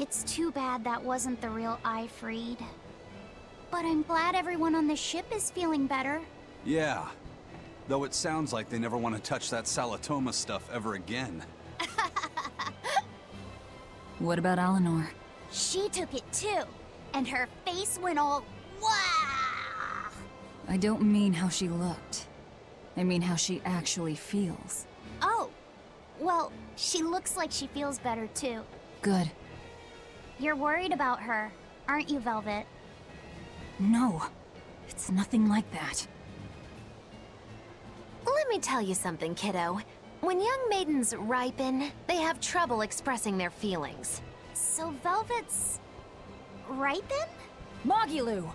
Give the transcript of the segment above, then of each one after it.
It's too bad that wasn't the real Ifreed. But I'm glad everyone on the ship is feeling better. Yeah. Though it sounds like they never want to touch that Salatoma stuff ever again. What about Eleanor? She took it too, and her face went all wow. I don't mean how she looked. I mean how she actually feels. Oh, well, she looks like she feels better too. Good. You're worried about her, aren't you, Velvet? No, it's nothing like that. Let me tell you something, kiddo. When young maidens ripen, they have trouble expressing their feelings. So Velvet's... ripen? Magilu!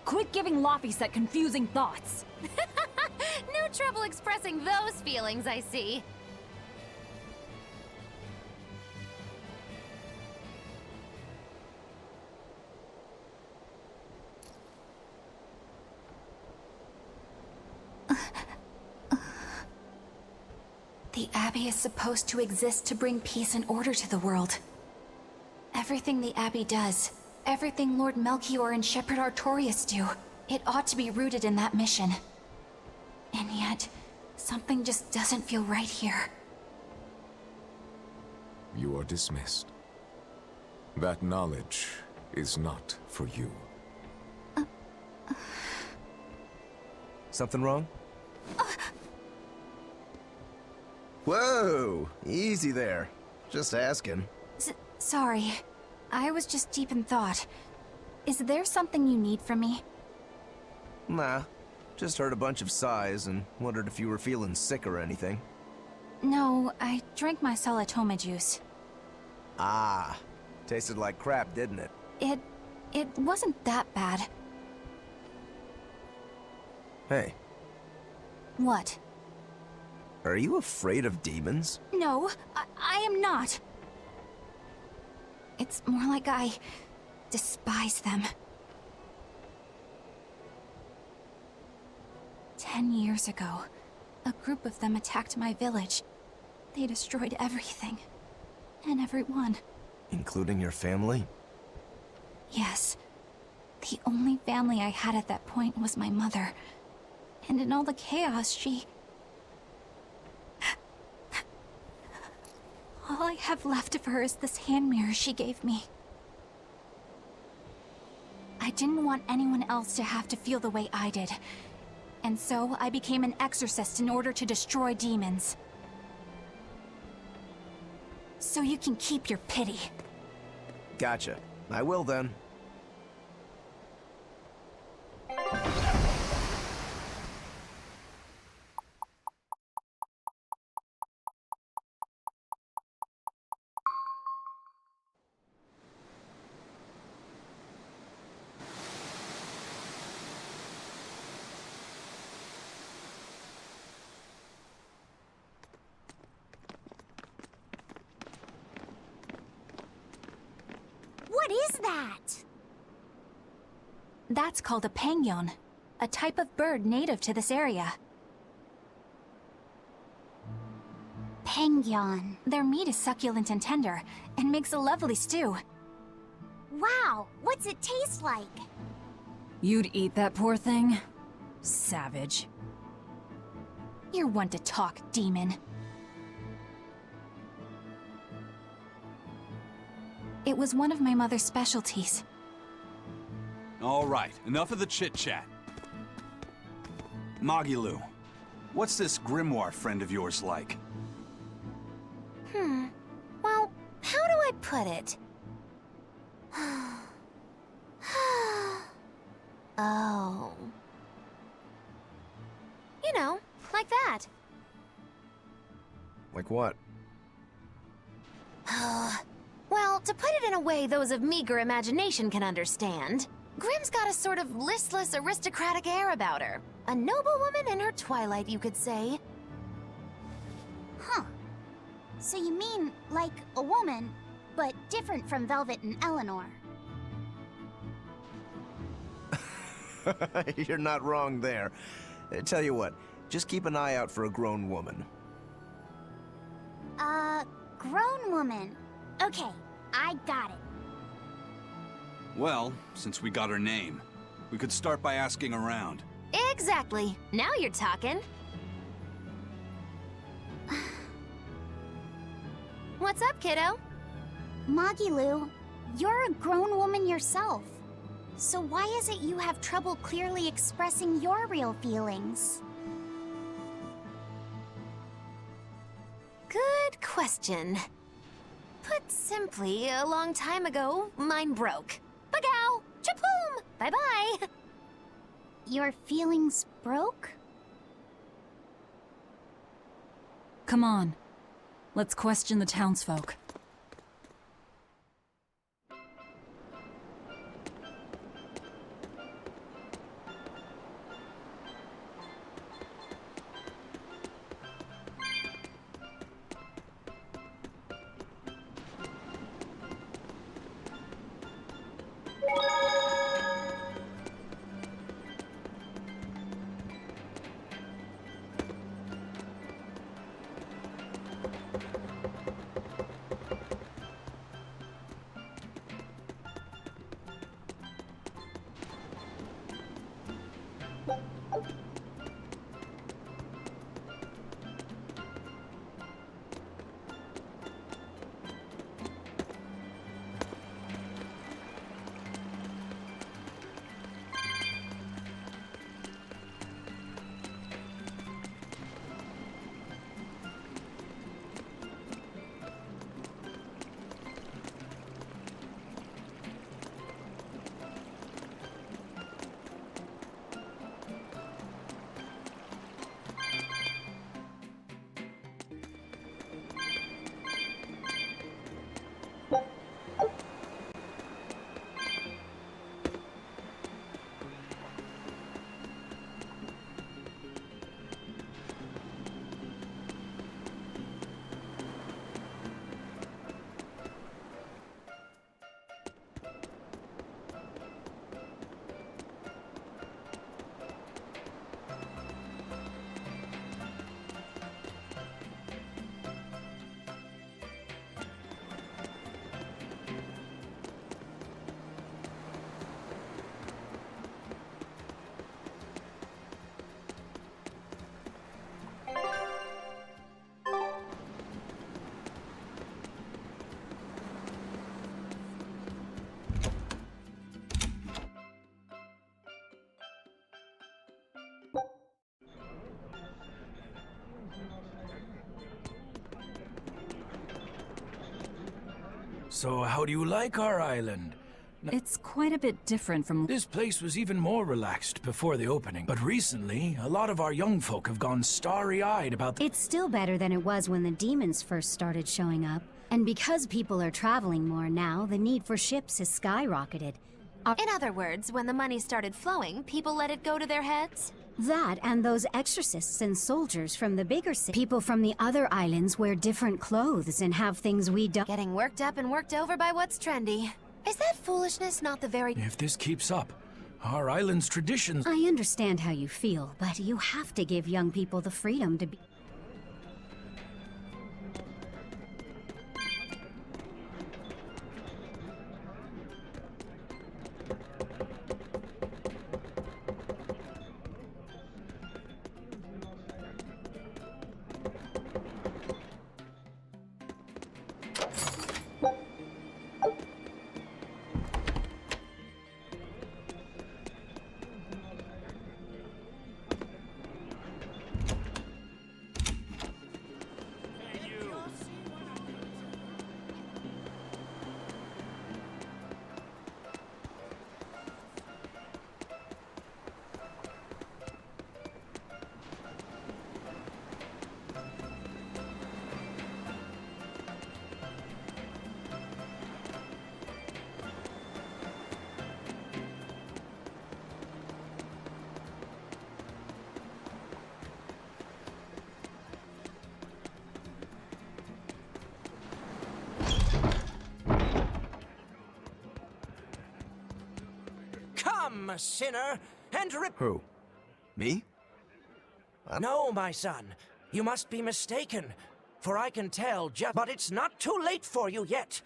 Quit giving Laphicet confusing thoughts! No trouble expressing those feelings, I see. The Abbey is supposed to exist to bring peace and order to the world. Everything the Abbey does, everything Lord Melchior and Shepherd Artorias do, it ought to be rooted in that mission. And yet, something just doesn't feel right here. You are dismissed. That knowledge is not for you. Something wrong? Whoa! Easy there. Just asking. Sorry. I was just deep in thought. Is there something you need from me? Nah. Just heard a bunch of sighs and wondered if you were feeling sick or anything. No, I drank my Salatoma juice. Ah. Tasted like crap, didn't it? It wasn't that bad. Hey, What? are you afraid of demons? No, I am not. It's more like I despise them. 10 years ago, a group of them attacked my village. They destroyed everything. And everyone. Including your family? Yes. The only family I had at that point was my mother. And in all the chaos, she... All I have left of her is this hand mirror she gave me. I didn't want anyone else to have to feel the way I did. And so I became an exorcist in order to destroy demons. So you can keep your pity. Gotcha. I will then. What is that? That's called a pangyon, a type of bird native to this area. Pangyon. Their meat is succulent and tender, and makes a lovely stew. Wow, what's it taste like? You'd eat that poor thing? Savage. You're one to talk, demon. It was one of my mother's specialties. All right, enough of the chit-chat. Magilu, what's this grimoire friend of yours like? Well, how do I put it? Oh. You know, like that. Like what? Well, to put it in a way those of meager imagination can understand, Grimm's got a sort of listless, aristocratic air about her. A noble woman in her twilight, you could say. Huh. So you mean, like, a woman, but different from Velvet and Eleanor. You're not wrong there. Tell you what, just keep an eye out for a grown woman. Grown woman. Okay, I got it. Well, since we got her name, we could start by asking around. Exactly. Now you're talking. What's up, kiddo? Magilu, you're a grown woman yourself. So why is it you have trouble clearly expressing your real feelings? Good question. Put simply, a long time ago, mine broke. Bagow! Chapoom! Bye-bye! Your feelings broke? Come on. Let's question the townsfolk. So how do you like our island? It's quite a bit different from... This place was even more relaxed before the opening, but recently, a lot of our young folk have gone starry-eyed about It's still better than it was when the demons first started showing up. And because people are traveling more now, the need for ships has skyrocketed. In other words, when the money started flowing, people let it go to their heads? That and those exorcists and soldiers from the bigger cities. People from the other islands wear different clothes and have things we don't. Getting worked up and worked over by what's trendy. Is that foolishness not the very... If this keeps up, our island's traditions... I understand how you feel, but you have to give young people the freedom to be... Come, sinner, and Who? Me? No, my son, you must be mistaken, for I can tell just... But it's not too late for you yet.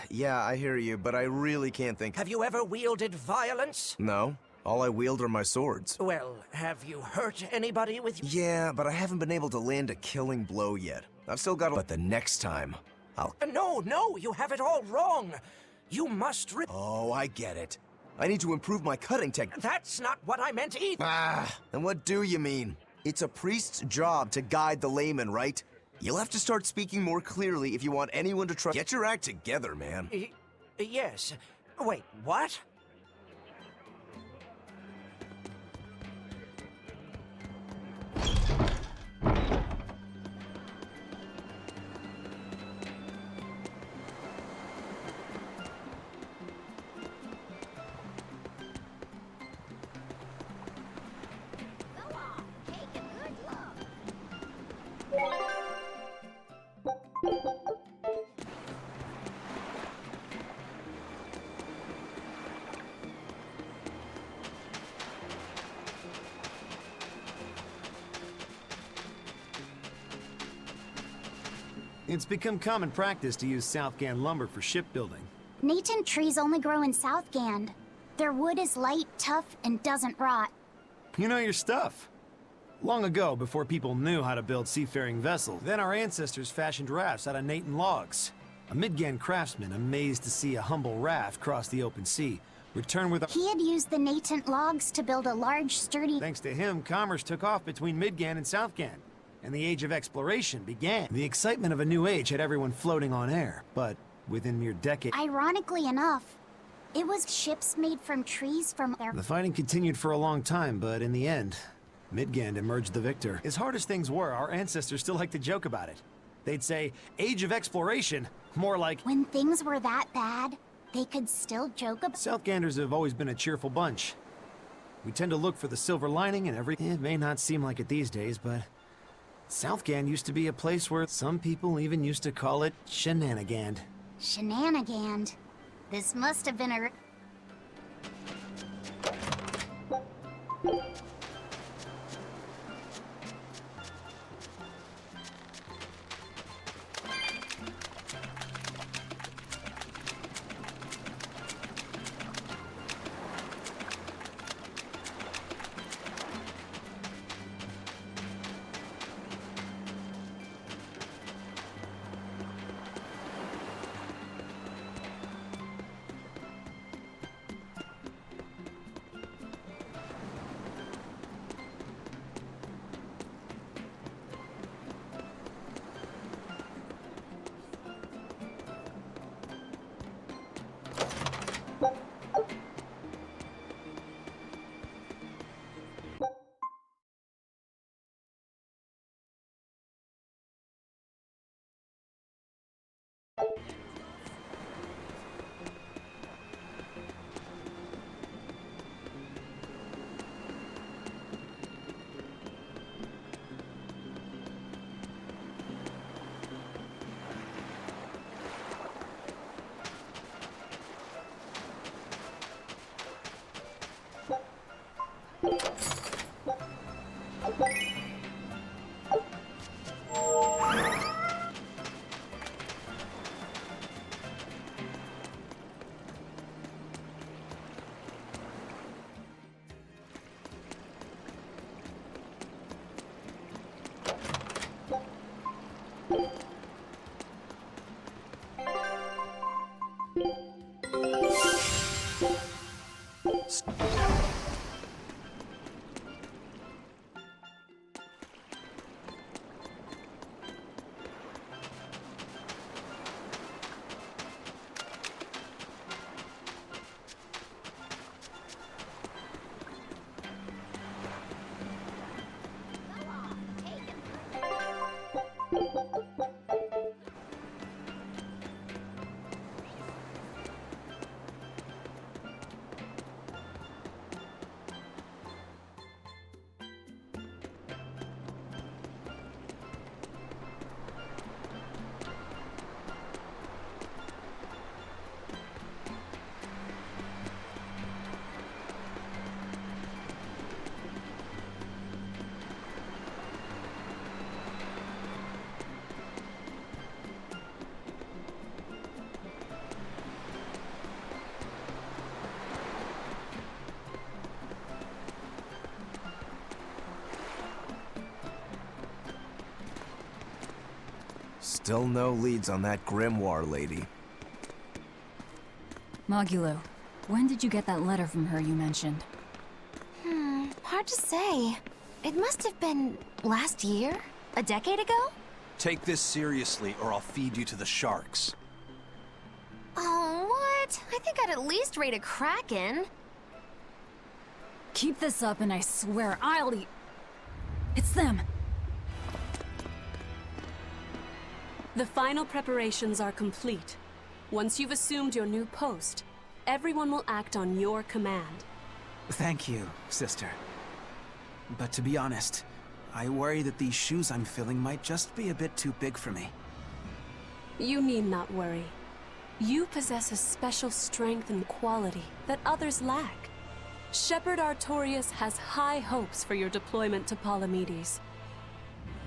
Yeah, I hear you, but I really can't think. Have you ever wielded violence? No. All I wield are my swords. Well, have you hurt anybody with... Yeah, but I haven't been able to land a killing blow yet. I've still got But the next time, I'll... No, you have it all wrong. You must Oh, I get it. I need to improve my cutting technique. That's not what I meant either. Then what do you mean? It's a priest's job to guide the layman, right? You'll have to start speaking more clearly if you want anyone to trust. Get your act together, man. Yes. Wait, what? It's become common practice to use Southgand lumber for shipbuilding. Natant trees only grow in Southgand. Their wood is light, tough, and doesn't rot. You know your stuff. Long ago, before people knew how to build seafaring vessels, then our ancestors fashioned rafts out of Natant logs. A Midgand craftsman, amazed to see a humble raft cross the open sea, returned with a... He had used the Natant logs to build a large, sturdy... Thanks to him, commerce took off between Midgand and Southgand, and the age of exploration began. The excitement of a new age had everyone floating on air, but within mere decades... Ironically enough, it was ships made from trees from their... The fighting continued for a long time, but in the end, Midgand emerged the victor. As hard as things were, our ancestors still liked to joke about it. They'd say, age of exploration, more like... When things were that bad, they could still joke about... Southganders have always been a cheerful bunch. We tend to look for the silver lining in every... It may not seem like it these days, but... Southgand used to be a place where some people even used to call it Shenanigand. Shenanigand. This must have been a... Still no leads on that grimoire lady. Magulu, when did you get that letter from her you mentioned? Hard to say. It must have been last year? A decade ago? Take this seriously, or I'll feed you to the sharks. Oh, what? I think I'd at least rate a Kraken. Keep this up and I swear I'll eat... It's them! The final preparations are complete. Once you've assumed your new post, everyone will act on your command. Thank you, sister. But to be honest, I worry that these shoes I'm filling might just be a bit too big for me. You need not worry. You possess a special strength and quality that others lack. Shepherd Artorias has high hopes for your deployment to Palamedes.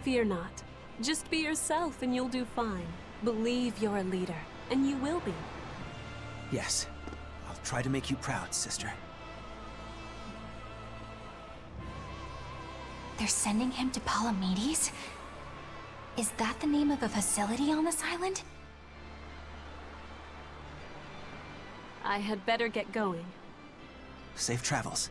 Fear not. Just be yourself and you'll do fine. Believe you're a leader, and you will be. Yes, I'll try to make you proud, sister. They're sending him to Palamedes? Is that the name of a facility on this island? I had better get going. Safe travels.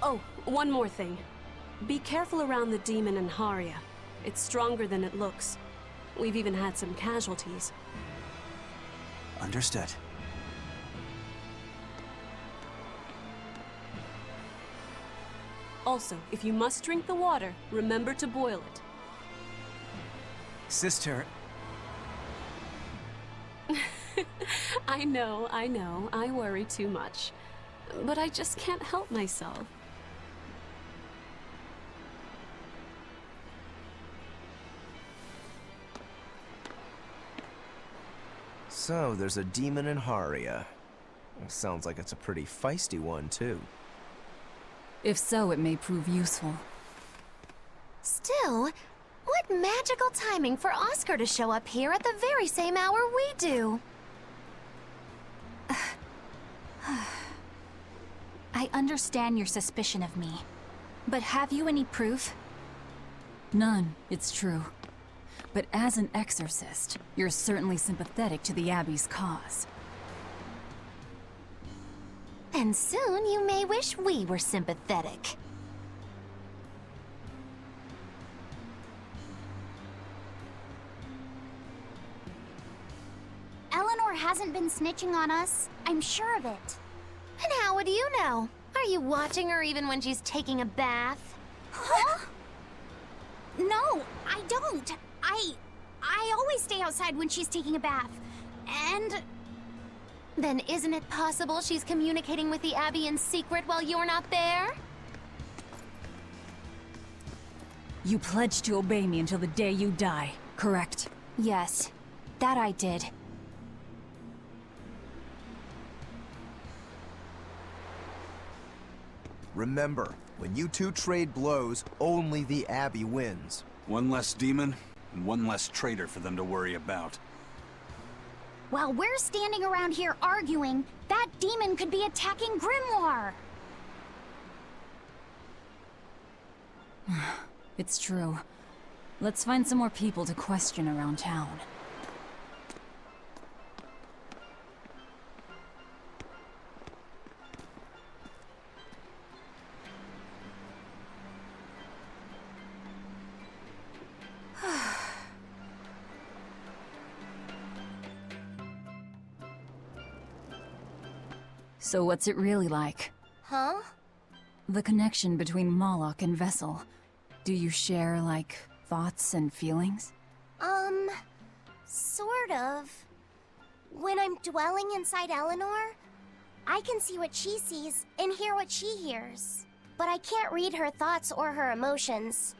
Oh, one more thing. Be careful around the demon in Haria. It's stronger than it looks. We've even had some casualties. Understood. Also, if you must drink the water, remember to boil it. Sister... I know, I worry too much. But I just can't help myself. So, there's a demon in Haria. Sounds like it's a pretty feisty one, too. If so, it may prove useful. Still, what magical timing for Oscar to show up here at the very same hour we do. I understand your suspicion of me, but have you any proof? None, it's true. But as an exorcist, you're certainly sympathetic to the Abbey's cause. And soon you may wish we were sympathetic. Eleanor hasn't been snitching on us. I'm sure of it. And how would you know? Are you watching her even when she's taking a bath? Huh? No, I don't. I always stay outside when she's taking a bath. And... Then isn't it possible she's communicating with the Abbey in secret while you're not there? You pledged to obey me until the day you die, correct? Yes, that I did. Remember, when you two trade blows, only the Abbey wins. One less demon, and one less traitor for them to worry about. While we're standing around here arguing, that demon could be attacking Grimoire! It's true. Let's find some more people to question around town. So what's it really like? Huh? The connection between Moloch and Vessel. Do you share, like, thoughts and feelings? Sort of. When I'm dwelling inside Eleanor, I can see what she sees and hear what she hears. But I can't read her thoughts or her emotions.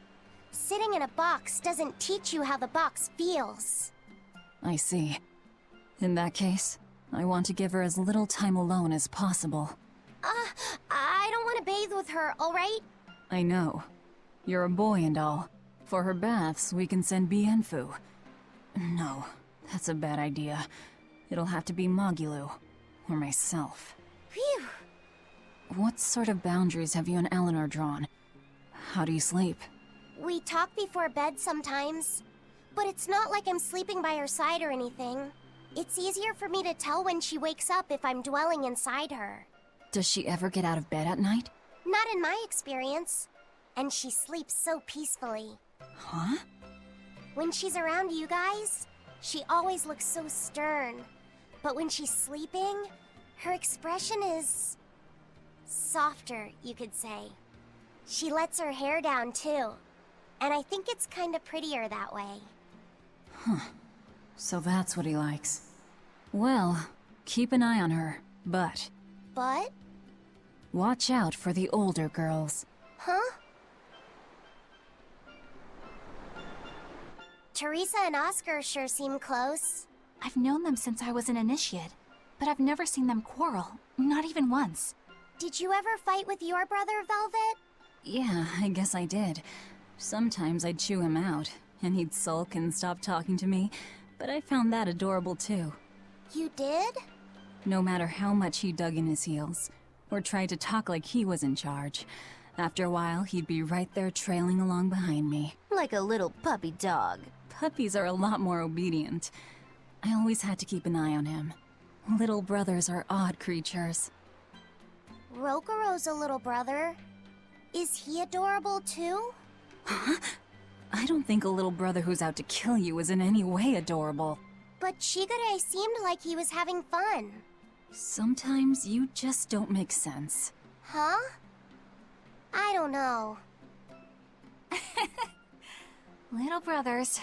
Sitting in a box doesn't teach you how the box feels. I see. In that case, I want to give her as little time alone as possible. I don't want to bathe with her, alright? I know. You're a boy and all. For her baths, we can send Bienfu. No, that's a bad idea. It'll have to be Magulu. Or myself. Phew! What sort of boundaries have you and Eleanor drawn? How do you sleep? We talk before bed sometimes, but it's not like I'm sleeping by her side or anything. It's easier for me to tell when she wakes up if I'm dwelling inside her. Does she ever get out of bed at night? Not in my experience. And she sleeps so peacefully. Huh? When she's around you guys, she always looks so stern. But when she's sleeping, her expression is softer, you could say. She lets her hair down too. And I think it's kind of prettier that way. Huh. So that's what he likes. Well, keep an eye on her, but... But? Watch out for the older girls. Huh? Teresa and Oscar sure seem close. I've known them since I was an initiate, but I've never seen them quarrel, not even once. Did you ever fight with your brother, Velvet? Yeah, I guess I did. Sometimes I'd chew him out, and he'd sulk and stop talking to me, but I found that adorable too. You did? No matter how much he dug in his heels, or tried to talk like he was in charge, after a while he'd be right there trailing along behind me. Like a little puppy dog. Puppies are a lot more obedient. I always had to keep an eye on him. Little brothers are odd creatures. Rokuro's a little brother. Is he adorable too? Huh? I don't think a little brother who's out to kill you is in any way adorable. But Shigure seemed like he was having fun. Sometimes you just don't make sense. Huh? I don't know. Little brothers.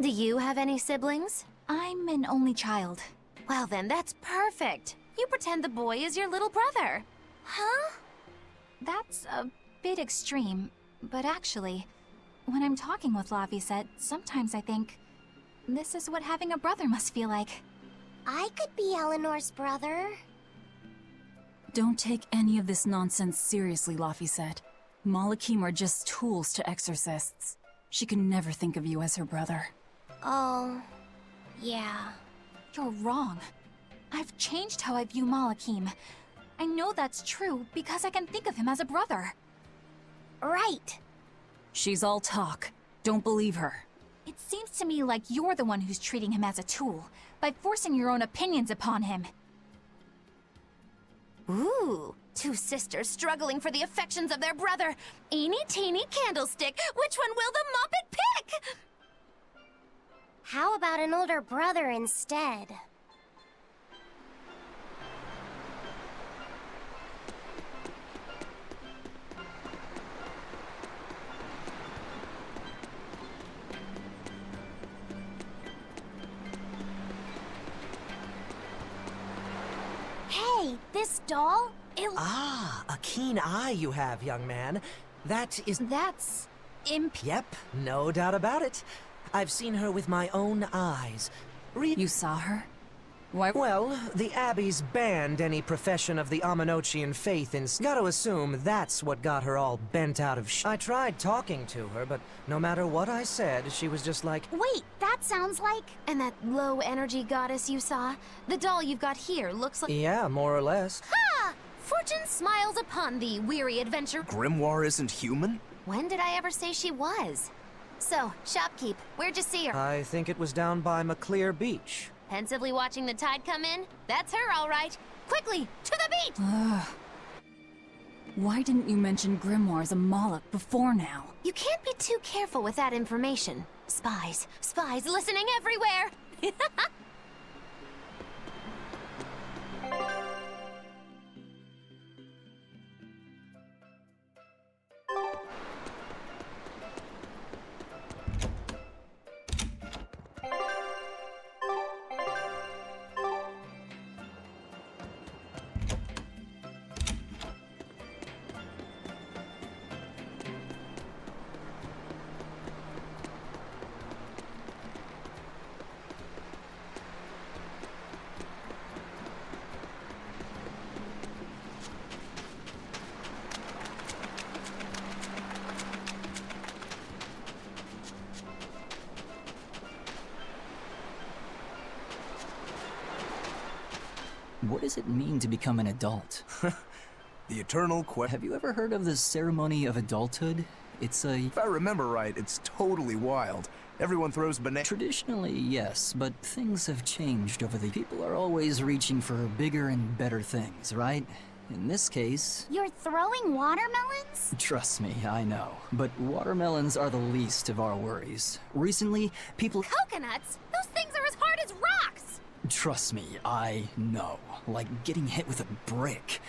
Do you have any siblings? I'm an only child. Well then, that's perfect. You pretend the boy is your little brother. Huh? That's a bit extreme, but actually, when I'm talking with Lavisette, sometimes I think, this is what having a brother must feel like. I could be Eleanor's brother. Don't take any of this nonsense seriously, Lavisette. Malakim are just tools to exorcists. She can never think of you as her brother. Oh, yeah. You're wrong. I've changed how I view Malakim. I know that's true because I can think of him as a brother. Right. She's all talk. Don't believe her. It seems to me like you're the one who's treating him as a tool, by forcing your own opinions upon him. Ooh, two sisters struggling for the affections of their brother. Eeny teeny candlestick, which one will the Muppet pick? How about an older brother instead? Hey, this doll? Ah, a keen eye you have, young man. That's imp. Yep, no doubt about it. I've seen her with my own eyes. You saw her? Why? Well, the Abbeys banned any profession of the Aminochian faith in... Gotta assume that's what got her all bent out of I tried talking to her, but no matter what I said, she was just like... Wait, that sounds like... And that low-energy goddess you saw? The doll you've got here looks like... Yeah, more or less. Ha! Fortune smiles upon thee, weary adventure. Grimoire isn't human? When did I ever say she was? So, shopkeep, where'd you see her? I think it was down by McClear Beach. Pensively watching the tide come in? That's her, all right. Quickly, to the beat! Why didn't you mention Grimoire as a Moloch before now? You can't be too careful with that information. Spies, spies listening everywhere! What does it mean to become an adult? The eternal Have you ever heard of the ceremony of adulthood? It's a... If I remember right, it's totally wild. Everyone throws bananas. Traditionally, yes, but things have changed over the... People are always reaching for bigger and better things, right? In this case... You're throwing watermelons? Trust me, I know. But watermelons are the least of our worries. Recently, people... Coconuts? Those things are as hard as rocks! Trust me, I know. Like getting hit with a brick.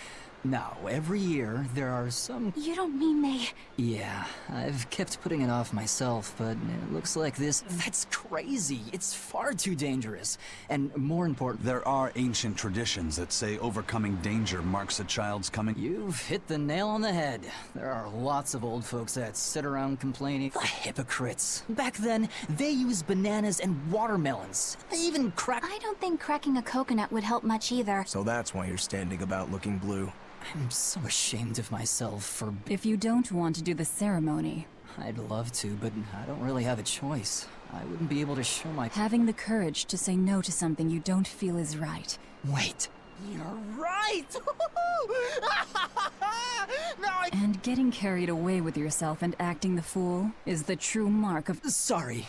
Now, every year, there are some... You don't mean they... Yeah, I've kept putting it off myself, but it looks like this... That's crazy! It's far too dangerous. And more important... There are ancient traditions that say overcoming danger marks a child's coming... You've hit the nail on the head. There are lots of old folks that sit around complaining. The hypocrites. Back then, they used bananas and watermelons. They even cracked... I don't think cracking a coconut would help much either. So that's why you're standing about looking blue. I'm so ashamed of myself for... If you don't want to do the ceremony... I'd love to, but I don't really have a choice. I wouldn't be able to show my... Having the courage to say no to something you don't feel is right. Wait. You're right! And getting carried away with yourself and acting the fool is the true mark of... Sorry.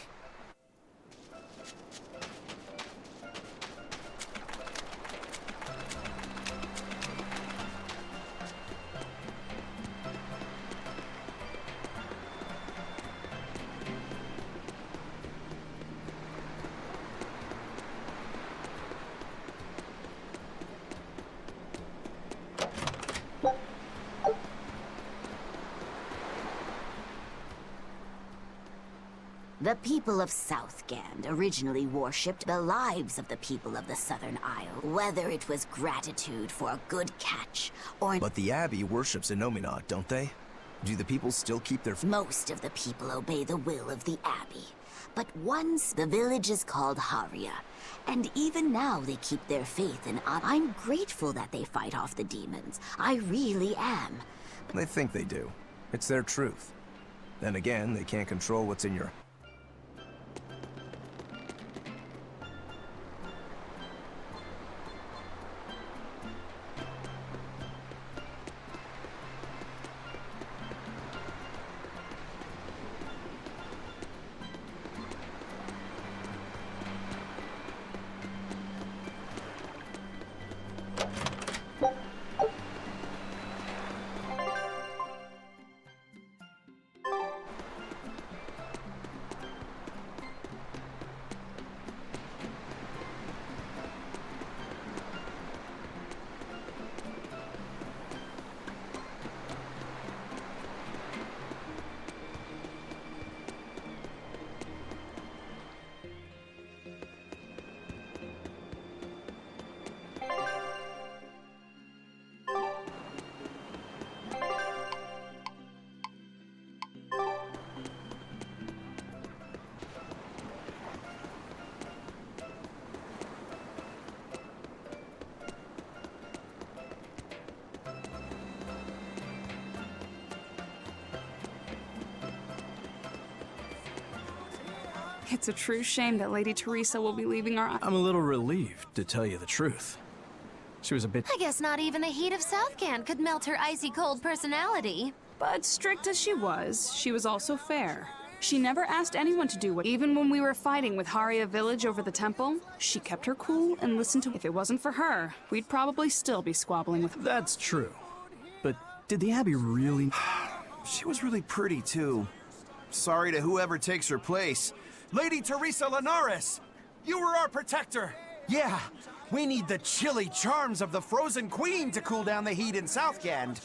The people of Southgand originally worshipped the lives of the people of the Southern Isle, whether it was gratitude for a good catch or... But the Abbey worships Innominat, don't they? Do the people still keep their... Most of the people obey the will of the Abbey. But once the village is called Haria, and even now they keep their faith in... I'm grateful that they fight off the demons. I really am. They think they do. It's their truth. Then again, they can't control what's in your... It's a true shame that Lady Teresa will be leaving our... I'm a little relieved, to tell you the truth. She was a bit... I guess not even the heat of Southgand could melt her icy cold personality. But strict as she was also fair. She never asked anyone to do what... Even when we were fighting with Haria Village over the temple, she kept her cool and listened to... If it wasn't for her, we'd probably still be squabbling with... That's true. But did the Abbey really... She was really pretty, too. Sorry to whoever takes her place. Lady Teresa Linares! You were our protector! Yeah, we need the chilly charms of the Frozen Queen to cool down the heat in Southgand.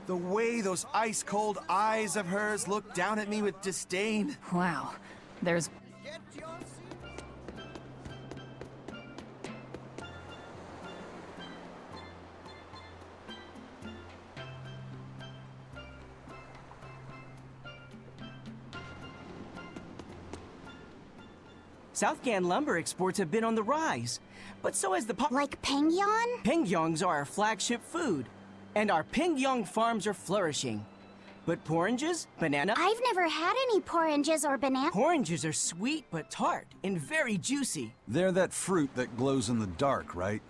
The way those ice-cold eyes of hers look down at me with disdain. Wow, there's... Southgand lumber exports have been on the rise, but so has the Like Pengyong? Pengyongs are our flagship food, and our Pengyong farms are flourishing. But porridges, banana... I've never had any porridges or banana... Porridges are sweet but tart and very juicy. They're that fruit that glows in the dark, right?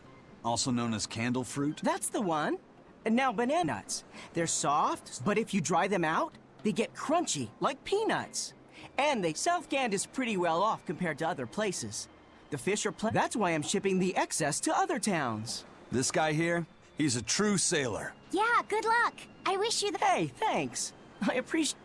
Also known as candle fruit? That's the one. And now banana nuts. They're soft, but if you dry them out, They get crunchy, like peanuts. And South Gand is pretty well off compared to other places. The fish are that's why I'm shipping the excess to other towns. This guy here, he's a true sailor. Yeah, good luck. I wish you the— Hey, thanks. I appreciate—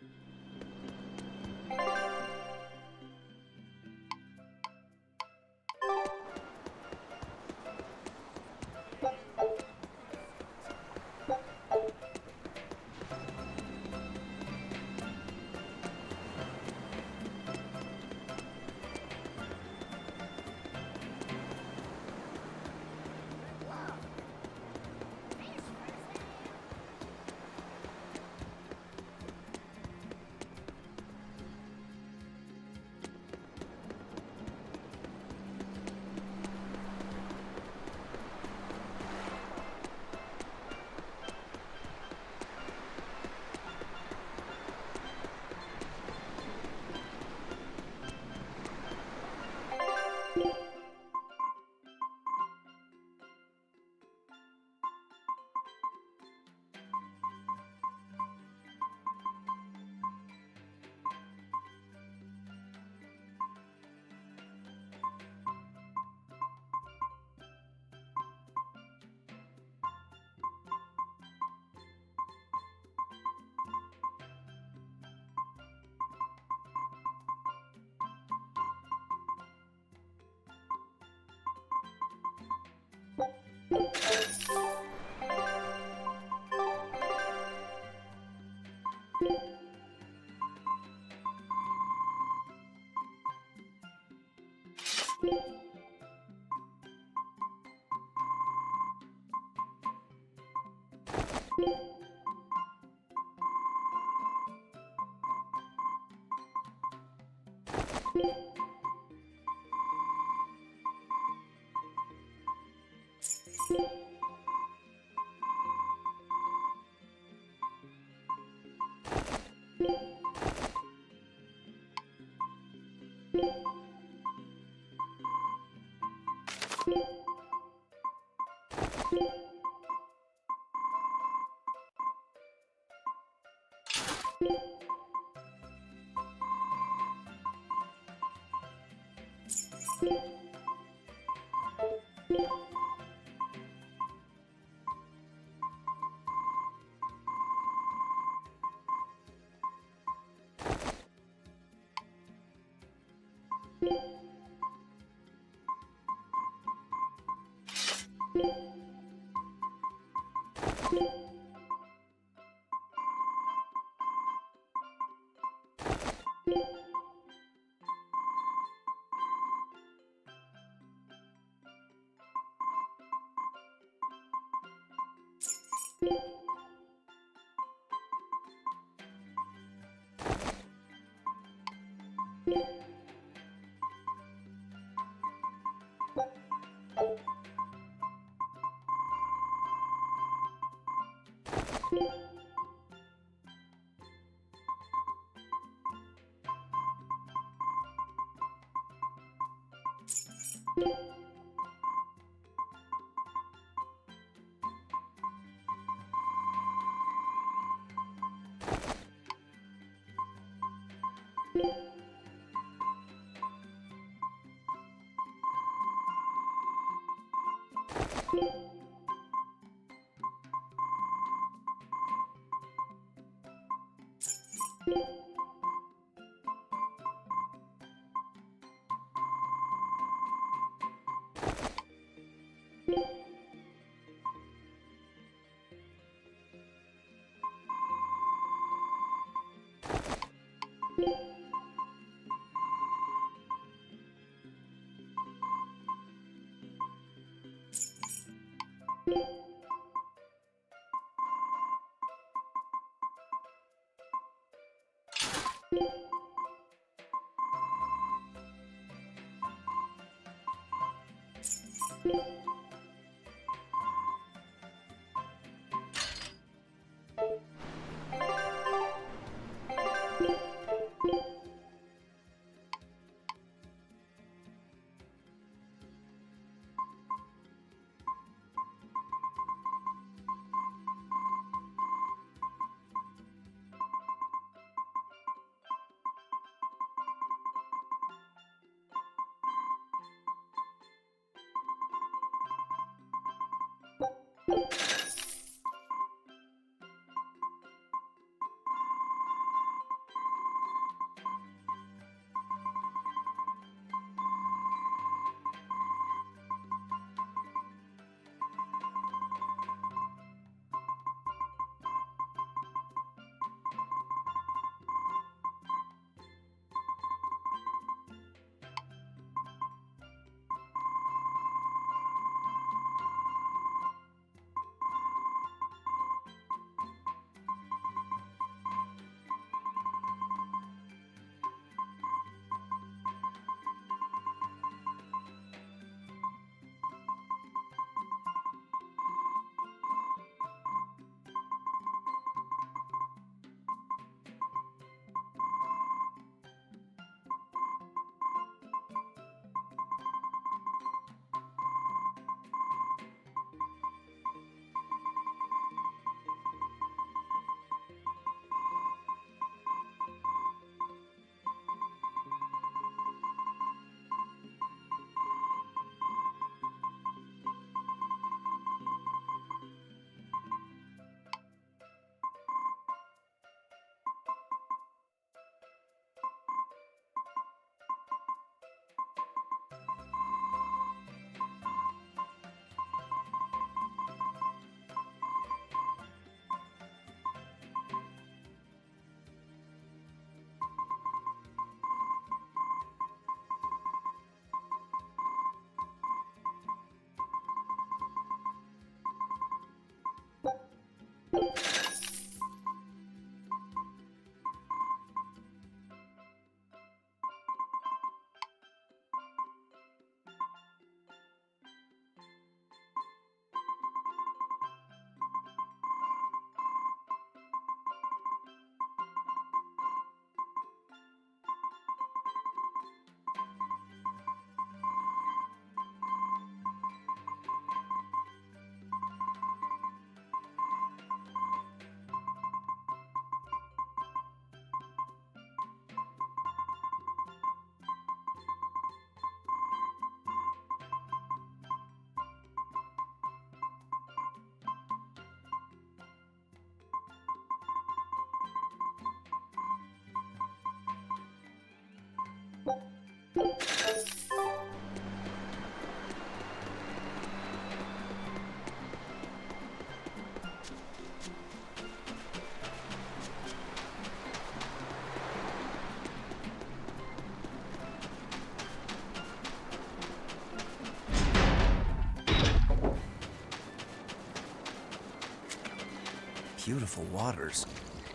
Beautiful waters.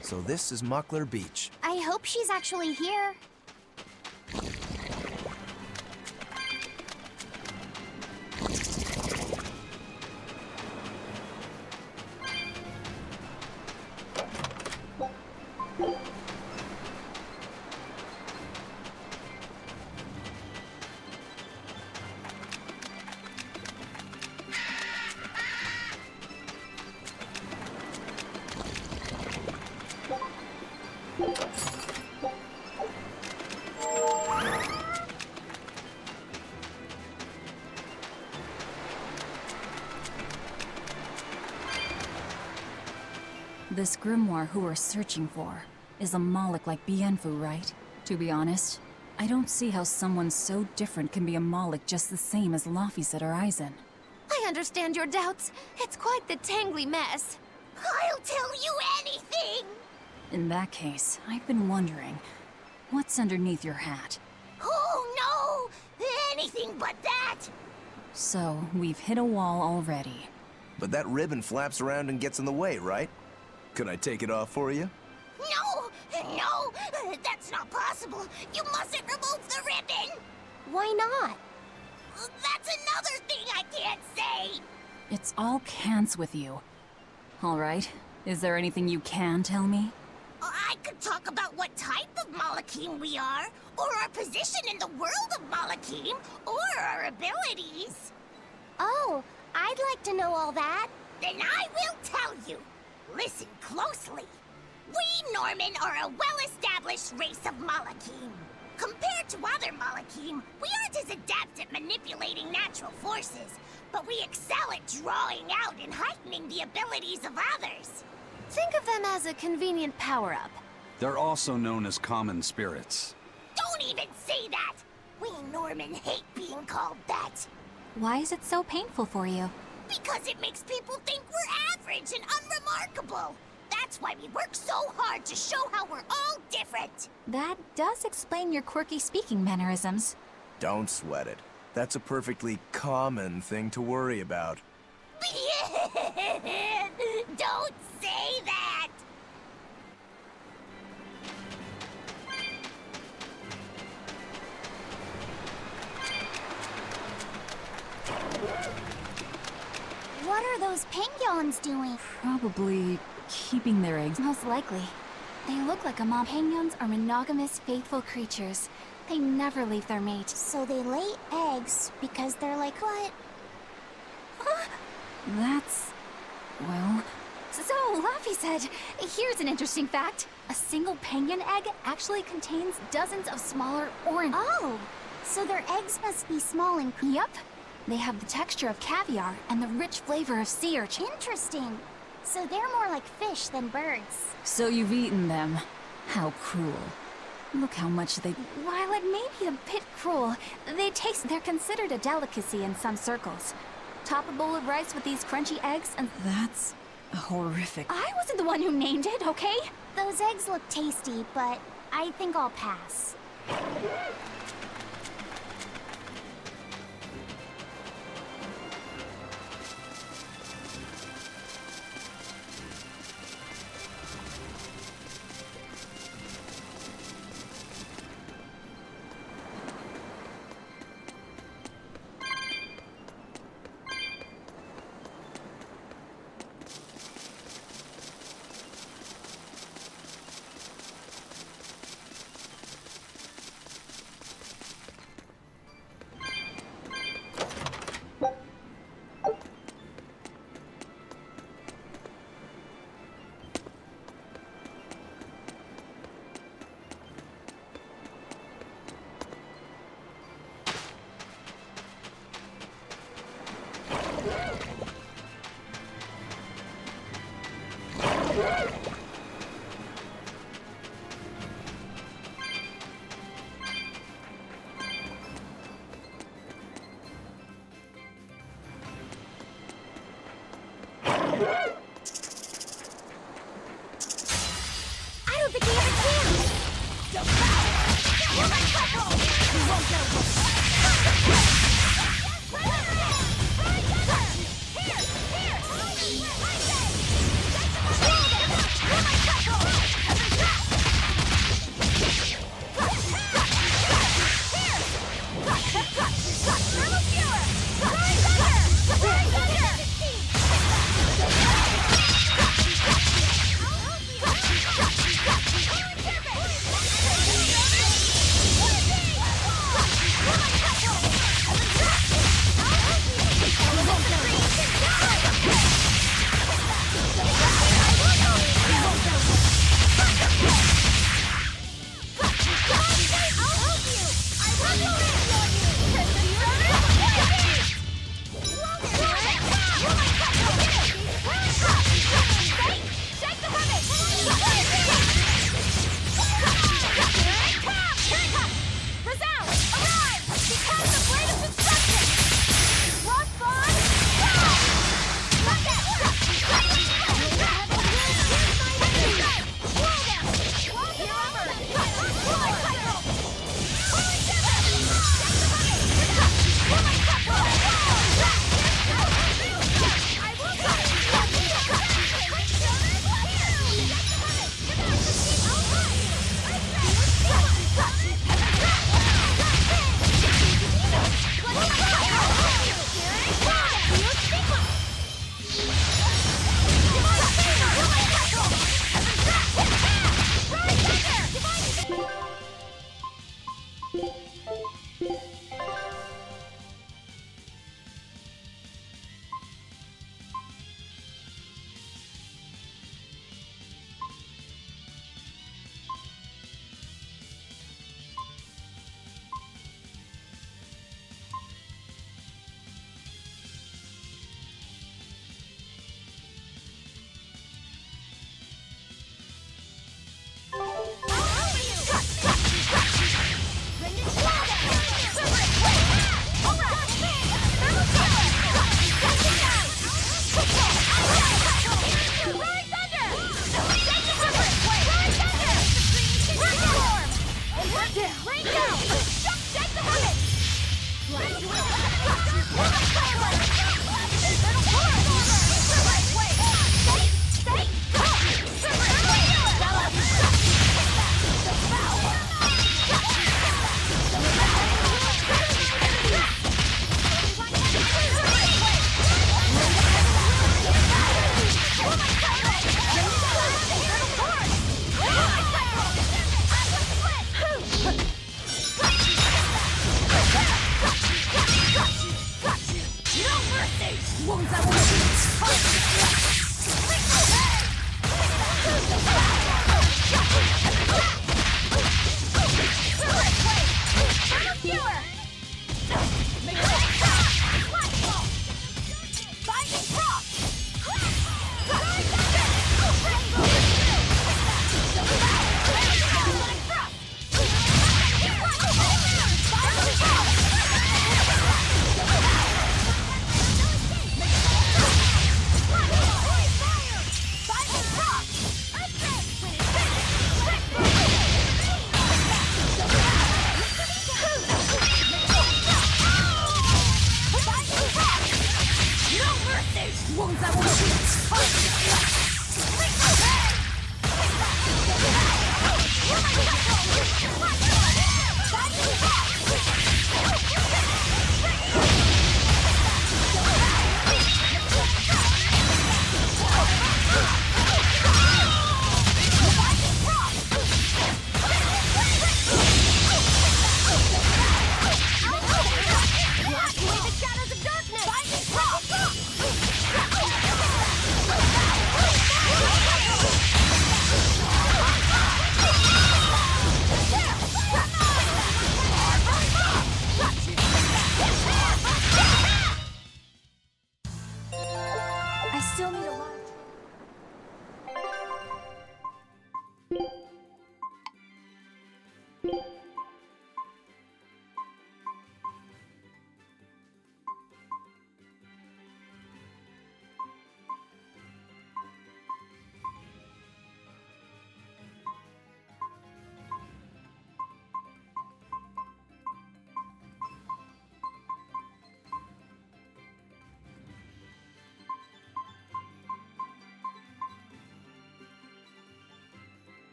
So this is Muckler Beach. I hope she's actually here. This grimoire who we're searching for is a Moloch like Bienfu, right? To be honest, I don't see how someone so different can be a Moloch just the same as Laphicet or Eisen. I understand your doubts. It's quite the tangly mess. I'll tell you anything! In that case, I've been wondering, what's underneath your hat? Oh no! Anything but that! So, we've hit a wall already. But that ribbon flaps around and gets in the way, right? Could I take it off for you? No! No! That's not possible! You mustn't remove the ribbon! Why not? That's another thing I can't say! It's all cants with you. Alright, is there anything you can tell me? I could talk about what type of Malachim we are, or our position in the world of Malachim, or our abilities. Oh, I'd like to know all that. Then I will tell you. Listen closely. We Norman are a well-established race of Malachim. Compared to other Malakim, we aren't as adept at manipulating natural forces, but we excel at drawing out and heightening the abilities of others. Think of them as a convenient power-up. They're also known as common spirits. Don't even say that! We Norman hate being called that. Why is it so painful for you? Because it makes people think we're average and unremarkable. That's why we work so hard to show how we're all different. That does explain your quirky speaking mannerisms. Don't sweat it. That's a perfectly common thing to worry about. Don't say that! What are those penguins doing? Probably keeping their eggs. Most likely. They look like a mom. Penguins are monogamous, faithful creatures. They never leave their mate. So they lay eggs because they're like what? That's... well... So, Laffy said, here's an interesting fact. A single penguin egg actually contains dozens of smaller orange... Oh! So their eggs must be small and... Yep. They have the texture of caviar and the rich flavor of sea urchin. Interesting. So they're more like fish than birds. So you've eaten them. How cruel. Look how much they... While it may be a bit cruel, they're considered a delicacy in some circles. Top a bowl of rice with these crunchy eggs and... That's horrific. I wasn't the one who named it, okay? Those eggs look tasty, but I think I'll pass.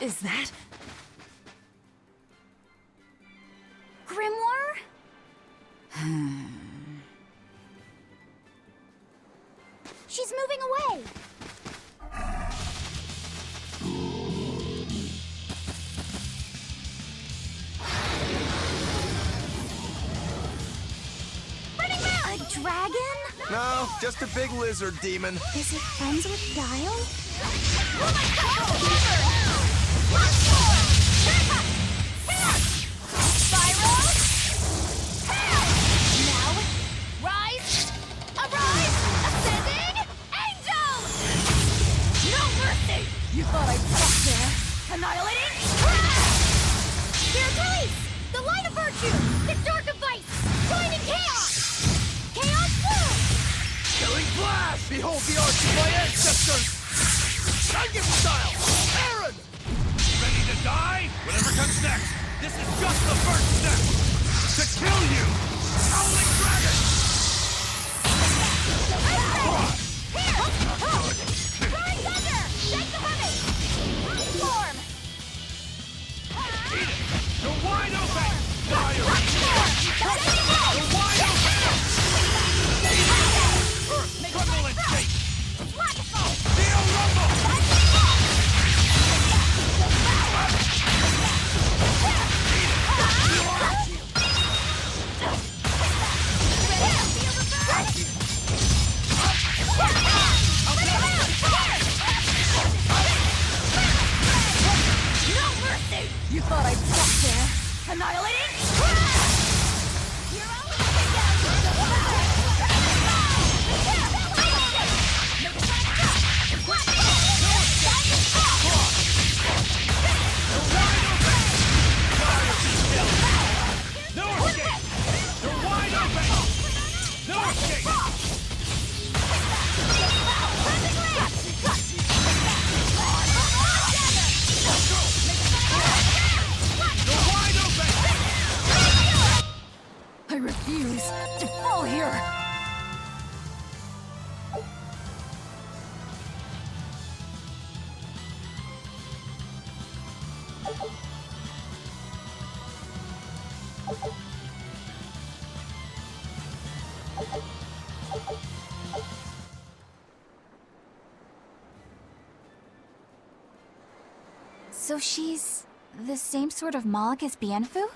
Is that? Grimoire? She's moving away. A dragon? No, just a big lizard demon. Is it friends with Guile? You thought I'd stop there? Annihilating? There's release! The light of virtue! The dark of vice! Blinding chaos! Chaos bloom! Killing flash! Behold the arts of my ancestors! Dragon style! Aaron! to kill you! Howling Dragon! Flying Thunder! Shake the money! Storm! Eat it! You're wide open! Fire! You're wide open! Earth, tremble and shake! Steel rumble! No mercy! You thought I'd stop there? Annihilating! No escape! You're wide open! No escape! You're wide open! I refuse to fall here! So she's the same sort of Moloch as Bienfu?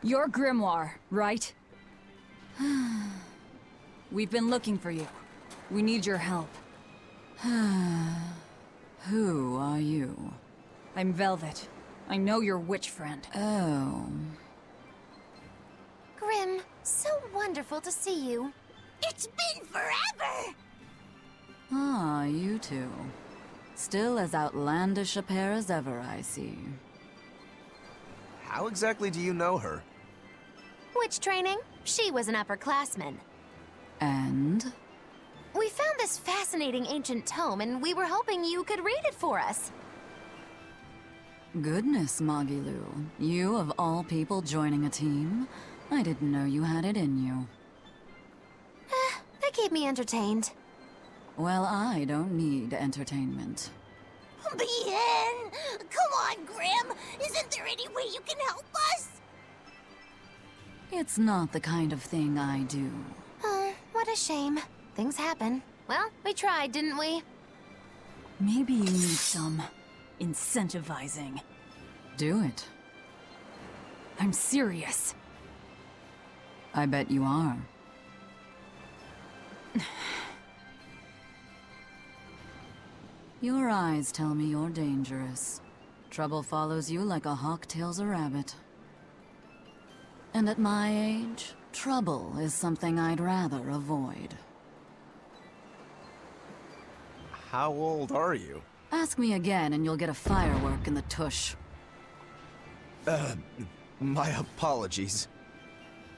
Your grimoire, right? We've been looking for you. We need your help. Who are you? I'm Velvet. I know your witch friend. Oh. Grim, so wonderful to see you. It's been forever! Ah, you two. Still as outlandish a pair as ever, I see. How exactly do you know her? Witch training? She was an upperclassman. And? We found this fascinating ancient tome, and we were hoping you could read it for us. Goodness, Magilu. You, of all people, joining a team? I didn't know you had it in you. That keep me entertained. Well, I don't need entertainment. Bien! Come on, Grim! Isn't there any way you can help us? It's not the kind of thing I do. Oh, what a shame. Things happen. Well, we tried, didn't we? Maybe you need some incentivizing. Do it. I'm serious. I bet you are. Your eyes tell me you're dangerous. Trouble follows you like a hawk tails a rabbit. And at my age, trouble is something I'd rather avoid. How old are you? Ask me again and you'll get a firework in the tush. My apologies.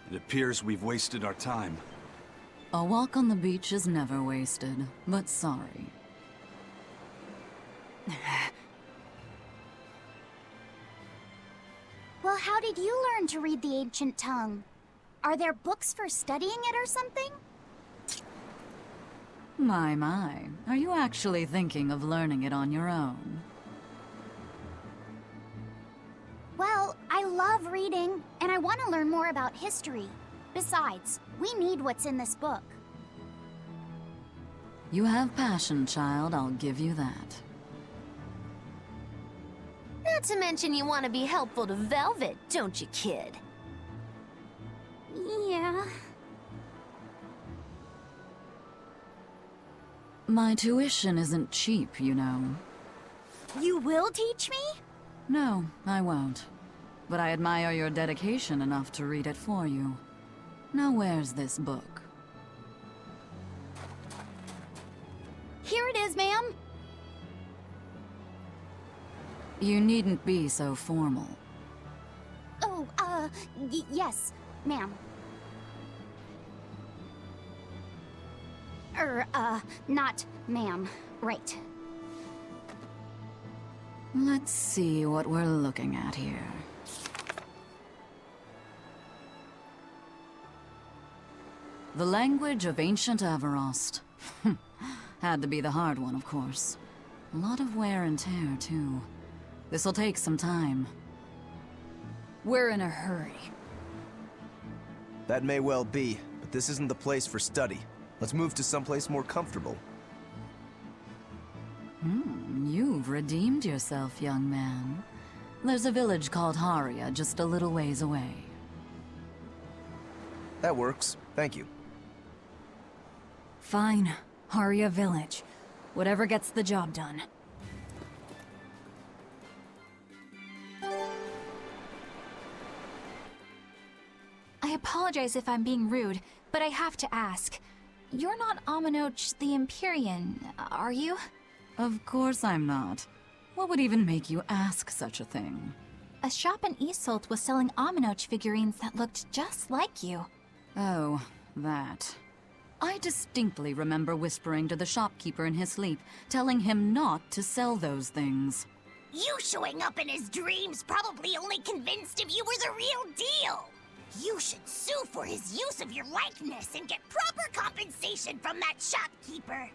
It appears we've wasted our time. A walk on the beach is never wasted, but sorry. Well, how did you learn to read the ancient tongue? Are there books for studying it or something? My. Are you actually thinking of learning it on your own? Well, I love reading, and I want to learn more about history. Besides, we need what's in this book. You have passion, child, I'll give you that. Not to mention you want to be helpful to Velvet, don't you, kid? Yeah. My tuition isn't cheap, you know. You will teach me? No, I won't. But I admire your dedication enough to read it for you. Now where's this book? Here it is, ma'am. You needn't be so formal. Oh, yes, ma'am. Not ma'am. Right. Let's see what we're looking at here. The language of ancient Avarost. Had to be the hard one, of course. A lot of wear and tear, too. This'll take some time. We're in a hurry. That may well be, but this isn't the place for study. Let's move to someplace more comfortable. You've redeemed yourself, young man. There's a village called Haria just a little ways away. That works. Thank you. Fine. Haria Village. Whatever gets the job done. I apologize if I'm being rude, but I have to ask. You're not Aminoch the Empyrean, are you? Of course I'm not. What would even make you ask such a thing? A shop in Isolt was selling Aminoch figurines that looked just like you. Oh, that. I distinctly remember whispering to the shopkeeper in his sleep, telling him not to sell those things. You showing up in his dreams probably only convinced him you were the real deal. You should sue for his use of your likeness and get proper compensation from that shopkeeper.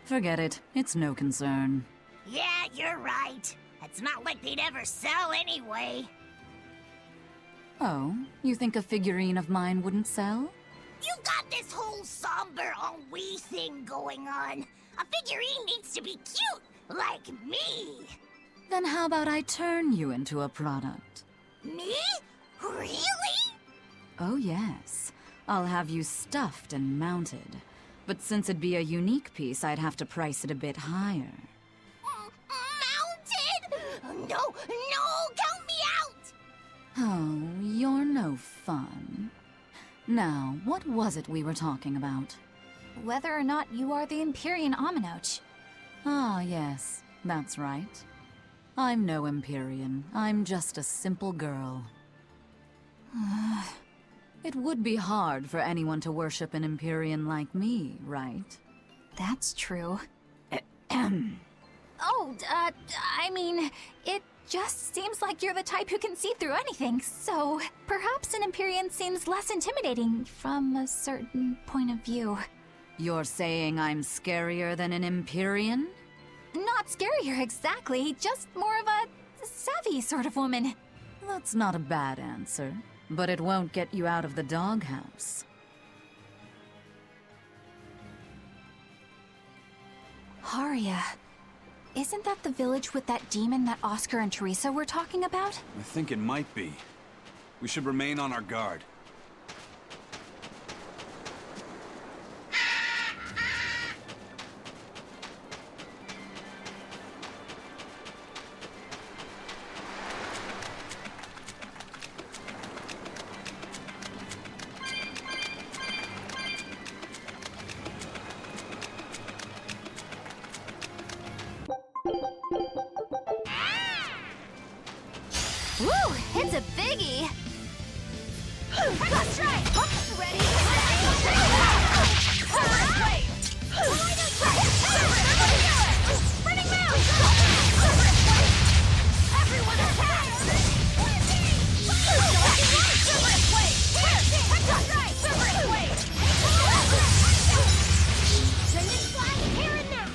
Forget it. It's no concern. Yeah, you're right. It's not like they'd ever sell anyway. Oh, you think a figurine of mine wouldn't sell? You got this whole somber ennui thing going on. A figurine needs to be cute, like me. Then how about I turn you into a product? Me? Really? Oh yes. I'll have you stuffed and mounted. But since it'd be a unique piece, I'd have to price it a bit higher. Mounted? No, count me out! Oh, you're no fun. Now, what was it we were talking about? Whether or not you are the Empyrean Aminoch. Ah, yes, that's right. I'm no Empyrean. I'm just a simple girl. It would be hard for anyone to worship an Empyrean like me, right? That's true. I mean, it just seems like you're the type who can see through anything, so perhaps an Empyrean seems less intimidating from a certain point of view. You're saying I'm scarier than an Empyrean? Not scarier exactly, just more of a savvy sort of woman. That's not a bad answer, but it won't get you out of the doghouse. Haria. Isn't that the village with that demon that Oscar and Teresa were talking about? I think it might be. We should remain on our guard. Woo! It's a biggie! Let's try! Ready? Running mound! Everyone attack! Sending flash here and now!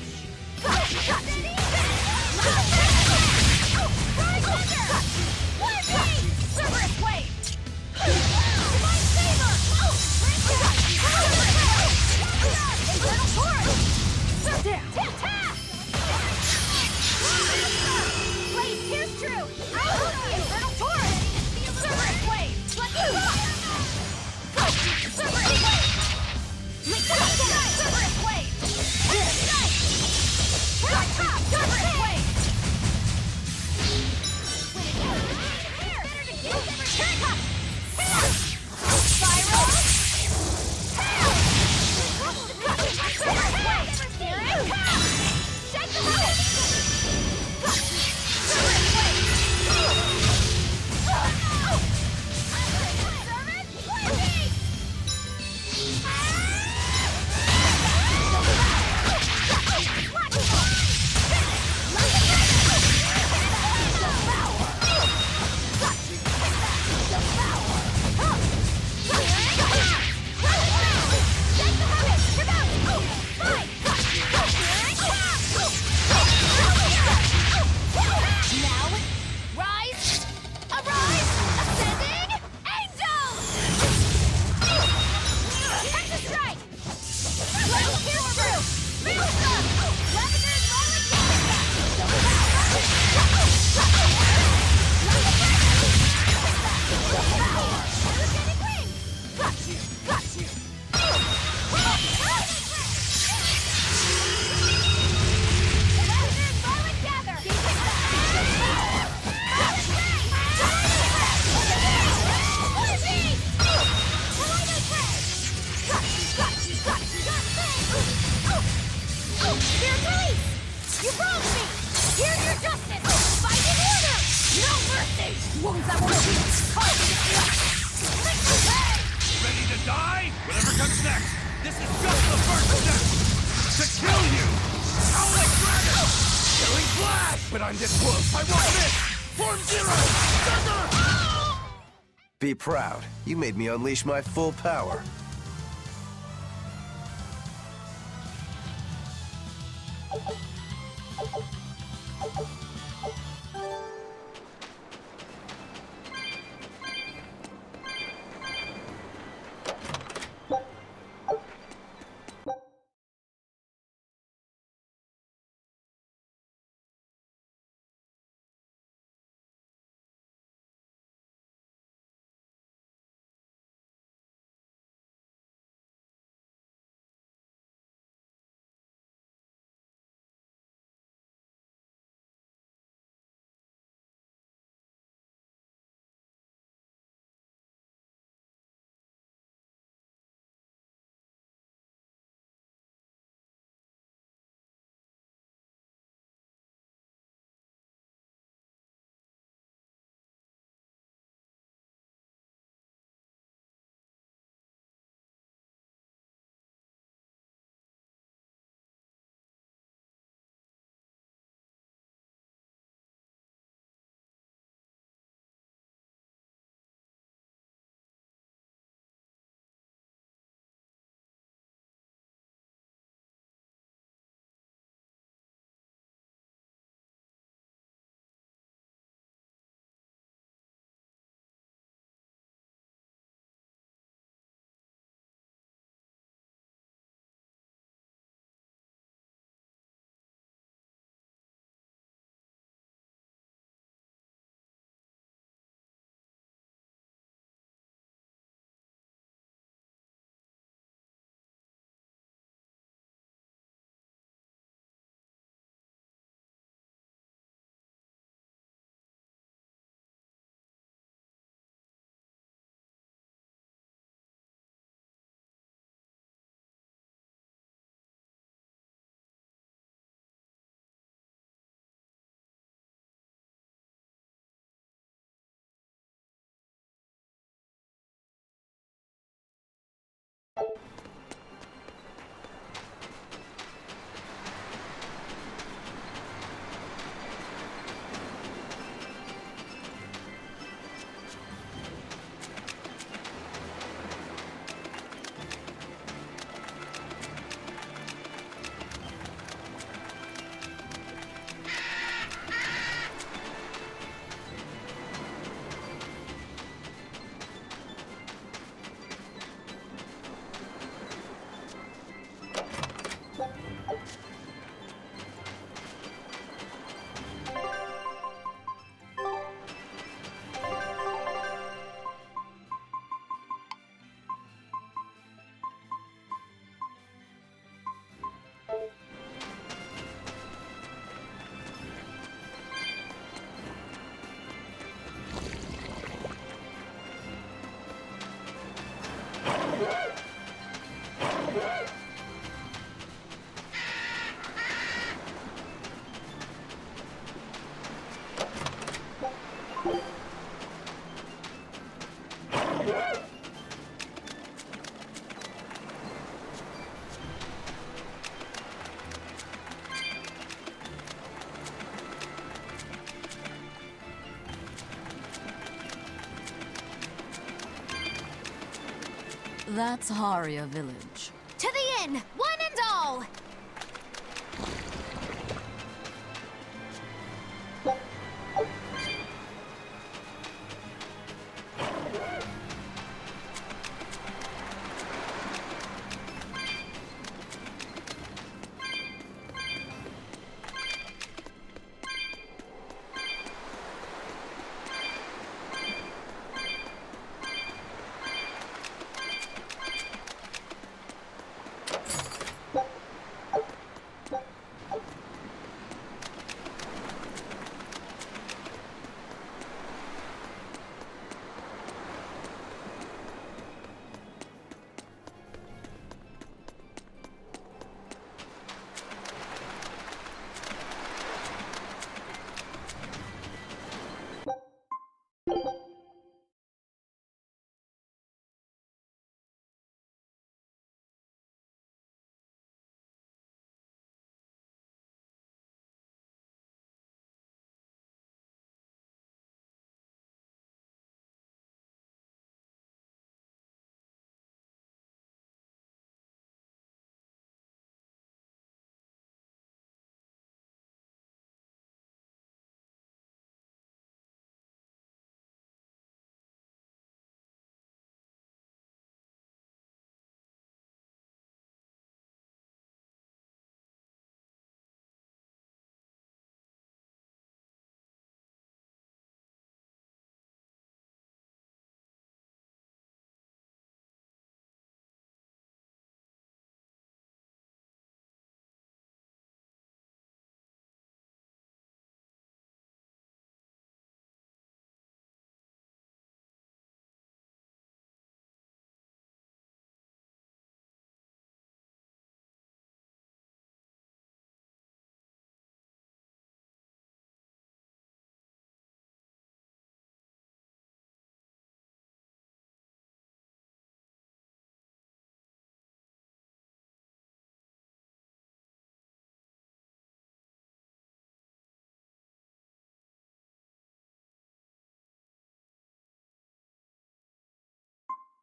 wounds that will heal. Ready to die? Whatever comes next. This is just the first step. To kill you! Owlic Dragon! Killing Flash! But I'm this close, I won't miss! Form Zero! Thunder! Be proud. You made me unleash my full power. That's Haria Village. To the inn, one and all!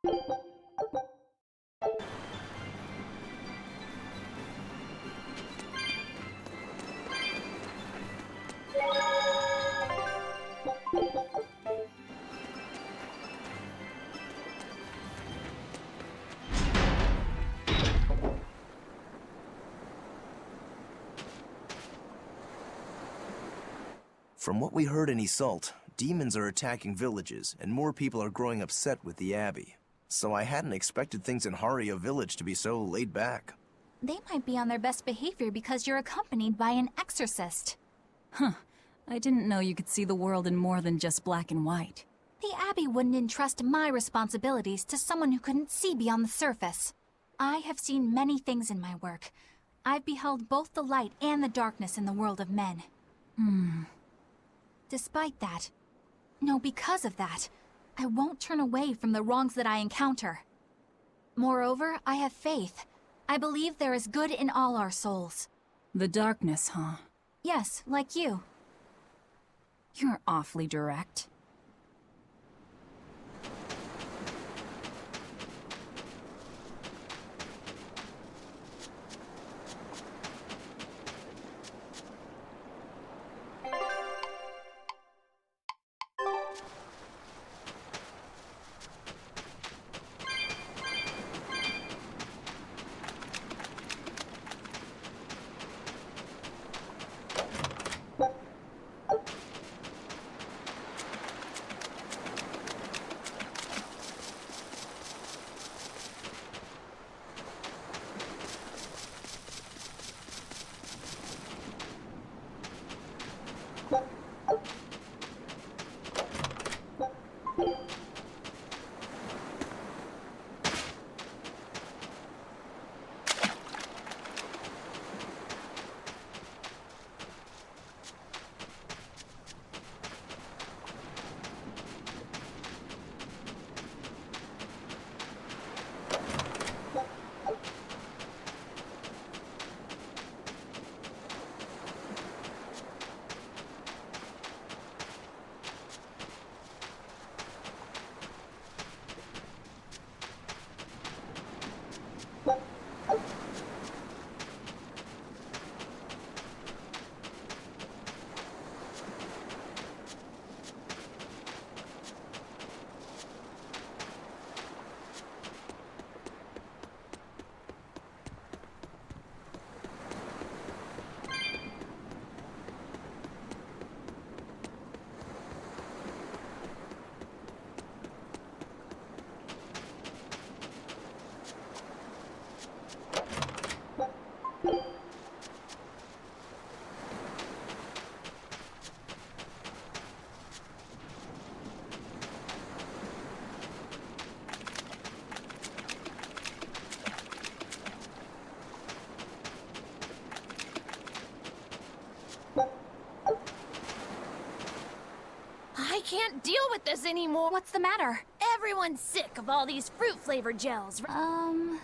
From what we heard in Iseult, demons are attacking villages, and more people are growing upset with the Abbey. So I hadn't expected things in Haria Village to be so laid back. They might be on their best behavior because you're accompanied by an exorcist. Huh. I didn't know you could see the world in more than just black and white. The Abbey wouldn't entrust my responsibilities to someone who couldn't see beyond the surface. I have seen many things in my work. I've beheld both the light and the darkness in the world of men. Despite that, no, because of that, I won't turn away from the wrongs that I encounter. Moreover, I have faith. I believe there is good in all our souls. The darkness, huh? Yes, like you. You're awfully direct. I can't deal with this anymore. What's the matter? Everyone's sick of all these fruit-flavored gels.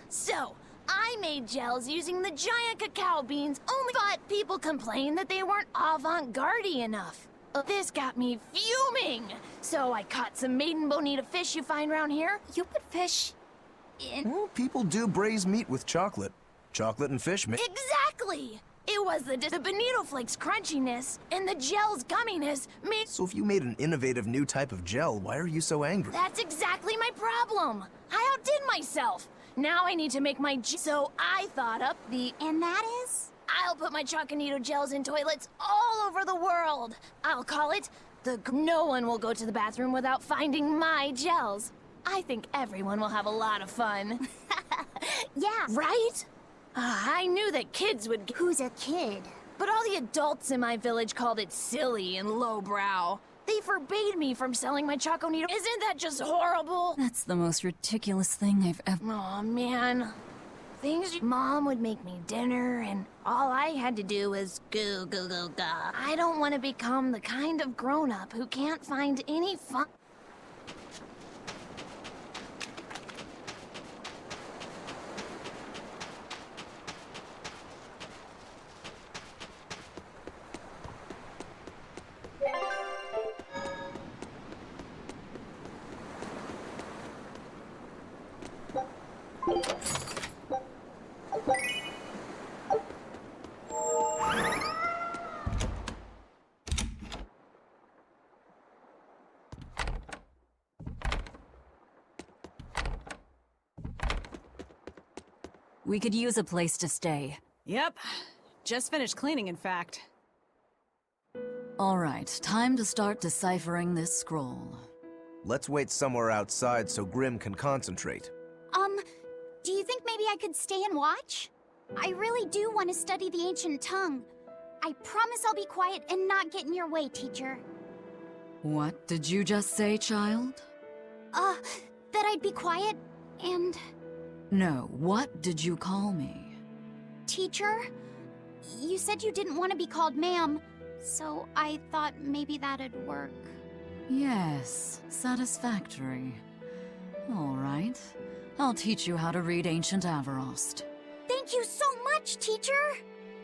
So, I made gels using the giant cacao beans, but people complained that they weren't avant-garde enough. This got me fuming. So I caught some maiden bonita fish you find around here. You put fish in... Well, people do braise meat with chocolate. Chocolate and fish Exactly! It was the bonito flakes crunchiness and the gel's gumminess made... So if you made an innovative new type of gel, why are you so angry? That's exactly my problem. I outdid myself. Now I need to make my so I thought up the... And that is? I'll put my Choconito gels in toilets all over the world. I'll call it the... No one will go to the bathroom without finding my gels. I think everyone will have a lot of fun. Yeah. Right? I knew that kids would... Who's a kid? But all the adults in my village called it silly and lowbrow. They forbade me from selling my Choconito. Isn't that just horrible? That's the most ridiculous thing I've ever... Aw, man. Mom would make me dinner, and all I had to do was go. I don't want to become the kind of grown-up who can't find any fun. We could use a place to stay. Yep. Just finished cleaning, in fact. All right, time to start deciphering this scroll. Let's wait somewhere outside so Grim can concentrate. Do you think maybe I could stay and watch? I really do want to study the ancient tongue. I promise I'll be quiet and not get in your way, teacher. What did you just say, child? That I'd be quiet and... No, what did you call me? Teacher? You said you didn't want to be called ma'am, so I thought maybe that'd work. Yes, satisfactory. All right. I'll teach you how to read Ancient Avarost. Thank you so much, teacher!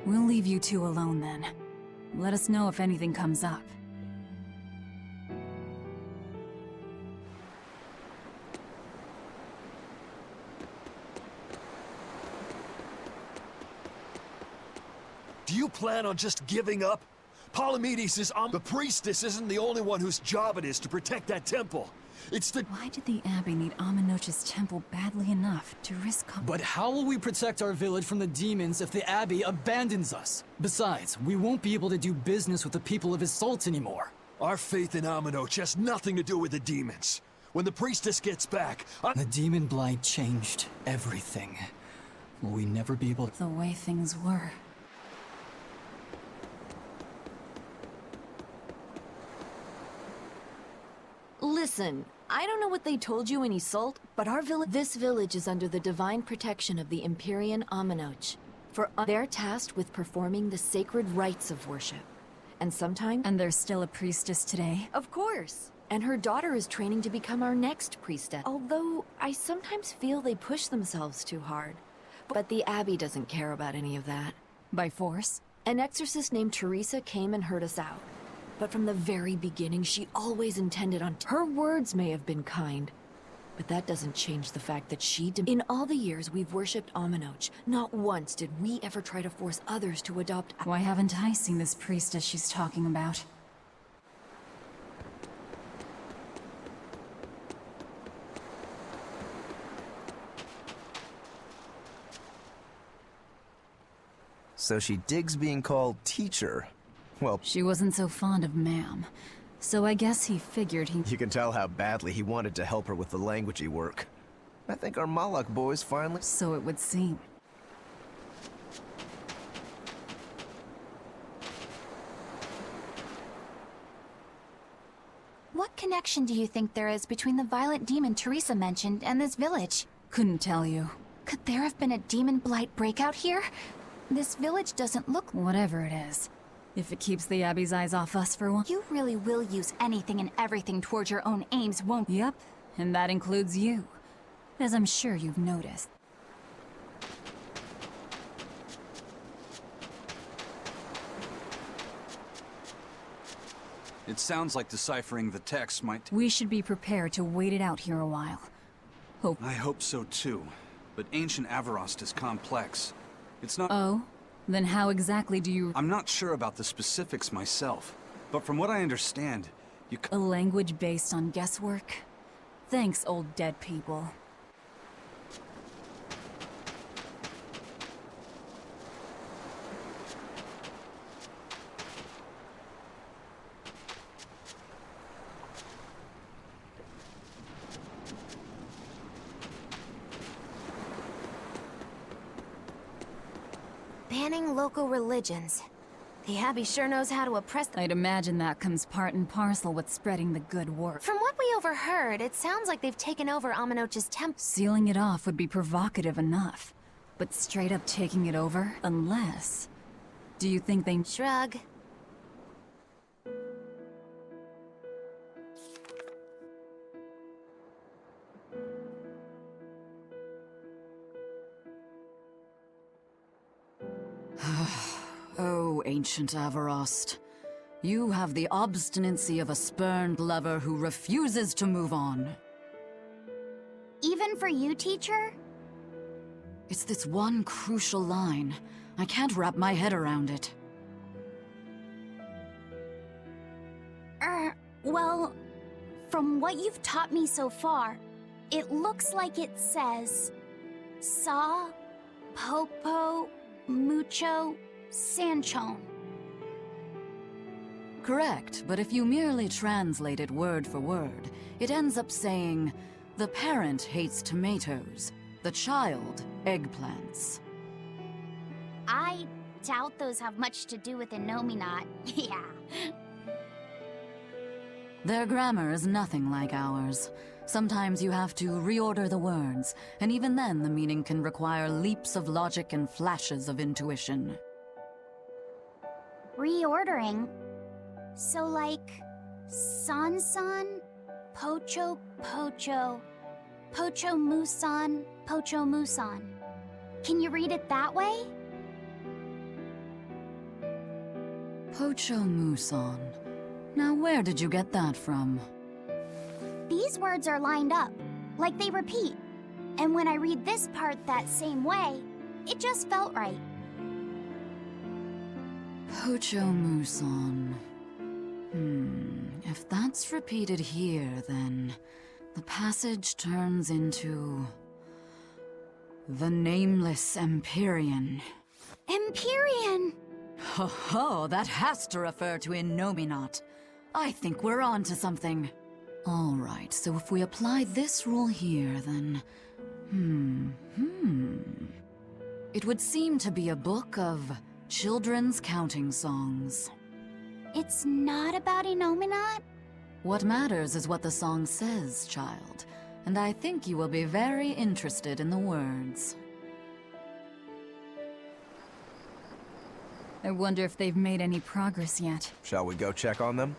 We'll leave you two alone then. Let us know if anything comes up. Do you plan on just giving up? Polymedes is the priestess isn't the only one whose job it is to protect that temple. It's the— Why did the Abbey need Amenoch's temple badly enough to risk— But how will we protect our village from the demons if the Abbey abandons us? Besides, we won't be able to do business with the people of Isolt anymore. Our faith in Amenoch has nothing to do with the demons. When the priestess gets back, The demon blight changed everything. Will we never be able— The way things were. Listen, I don't know what they told you in Isolt, but this village is under the divine protection of the Empyrean Amenoch. They're tasked with performing the sacred rites of worship. And sometimes— And there's still a priestess today? Of course! And her daughter is training to become our next priestess. Although, I sometimes feel they push themselves too hard. But the Abbey doesn't care about any of that. By force? An exorcist named Teresa came and heard us out. But from the very beginning, she always intended on— Her words may have been kind, but that doesn't change the fact that in all the years we've worshipped Amenoch, not once did we ever try to force others to adopt— Why haven't I seen this priestess she's talking about? So she digs being called teacher. Well, she wasn't so fond of ma'am, so I guess he figured he— You can tell how badly he wanted to help her with the languagey work. I think our Malak boys finally— So it would seem. What connection do you think there is between the violent demon Teresa mentioned and this village? Couldn't tell you. Could there have been a demon blight breakout here? This village doesn't look— Whatever it is. If it keeps the Abbey's eyes off us for one— You really will use anything and everything towards your own aims, won't you? Yep, and that includes you, as I'm sure you've noticed. It sounds like deciphering the text might— We should be prepared to wait it out here a while. I hope so too, but Ancient Avarost is complex. It's not— Oh? Then how exactly do you— I'm not sure about the specifics myself, but from what I understand, you— A language based on guesswork? Thanks, old dead people. Banning local religions. The Abbey sure knows how to oppress I'd imagine that comes part and parcel with spreading the good word. From what we overheard, it sounds like they've taken over Amenoch's temple. Sealing it off would be provocative enough, but straight up taking it over? Unless— Do you think they— Shrug. Oh, Ancient Avarost. You have the obstinacy of a spurned lover who refuses to move on. Even for you, teacher? It's this one crucial line. I can't wrap my head around it. Well, from what you've taught me so far, it looks like it says, Saw Popo, mucho, sanchon. Correct, but if you merely translate it word for word, it ends up saying, the parent hates tomatoes, the child eggplants. I doubt those have much to do with Innominat. Yeah. Their grammar is nothing like ours. Sometimes you have to reorder the words, and even then the meaning can require leaps of logic and flashes of intuition. Reordering? So like, san-san, pocho, pocho, pocho musan, pocho musan. Can you read it that way? Pocho muson. Now where did you get that from? These words are lined up, like they repeat. And when I read this part that same way, it just felt right. Pocho muson. If that's repeated here, then the passage turns into the Nameless Empyrean. Empyrean! Ho ho, that has to refer to Innominat. I think we're on to something. All right, so if we apply this rule here, then... It would seem to be a book of children's counting songs. It's not about Innominat? What matters is what the song says, child. And I think you will be very interested in the words. I wonder if they've made any progress yet. Shall we go check on them?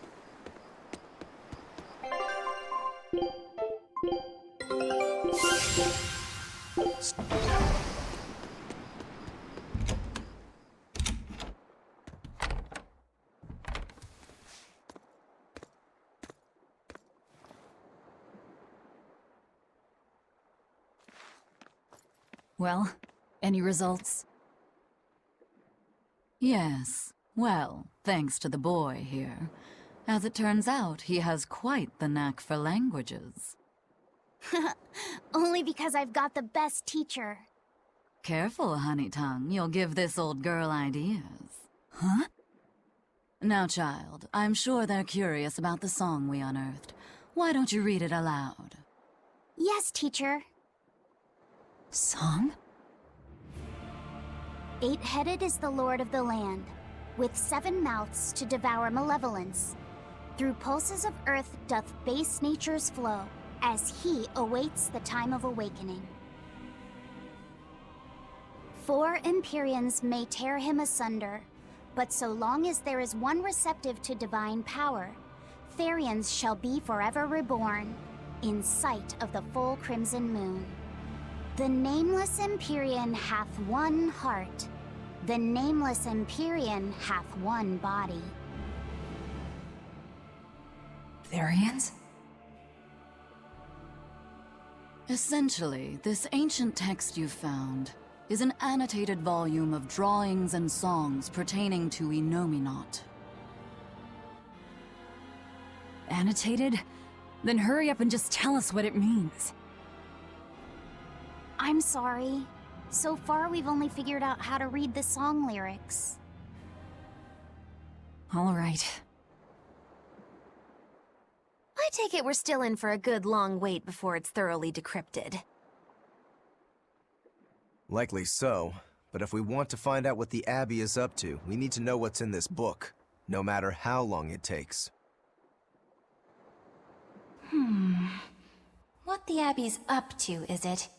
Well, any results? Yes. Well, thanks to the boy here. As it turns out, he has quite the knack for languages. Only because I've got the best teacher. Careful, honey tongue. You'll give this old girl ideas. Huh? Now, child, I'm sure they're curious about the song we unearthed. Why don't you read it aloud? Yes, teacher. Song? 8-headed is the lord of the land, with 7 mouths to devour malevolence. Through pulses of earth doth base nature's flow, as he awaits the time of awakening. 4 Empyreans may tear him asunder, but so long as there is one receptive to divine power, Therians shall be forever reborn, in sight of the full crimson moon. The Nameless Empyrean hath one heart. The Nameless Empyrean hath one body. Therians? Essentially, this ancient text you found is an annotated volume of drawings and songs pertaining to Innominat. Annotated? Then hurry up and just tell us what it means. I'm sorry. So far, we've only figured out how to read the song lyrics. All right. I take it we're still in for a good long wait before it's thoroughly decrypted. Likely so, but if we want to find out what the Abbey is up to, we need to know what's in this book, no matter how long it takes. What the Abbey's up to, is it?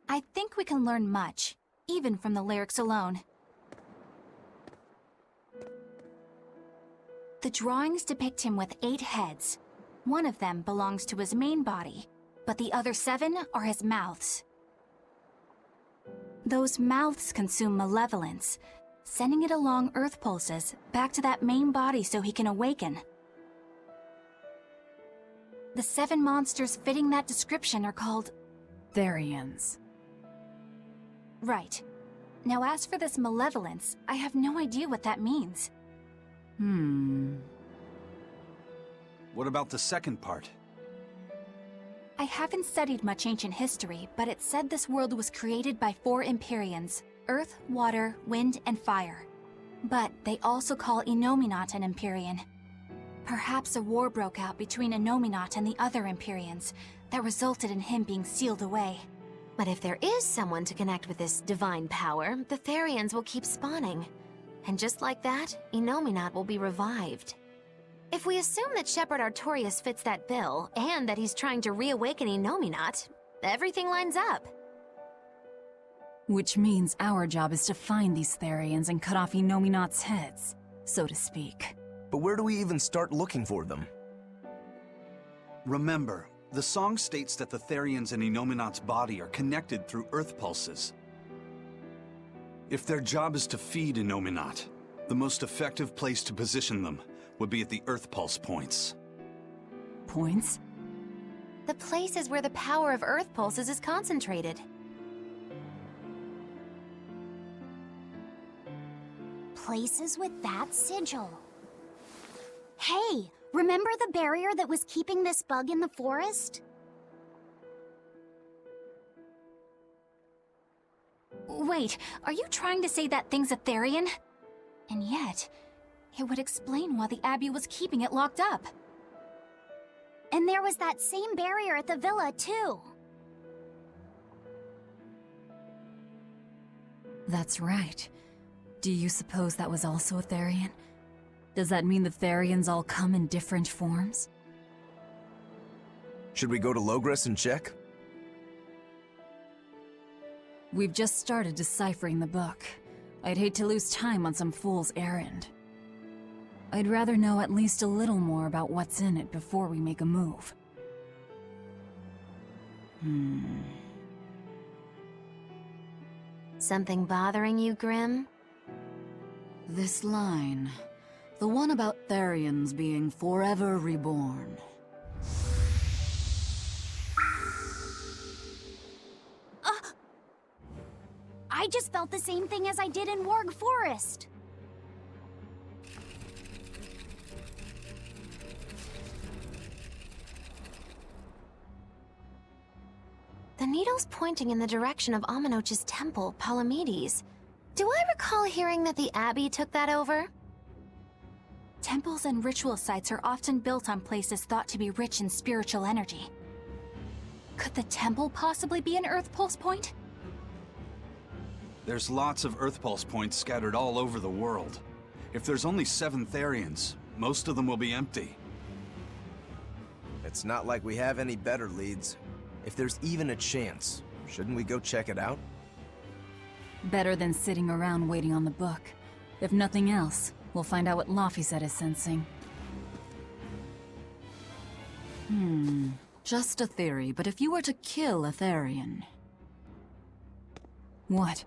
I think we can learn much, even from the lyrics alone. The drawings depict him with 8 heads. One of them belongs to his main body, but the other 7 are his mouths. Those mouths consume malevolence, sending it along Earth pulses back to that main body so he can awaken. The 7 monsters fitting that description are called Therians. Right. Now as for this malevolence, I have no idea what that means. What about the second part? I haven't studied much ancient history, but it said this world was created by 4 Empyreans: Earth, Water, Wind, and Fire. But they also call Innominat an Empyrean. Perhaps a war broke out between Innominat and the other Empyreans that resulted in him being sealed away. But if there is someone to connect with this divine power, the Therians will keep spawning. And just like that, Innominat will be revived. If we assume that Shepherd Artorius fits that bill, and that he's trying to reawaken Innominat, everything lines up. Which means our job is to find these Therians and cut off Innominat's heads, so to speak. But where do we even start looking for them? Remember, the song states that the Therians in Innominat's body are connected through Earth pulses. If their job is to feed Innominat, the most effective place to position them would be at the Earth pulse points. Points? The places where the power of Earth pulses is concentrated. Places with that sigil. Hey, remember the barrier that was keeping this bug in the forest? Wait, are you trying to say that thing's a Therian? And yet, it would explain why the Abbey was keeping it locked up. And there was that same barrier at the villa, too. That's right. Do you suppose that was also a Therian? Does that mean the Therians all come in different forms? Should we go to Logres and check? We've just started deciphering the book. I'd hate to lose time on some fool's errand. I'd rather know at least a little more about what's in it before we make a move. Something bothering you, Grim? This line. The one about Therians being forever reborn. I just felt the same thing as I did in Warg Forest. The needle's pointing in the direction of Amenoch's temple, Palamedes. Do I recall hearing that the Abbey took that over? Temples and ritual sites are often built on places thought to be rich in spiritual energy. Could the temple possibly be an Earth Pulse point? There's lots of Earth pulse points scattered all over the world. If there's only 7 Therians, most of them will be empty. It's not like we have any better leads. If there's even a chance, shouldn't we go check it out? Better than sitting around waiting on the book. If nothing else, we'll find out what Laphicet is sensing. Just a theory, but if you were to kill a Therian... What?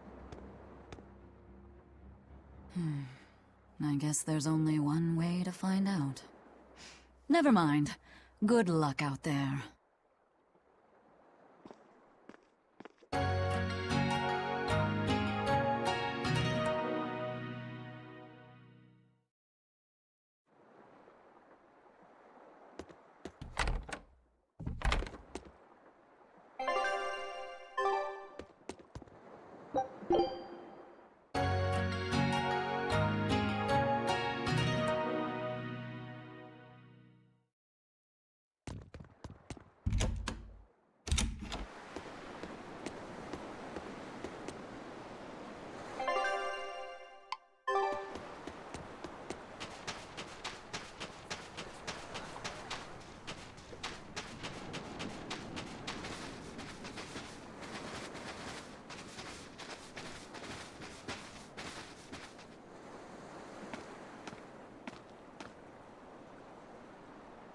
I guess there's only one way to find out. Never mind. Good luck out there.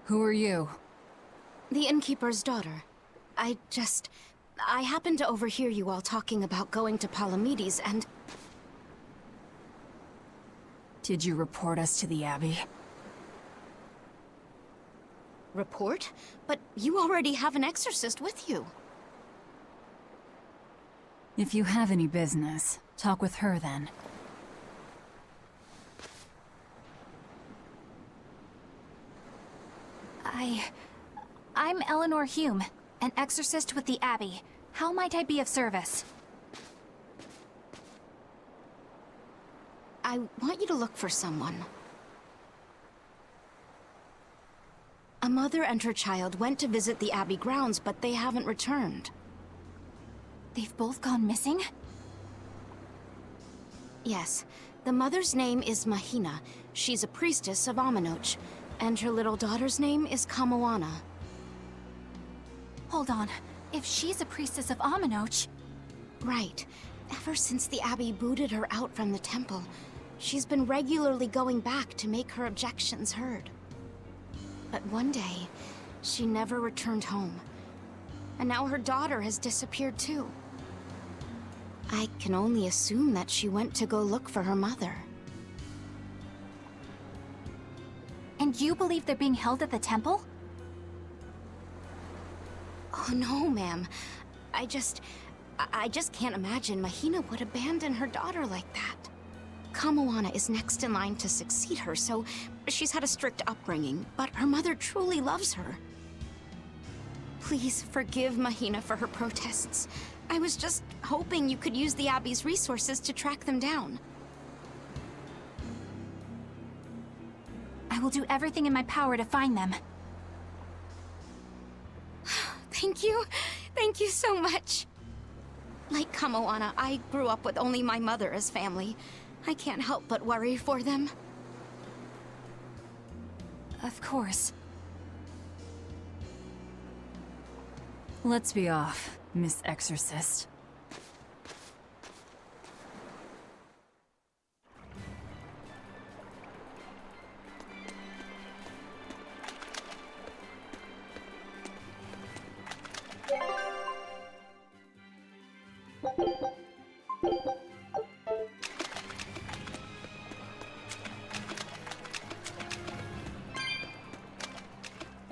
Who are you? The innkeeper's daughter. I happened to overhear you all talking about going to Palamedes and... Did you report us to the Abbey? Report? But you already have an exorcist with you. If you have any business, talk with her then. I'm Eleanor Hume. An exorcist with the Abbey. How might I be of service? I want you to look for someone. A mother and her child went to visit the Abbey grounds, but they haven't returned. They've both gone missing? Yes. The mother's name is Mahina. She's a priestess of Aminoch. And her little daughter's name is Kamoana. Hold on. If she's a priestess of Aminoch... Right. Ever since the Abbey booted her out from the temple, she's been regularly going back to make her objections heard. But one day, she never returned home. And now her daughter has disappeared too. I can only assume that she went to go look for her mother. And you believe they're being held at the temple? Oh no, ma'am. I just can't imagine Mahina would abandon her daughter like that. Kamoana is next in line to succeed her, so she's had a strict upbringing, but her mother truly loves her. Please forgive Mahina for her protests. I was just hoping you could use the Abbey's resources to track them down. I will do everything in my power to find them. Thank you. Thank you so much. Like Kamoana, I grew up with only my mother as family. I can't help but worry for them. Of course. Let's be off, Miss Exorcist.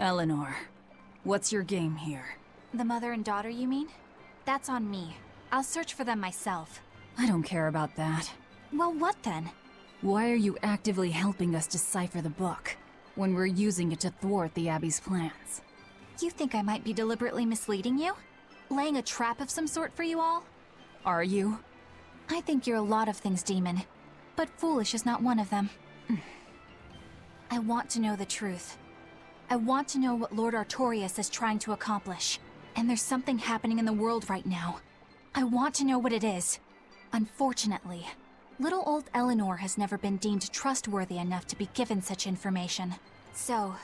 Eleanor, what's your game here? The mother and daughter, you mean? That's on me. I'll search for them myself. I don't care about that. Well, what then? Why are you actively helping us decipher the book, when we're using it to thwart the Abbey's plans? You think I might be deliberately misleading you? Laying a trap of some sort for you all? Are you? I think you're a lot of things, Demon. But foolish is not one of them. I want to know the truth. I want to know what Lord Artorias is trying to accomplish. And there's something happening in the world right now. I want to know what it is. Unfortunately, little old Eleanor has never been deemed trustworthy enough to be given such information. So,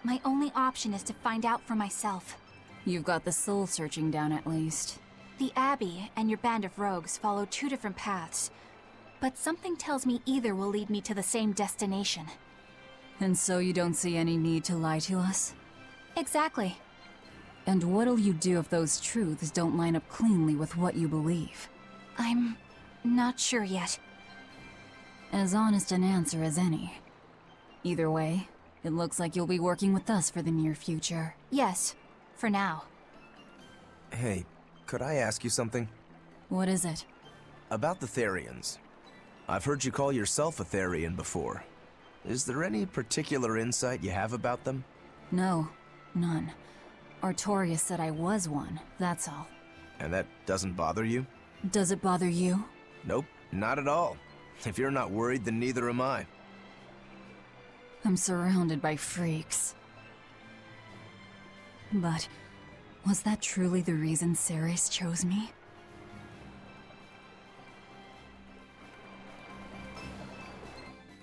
my only option is to find out for myself. You've got the soul searching down at least. The Abbey and your band of rogues follow two different paths. But something tells me either will lead me to the same destination. And so you don't see any need to lie to us? Exactly. And what'll you do if those truths don't line up cleanly with what you believe? I'm not sure yet. As honest an answer as any. Either way, it looks like you'll be working with us for the near future. Yes, for now. Hey, could I ask you something? What is it? About the Therians. I've heard you call yourself a Therian before. Is there any particular insight you have about them? No, none. Artorias said I was one, that's all. And that doesn't bother you? Does it bother you? Nope, not at all. If you're not worried, then neither am I. I'm surrounded by freaks. But was that truly the reason Ceres chose me?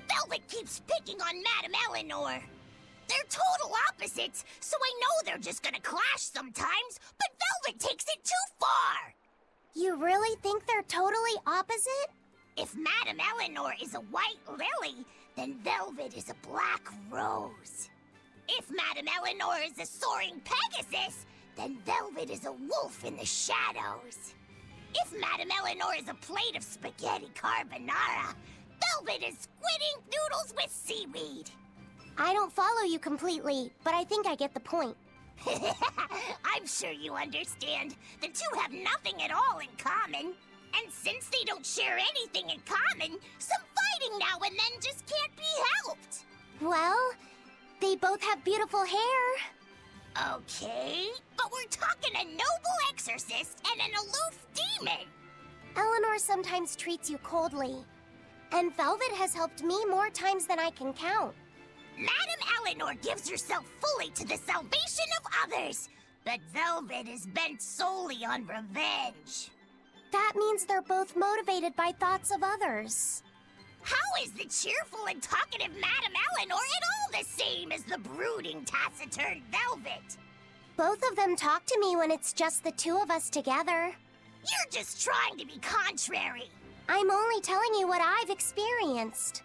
Velvet keeps picking on Madame Eleanor. They're total opposites, so I know they're just gonna clash sometimes, but Velvet takes it too far! You really think they're totally opposite? If Madame Eleanor is a white lily, then Velvet is a black rose. If Madame Eleanor is a soaring Pegasus, then Velvet is a wolf in the shadows. If Madame Eleanor is a plate of spaghetti carbonara, Velvet is squid ink noodles with seaweed. I don't follow you completely, but I think I get the point. I'm sure you understand. The two have nothing at all in common. And since they don't share anything in common, some fighting now and then just can't be helped. Well, they both have beautiful hair. Okay, but we're talking a noble exorcist and an aloof demon. Eleanor sometimes treats you coldly, and Velvet has helped me more times than I can count. Madame Eleanor gives herself fully to the salvation of others, but Velvet is bent solely on revenge. That means they're both motivated by thoughts of others. How is the cheerful and talkative Madame Eleanor at all the same as the brooding, taciturn Velvet? Both of them talk to me when it's just the two of us together. You're just trying to be contrary. I'm only telling you what I've experienced.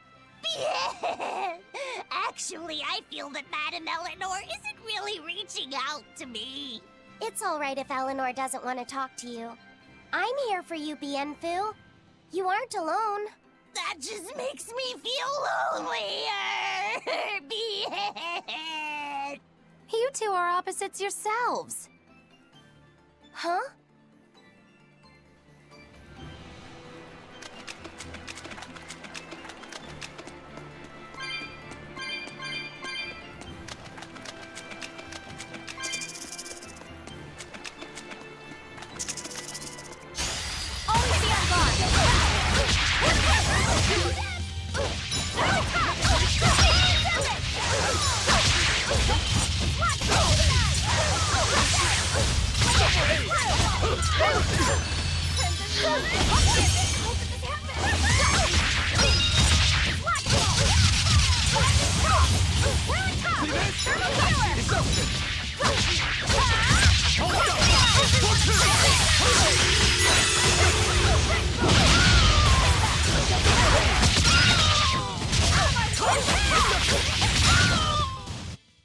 Actually, I feel that Madame Eleanor isn't really reaching out to me. It's all right if Eleanor doesn't want to talk to you. I'm here for you, Bienfu. You aren't alone. That just makes me feel lonelier. Bien. You two are opposites yourselves. Huh?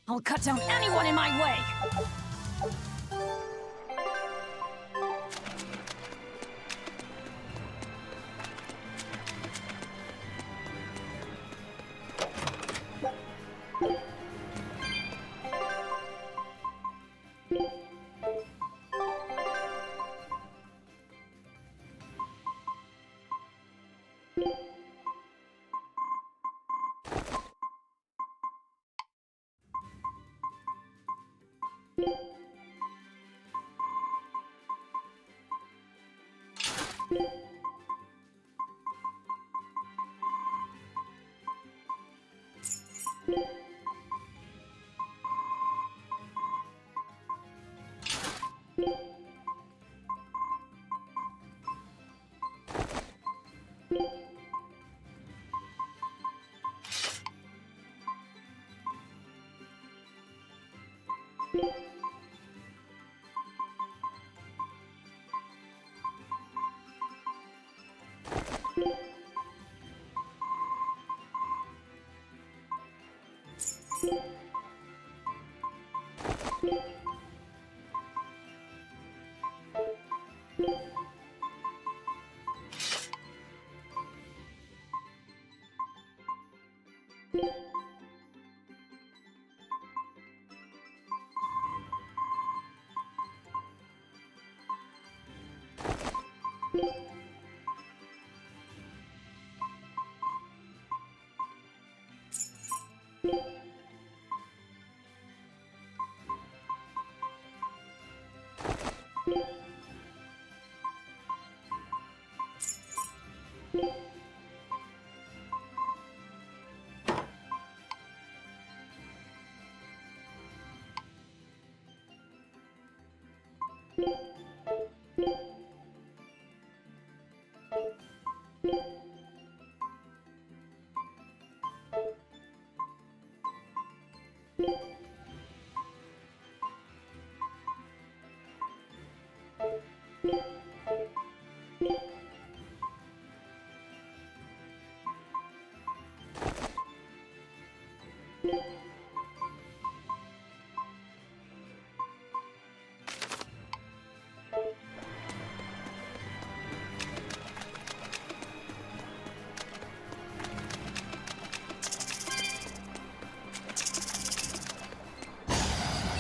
I'll cut down anyone in my way!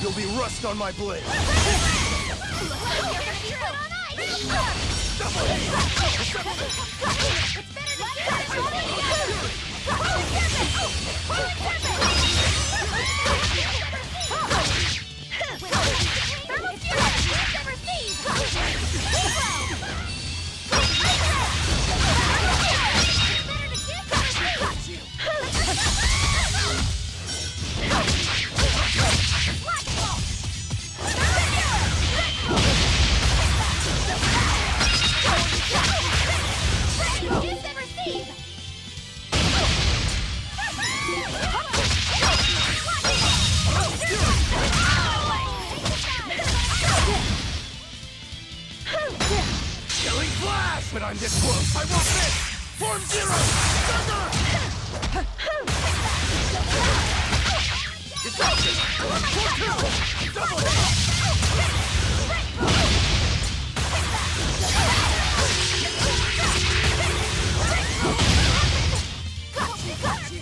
You'll be rust on my blade. I'm this close, I won't miss! Form zero! Thunder! Destruction! Form two! Double hit! Got you!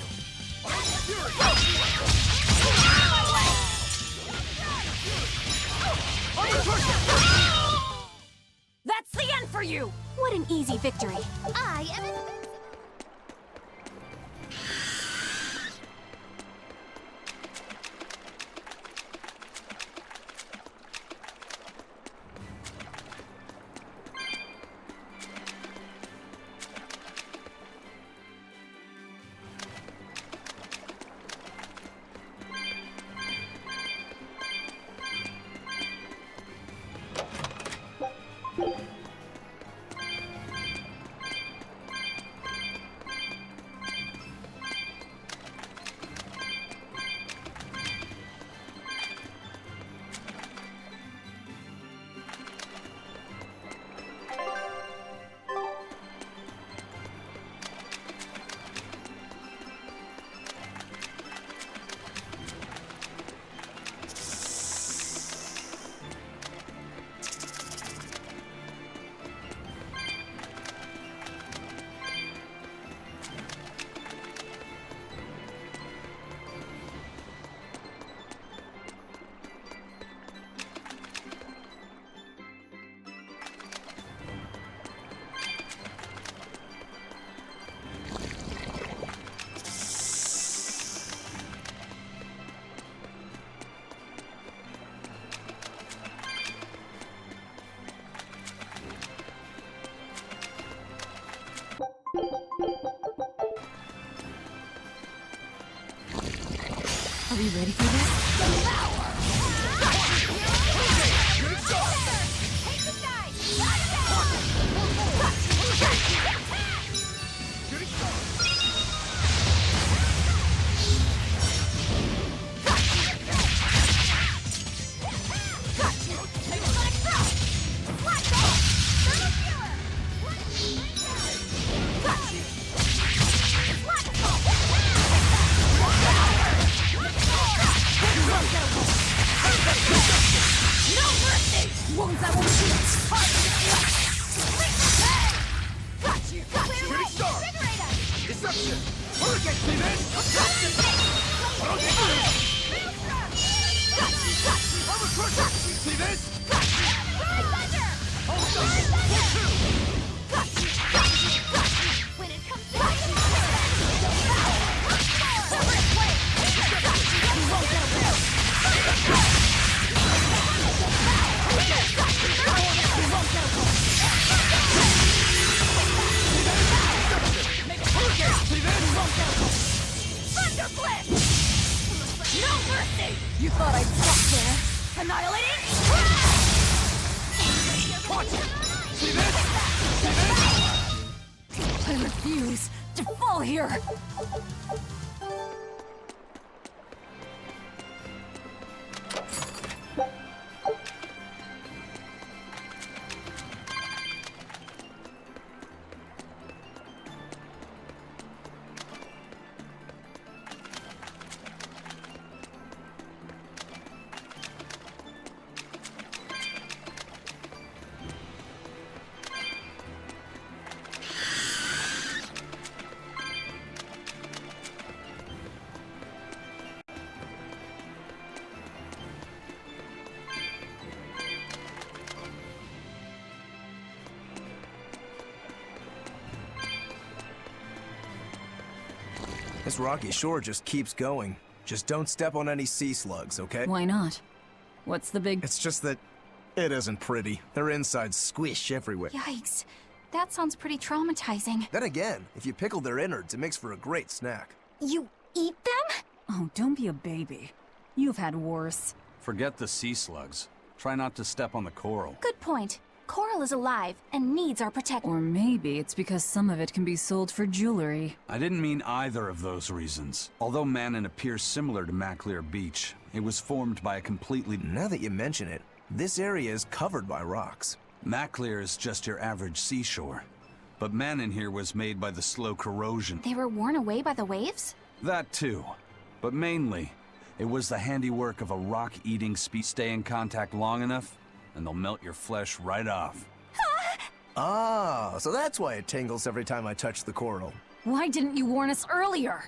That's the end for you! What an easy victory. I am in. Are we ready for this? You thought I'd stop there? Annihilating? Watch it! See this? See this? I refuse to fall here! This rocky shore just keeps going. Just don't step on any sea slugs, okay? Why not? What's the big... It's just that it isn't pretty. Their insides squish everywhere. Yikes. That sounds pretty traumatizing. Then again, if you pickle their innards, it makes for a great snack. You eat them? Oh, don't be a baby. You've had worse. Forget the sea slugs. Try not to step on the coral. Good point. Coral is alive and needs our protection. Or maybe it's because some of it can be sold for jewelry. I didn't mean either of those reasons. Although Manon appears similar to Maclear Beach, it was formed by a completely... Now that you mention it, this area is covered by rocks. Maclear is just your average seashore. but man in here was made by the slow corrosion. They were worn away by the waves? That too. But mainly, it was the handiwork of a rock-eating species. Stay in contact long enough, and they'll melt your flesh right off. Ah, so that's why it tingles every time I touch the coral. Why didn't you warn us earlier?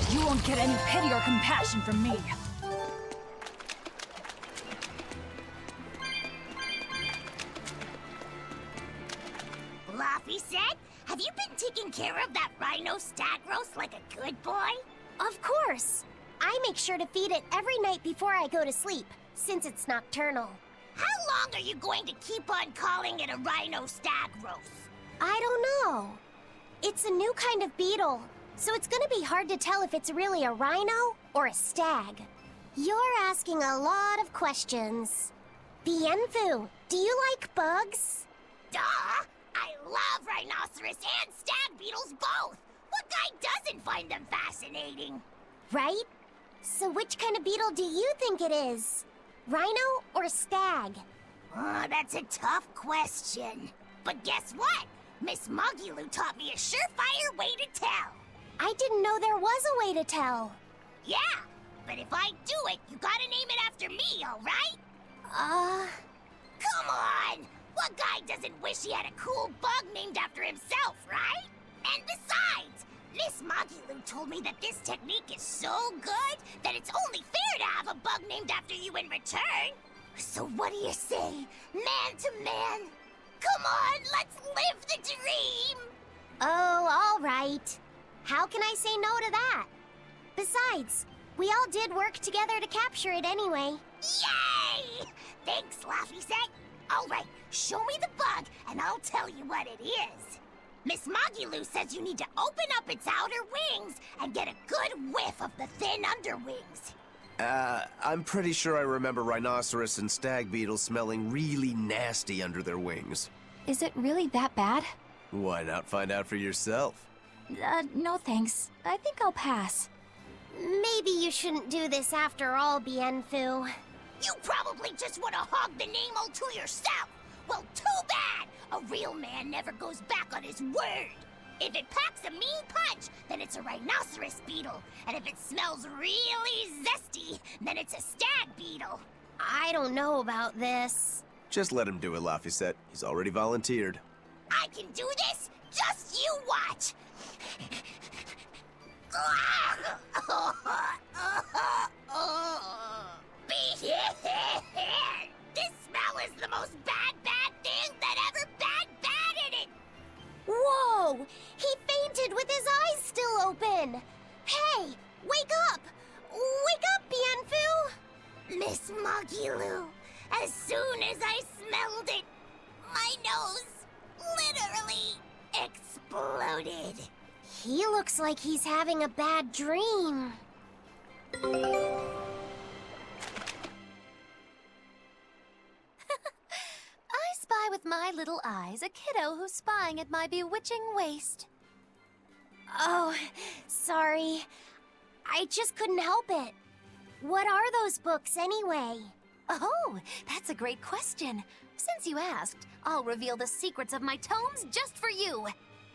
You won't get any pity or compassion from me. Laffy said, have you been taking care of that rhino stag roast like a good boy? Of course. I make sure to feed it every night before I go to sleep, since it's nocturnal. How long are you going to keep on calling it a rhino stag roast? I don't know. It's a new kind of beetle, so it's gonna be hard to tell if it's really a rhino or a stag. You're asking a lot of questions. Bienfu, do you like bugs? Duh! I love rhinoceros and stag beetles both! What guy doesn't find them fascinating? Right? So which kind of beetle do you think it is? Rhino or stag? Oh, that's a tough question. But guess what? Miss Mogulu taught me a surefire way to tell. I didn't know there was a way to tell. Yeah, but if I do it, you gotta name it after me, alright? Come on! What guy doesn't wish he had a cool bug named after himself, right? And besides, Miss Mogulu told me that this technique is so good that it's only fair to have a bug named after you in return. So what do you say, man to man? Come on, let's live the dream! Oh, all right. How can I say no to that? Besides, we all did work together to capture it anyway. Yay! Thanks, Laffy Set. All right, show me the bug, and I'll tell you what it is. Miss Mogulu says you need to open up its outer wings and get a good whiff of the thin underwings. I'm pretty sure I remember rhinoceros and stag beetles smelling really nasty under their wings. Is it really that bad? Why not find out for yourself? No thanks. I think I'll pass. Maybe you shouldn't do this after all, Bienfu. You probably just want to hog the name all to yourself. Well, too bad! A real man never goes back on his word. If it packs a mean punch, then it's a rhinoceros beetle. And if it smells really zesty, then it's a stag beetle. I don't know about this. Just let him do it, Laffy. He's already volunteered. I can do this? Just you watch! This smell is the most bad thing that ever batted it! Whoa! He fainted with his eyes still open! Hey! Wake up! Wake up, Bienfu! Miss Mogulu, as soon as I smelled it, my nose literally exploded. exploded. He looks like he's having a bad dream. I spy with my little eyes a kiddo who's spying at my bewitching waist. Oh, sorry. I just couldn't help it. What are those books anyway? Oh, that's a great question. Since you asked, I'll reveal the secrets of my tomes just for you.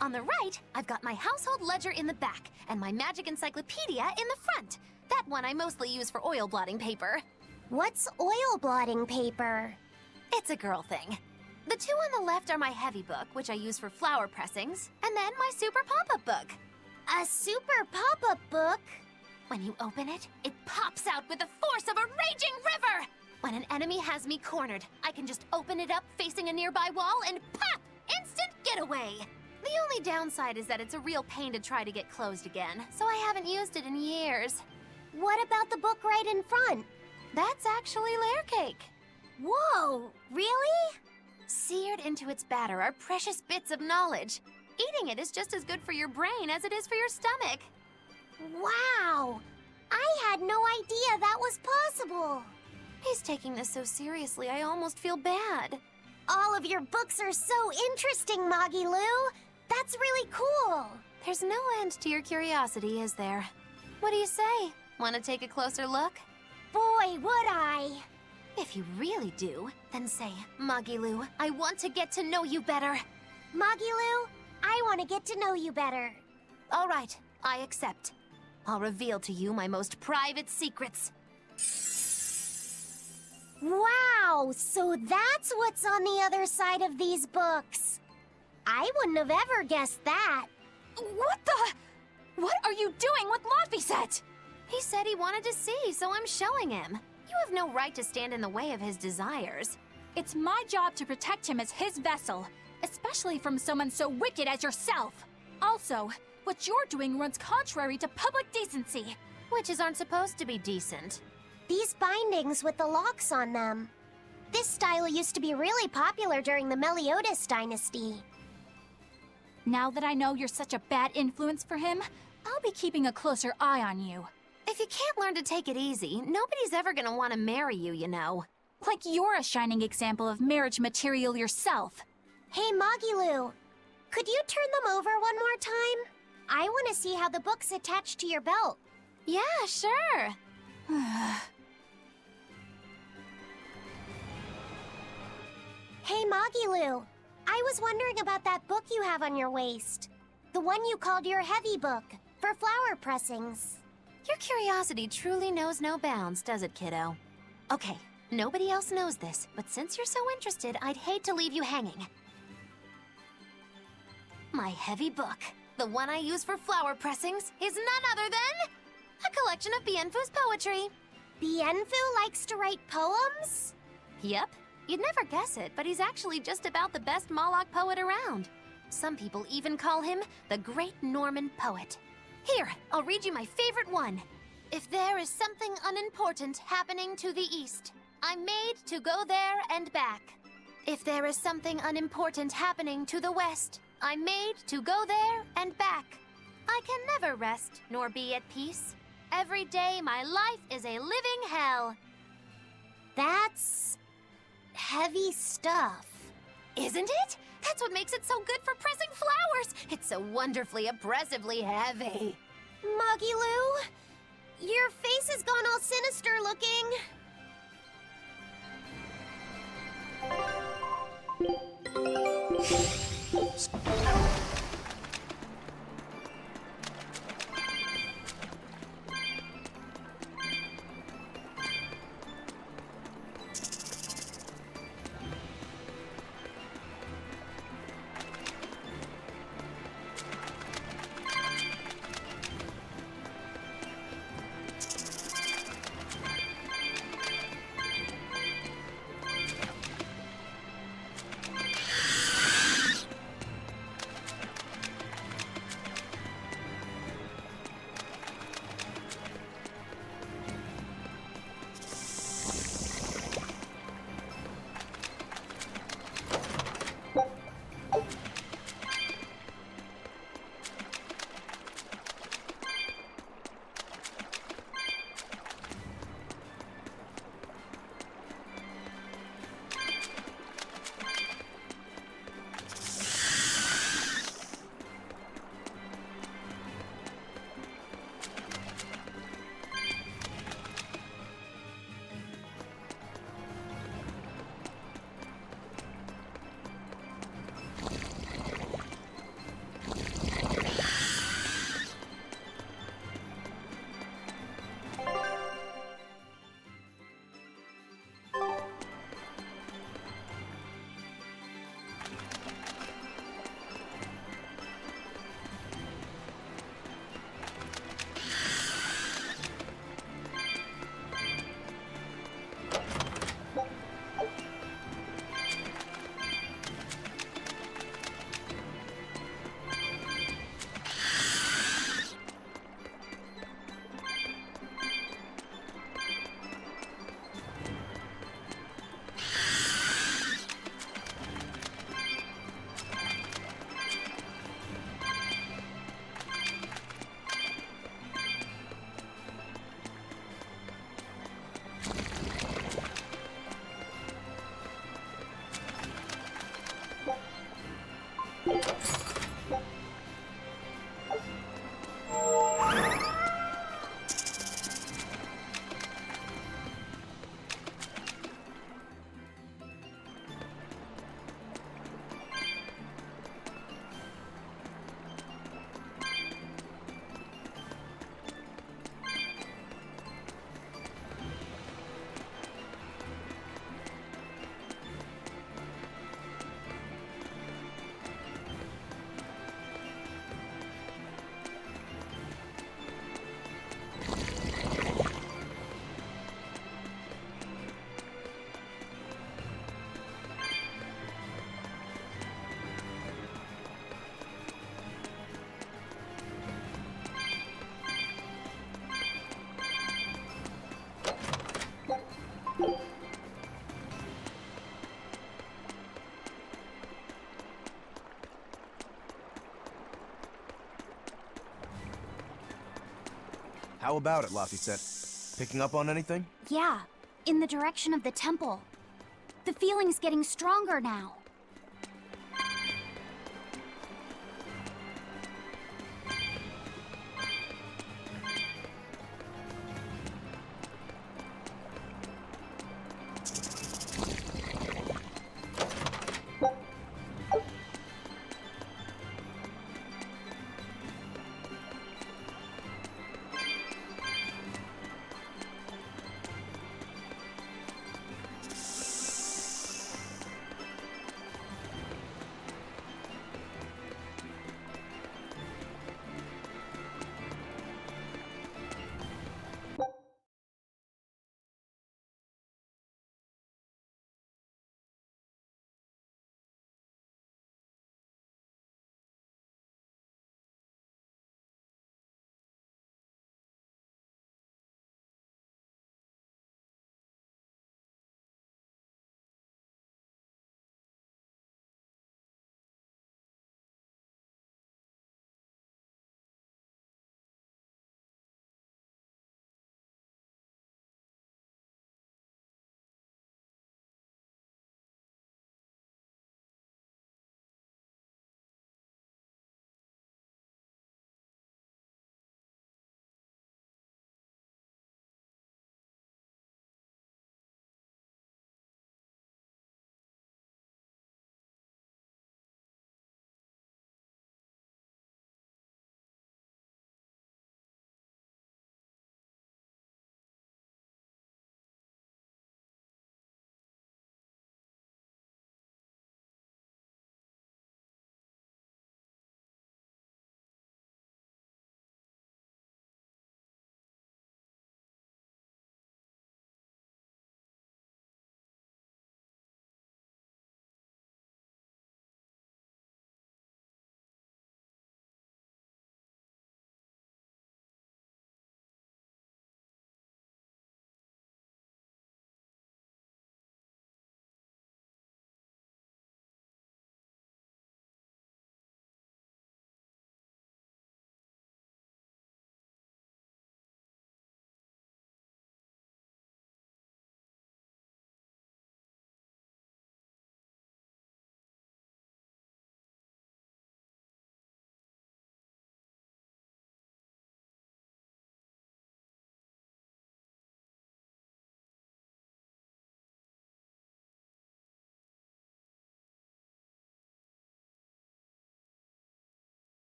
On the right, I've got my household ledger in the back, and my magic encyclopedia in the front. That one I mostly use for oil blotting paper. What's oil blotting paper? It's a girl thing. The two on the left are my heavy book, which I use for flower pressings, and then my super pop-up book. A super pop-up book? When you open it, it pops out with the force of a raging river! When an enemy has me cornered, I can just open it up facing a nearby wall and pop! Instant getaway! The only downside is that it's a real pain to try to get closed again, so I haven't used it in years. What about the book right in front? That's actually layer cake. Whoa, really? Seared into its batter are precious bits of knowledge. Eating it is just as good for your brain as it is for your stomach. Wow! I had no idea that was possible. He's taking this so seriously, I almost feel bad. All of your books are so interesting, Magilou. That's really cool. There's no end to your curiosity, is there? What do you say? Want to take a closer look? Boy, would I. If you really do, then say, Magilou, I want to get to know you better. Magilou, I want to get to know you better. All right, I accept. I'll reveal to you my most private secrets. Wow, so that's what's on the other side of these books. I wouldn't have ever guessed that. What the? What are you doing with Laphicet? He said he wanted to see, so I'm showing him. You have no right to stand in the way of his desires. It's my job to protect him as his vessel, especially from someone so wicked as yourself. Also, what you're doing runs contrary to public decency. Witches aren't supposed to be decent. These bindings with the locks on them. This style used to be really popular during the Meliodas dynasty. Now that I know you're such a bad influence for him, I'll be keeping a closer eye on you. If you can't learn to take it easy, nobody's ever gonna want to marry you, you know. Like you're a shining example of marriage material yourself. Hey, Magilou, could you turn them over one more time? I want to see how the book's attached to your belt. Yeah, sure. Hey, Magilou, I was wondering about that book you have on your waist. The one you called your heavy book, for flower pressings. Your curiosity truly knows no bounds, does it, kiddo? Okay, nobody else knows this, but since you're so interested, I'd hate to leave you hanging. My heavy book, the one I use for flower pressings, is none other than a collection of Bienfu's poetry. Bienfu likes to write poems? Yep. You'd never guess it, but he's actually just about the best Moloch poet around. Some people even call him the Great Norman Poet. Here, I'll read you my favorite one. If there is something unimportant happening to the east, I'm made to go there and back. If there is something unimportant happening to the west, I'm made to go there and back. I can never rest nor be at peace. Every day my life is a living hell. That's heavy stuff. Isn't it? That's what makes it so good for pressing flowers. It's so wonderfully oppressively heavy. Magilou, your face has gone all sinister looking. How about it, Laphicet? Picking up on anything? Yeah, in the direction of the temple. The feeling's getting stronger now.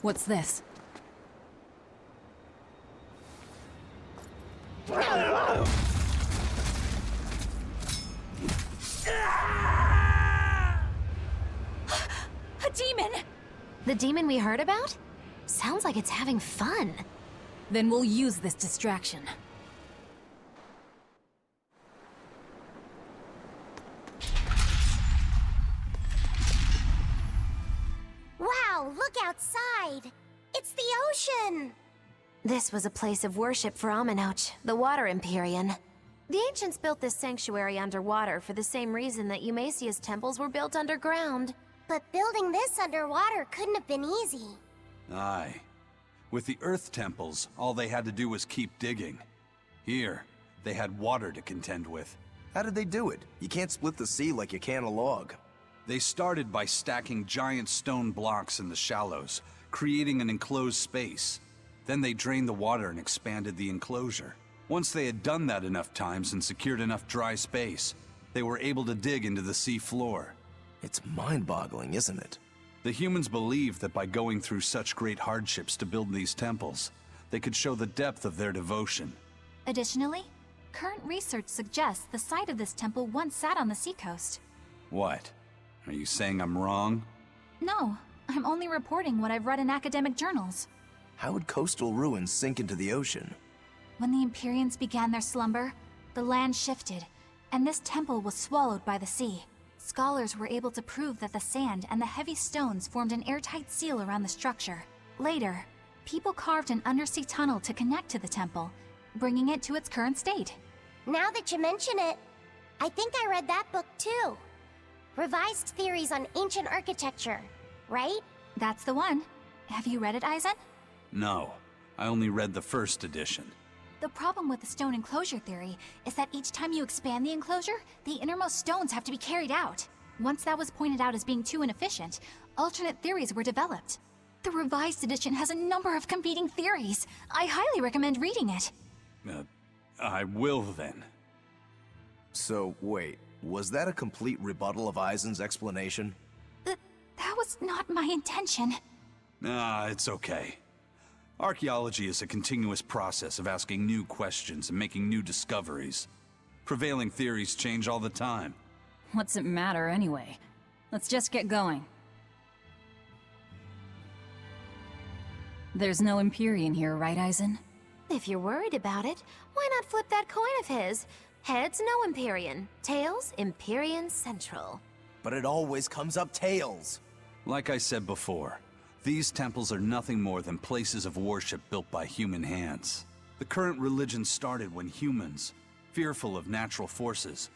What's this? A demon! The demon we heard about? Sounds like it's having fun. Then we'll use this distraction. Wow, look outside! It's the ocean! This was a place of worship for Aminoch, the Water Empyrean. The ancients built this sanctuary underwater for the same reason that Eumasia's temples were built underground. But building this underwater couldn't have been easy. Aye. With the Earth temples, all they had to do was keep digging. Here, they had water to contend with. How did they do it? You can't split the sea like you can a log. They started by stacking giant stone blocks in the shallows, creating an enclosed space. Then they drained the water and expanded the enclosure. Once they had done that enough times and secured enough dry space, they were able to dig into the sea floor. It's mind-boggling, isn't it? The humans believed that by going through such great hardships to build these temples, they could show the depth of their devotion. Additionally, current research suggests the site of this temple once sat on the seacoast. What? Are you saying I'm wrong? No, I'm only reporting what I've read in academic journals. How would coastal ruins sink into the ocean? When the Empyreans began their slumber, the land shifted, and this temple was swallowed by the sea. Scholars were able to prove that the sand and the heavy stones formed an airtight seal around the structure. Later, people carved an undersea tunnel to connect to the temple, bringing it to its current state. Now that you mention it, I think I read that book too. Revised Theories on Ancient Architecture, right? That's the one. Have you read it, Eisen? No, I only read the first edition. The problem with the stone enclosure theory is that each time you expand the enclosure, the innermost stones have to be carried out. Once that was pointed out as being too inefficient, alternate theories were developed. The revised edition has a number of competing theories. I highly recommend reading it. I will then. So, wait, was that a complete rebuttal of Eisen's explanation? That was not my intention. It's okay. Archaeology is a continuous process of asking new questions and making new discoveries. Prevailing theories change all the time. What's it matter anyway? Let's just get going. There's no Empyrean here, right, Eisen? If you're worried about it, why not flip that coin of his? Heads, no Empyrean. Tails, Empyrean Central. But it always comes up tails. Like I said before, these temples are nothing more than places of worship built by human hands. The current religion started when humans, fearful of natural forces,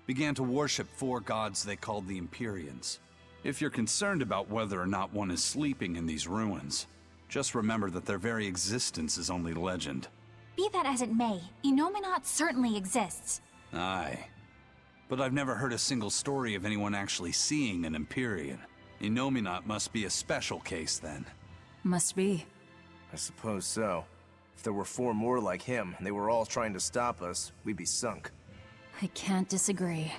began to worship four gods they called the Empyreans. If you're concerned about whether or not one is sleeping in these ruins, just remember that their very existence is only legend. Be that as it may, Innominat certainly exists. Aye. But I've never heard a single story of anyone actually seeing an Empyrean. Innominat must be a special case, then. Must be. I suppose so. If there were 4 more like him, and they were all trying to stop us, we'd be sunk. I can't disagree.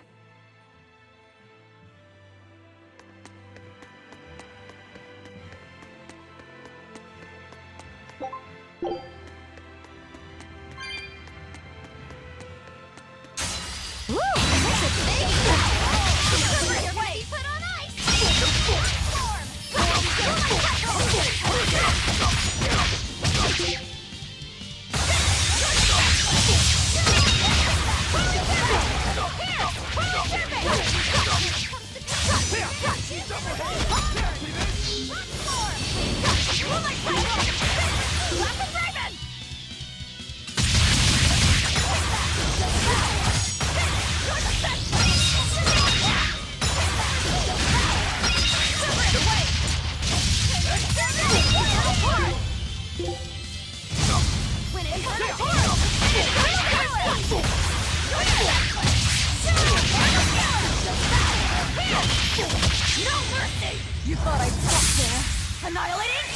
You thought I'd stop there? Annihilating?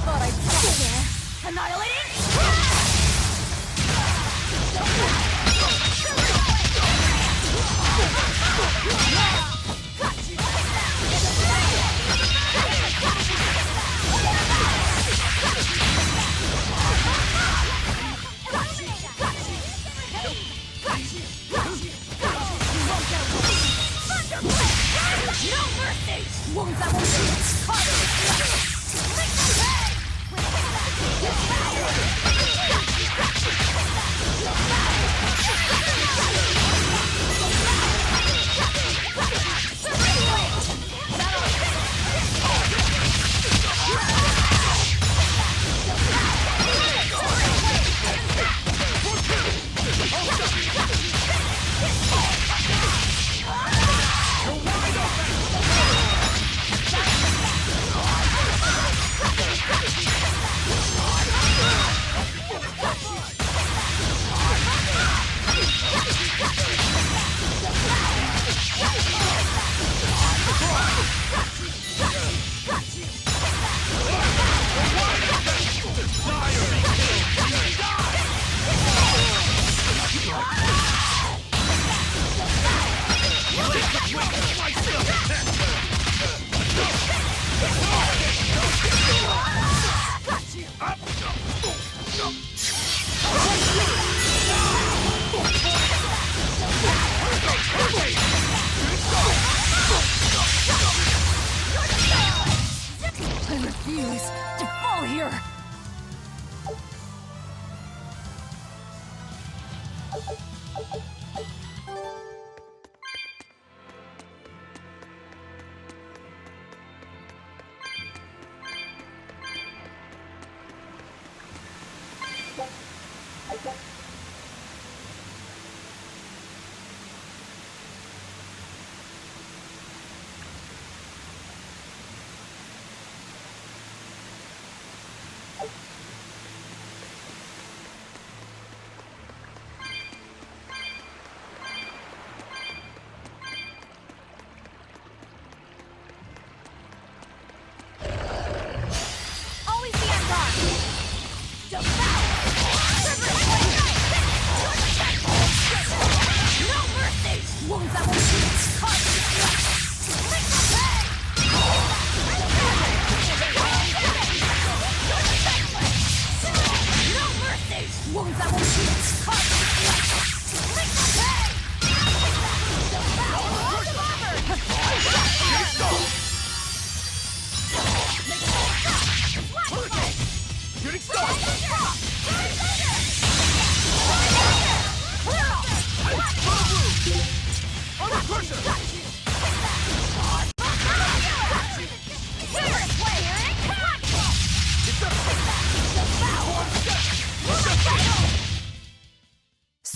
thought I'd stop there? Annihilating? I refuse to fall here!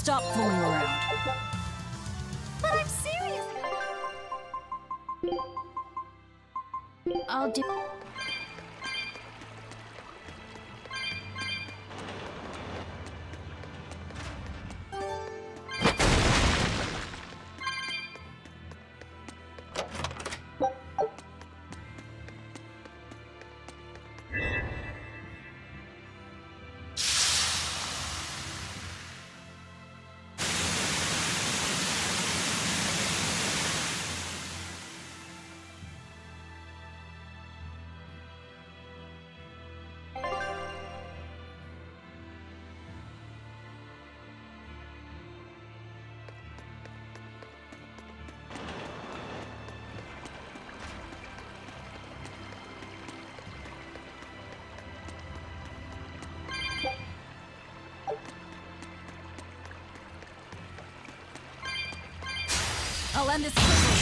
Stop fooling around. But I'm serious. I'll do. I'll end this quickly.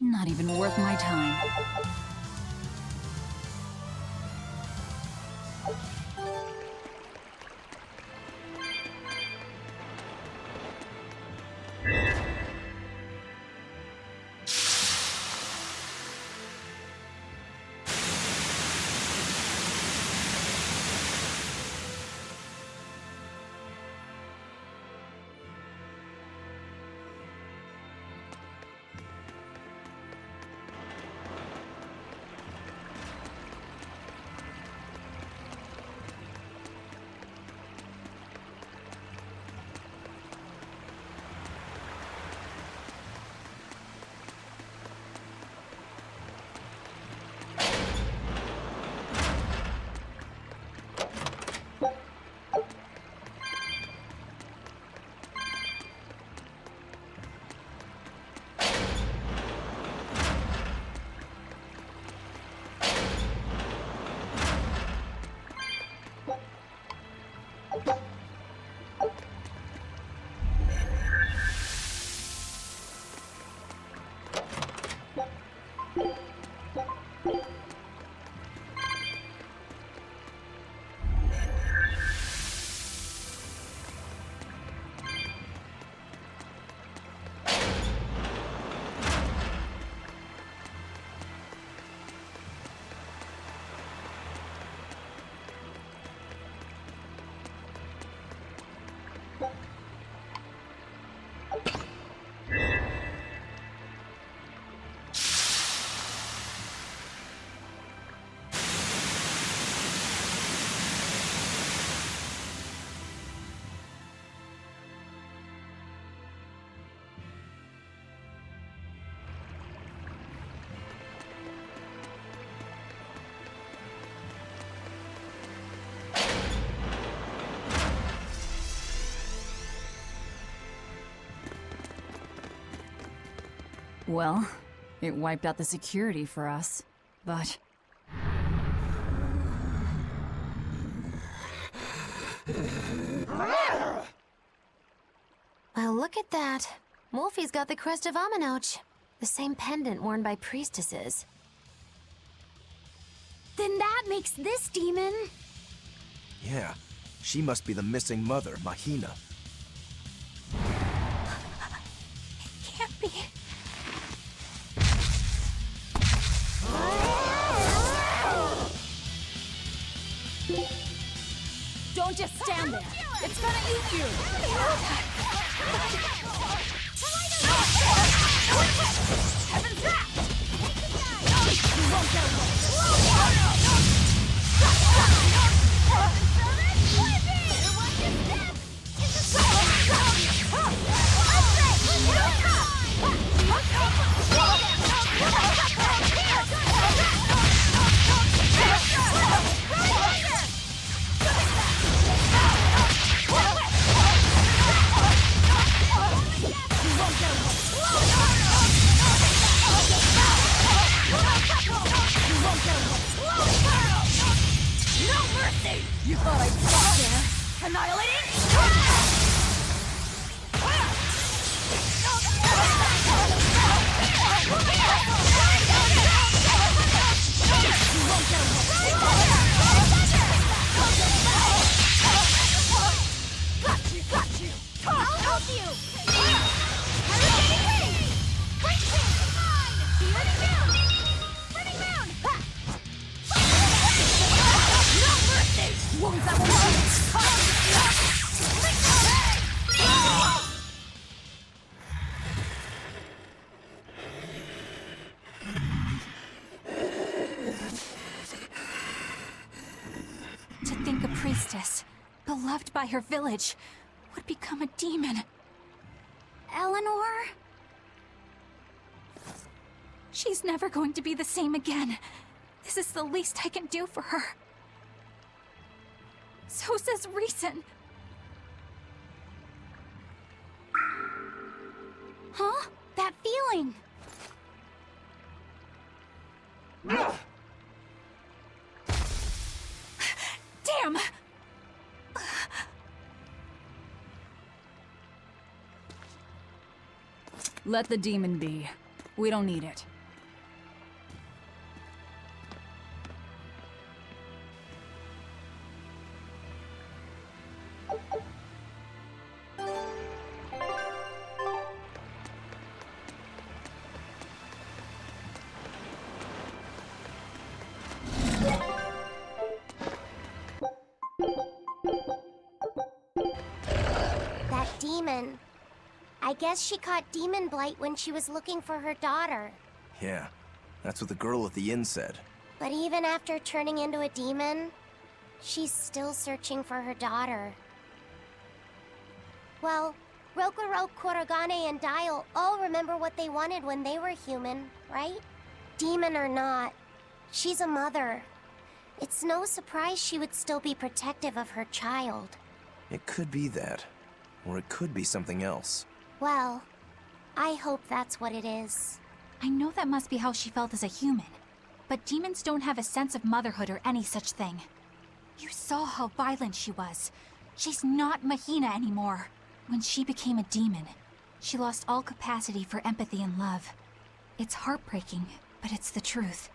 Not even worth my time. Well, it wiped out the security for us, but... Well, look at that. Wolfie's got the crest of Aminoch, the same pendant worn by priestesses. Then that makes this demon... Yeah, she must be the missing mother, Mahina. Can't be. Don't just stand there! It's gonna eat you! Heaven's back! You won't get away! You thought I'd stop there? Annihilating? Got you! I'll help you! Wounds that will To think a priestess, beloved by her village, would become a demon. Eleanor? She's never going to be the same again. This is the least I can do for her. So says reason. Huh? That feeling! Damn! Let the demon be. We don't need it. That demon. I guess she caught demon blight when she was looking for her daughter. Yeah, that's what the girl at the inn said. But even after turning into a demon, she's still searching for her daughter. Well, Rokurok, Korogane, and Dial all remember what they wanted when they were human, right? Demon or not, she's a mother. It's no surprise she would still be protective of her child. It could be that. Or it could be something else. Well, I hope that's what it is. I know that must be how she felt as a human. But demons don't have a sense of motherhood or any such thing. You saw how violent she was. She's not Mahina anymore. When she became a demon, she lost all capacity for empathy and love. It's heartbreaking, but it's the truth.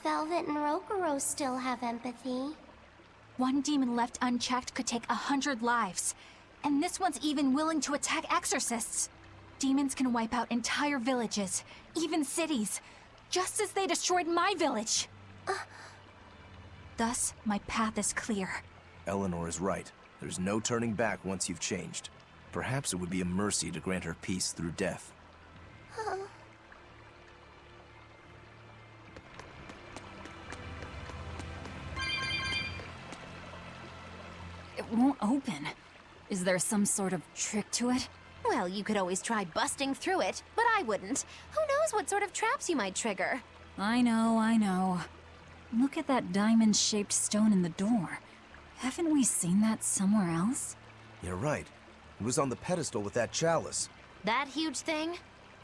Velvet and Rokuro still have empathy. One demon left unchecked could take 100 lives. And this one's even willing to attack exorcists. Demons can wipe out entire villages, even cities, just as they destroyed my village. Thus, my path is clear. Eleanor is right. There's no turning back once you've changed. Perhaps it would be a mercy to grant her peace through death. It won't open. Is there some sort of trick to it? Well, you could always try busting through it, but I wouldn't. Who knows what sort of traps you might trigger? I know. Look at that diamond-shaped stone in the door. Haven't we seen that somewhere else? You're right. It was on the pedestal with that chalice. That huge thing?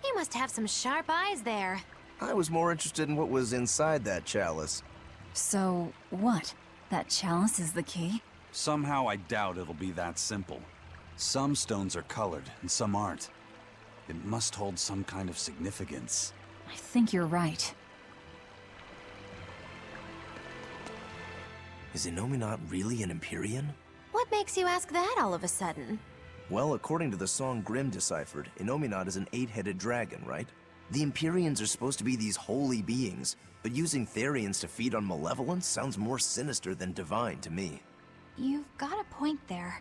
You must have some sharp eyes there. I was more interested in what was inside that chalice. So, what? That chalice is the key? Somehow I doubt it'll be that simple. Some stones are colored, and some aren't. It must hold some kind of significance. I think you're right. Is Innominat really an Empyrean? What makes you ask that all of a sudden? Well, according to the song Grimm deciphered, Innominat is an 8-headed dragon, right? The Empyreans are supposed to be these holy beings, but using Therians to feed on malevolence sounds more sinister than divine to me. You've got a point there.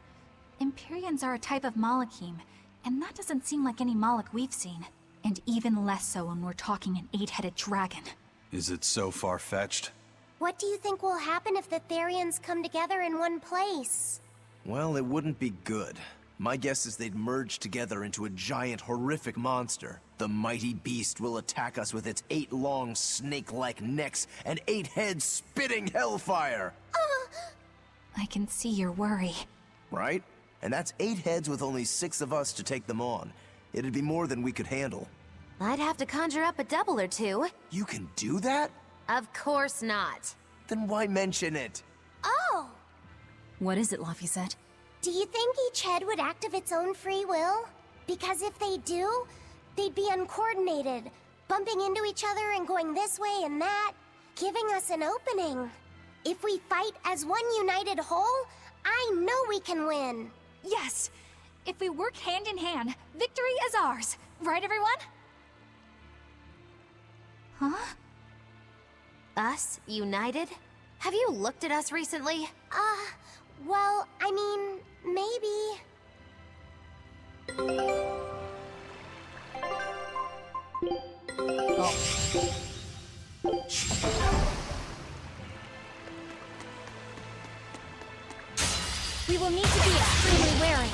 Empyreans are a type of Malachim, and that doesn't seem like any Malach we've seen. And even less so when we're talking an 8-headed dragon. Is it so far-fetched? What do you think will happen if the Therians come together in one place? Well, it wouldn't be good. My guess is they'd merge together into a giant, horrific monster. The mighty beast will attack us with its 8 long, snake-like necks and 8 heads spitting hellfire! I can see your worry. Right? And that's 8 heads with only 6 of us to take them on. It'd be more than we could handle. I'd have to conjure up a double or two. You can do that? Of course not. Then why mention it? Oh! What is it, Laphicet? Do you think each head would act of its own free will? Because if they do, they'd be uncoordinated, bumping into each other and going this way and that, giving us an opening. If we fight as one united whole, I know we can win. Yes! If we work hand in hand, victory is ours. Right, everyone? Huh? Us, united? Have you looked at us recently? Well, I mean, maybe. We will need to be extremely wary.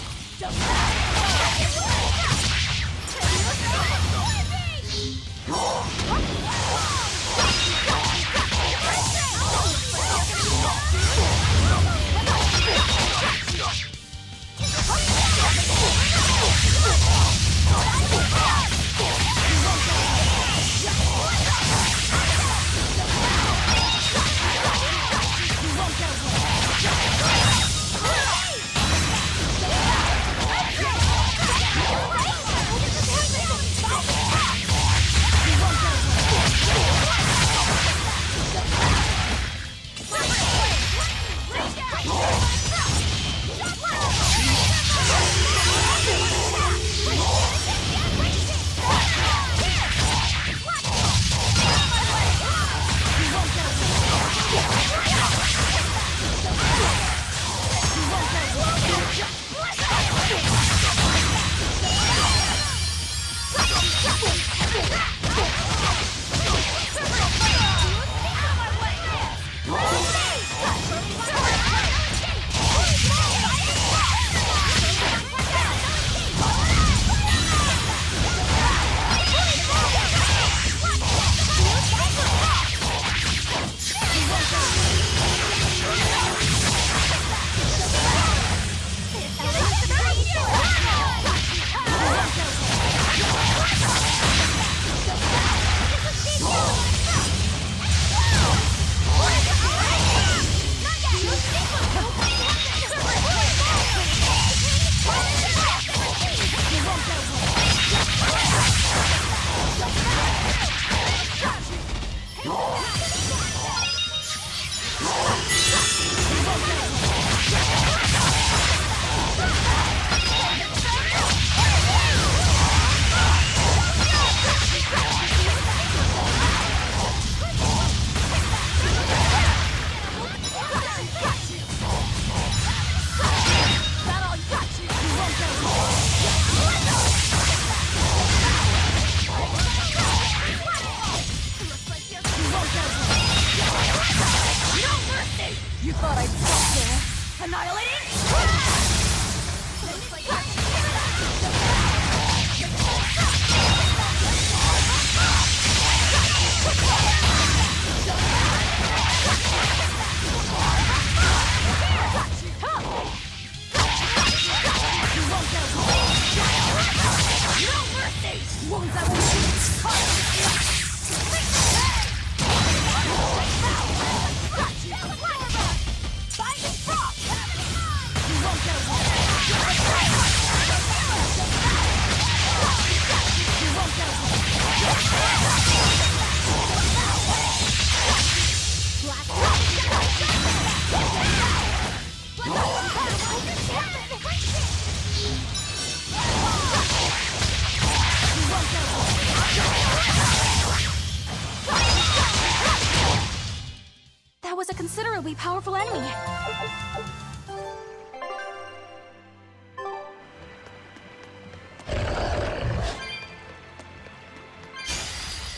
incredibly powerful enemy.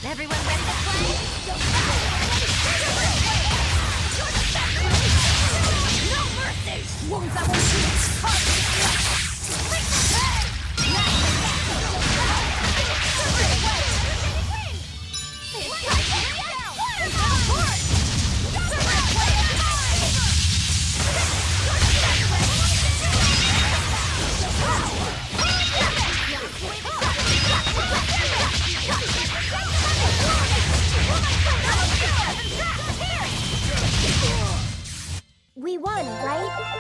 Everyone ready to play? No mercy! Wounds that will We won, right?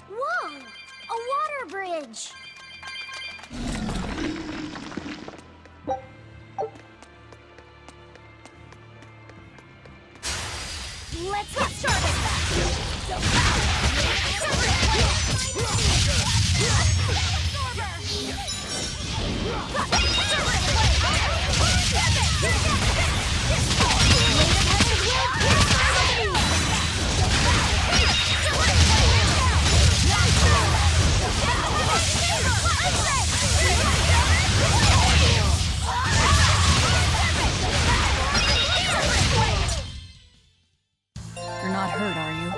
Whoa! A water bridge! Let's get started! You're not hurt, are you?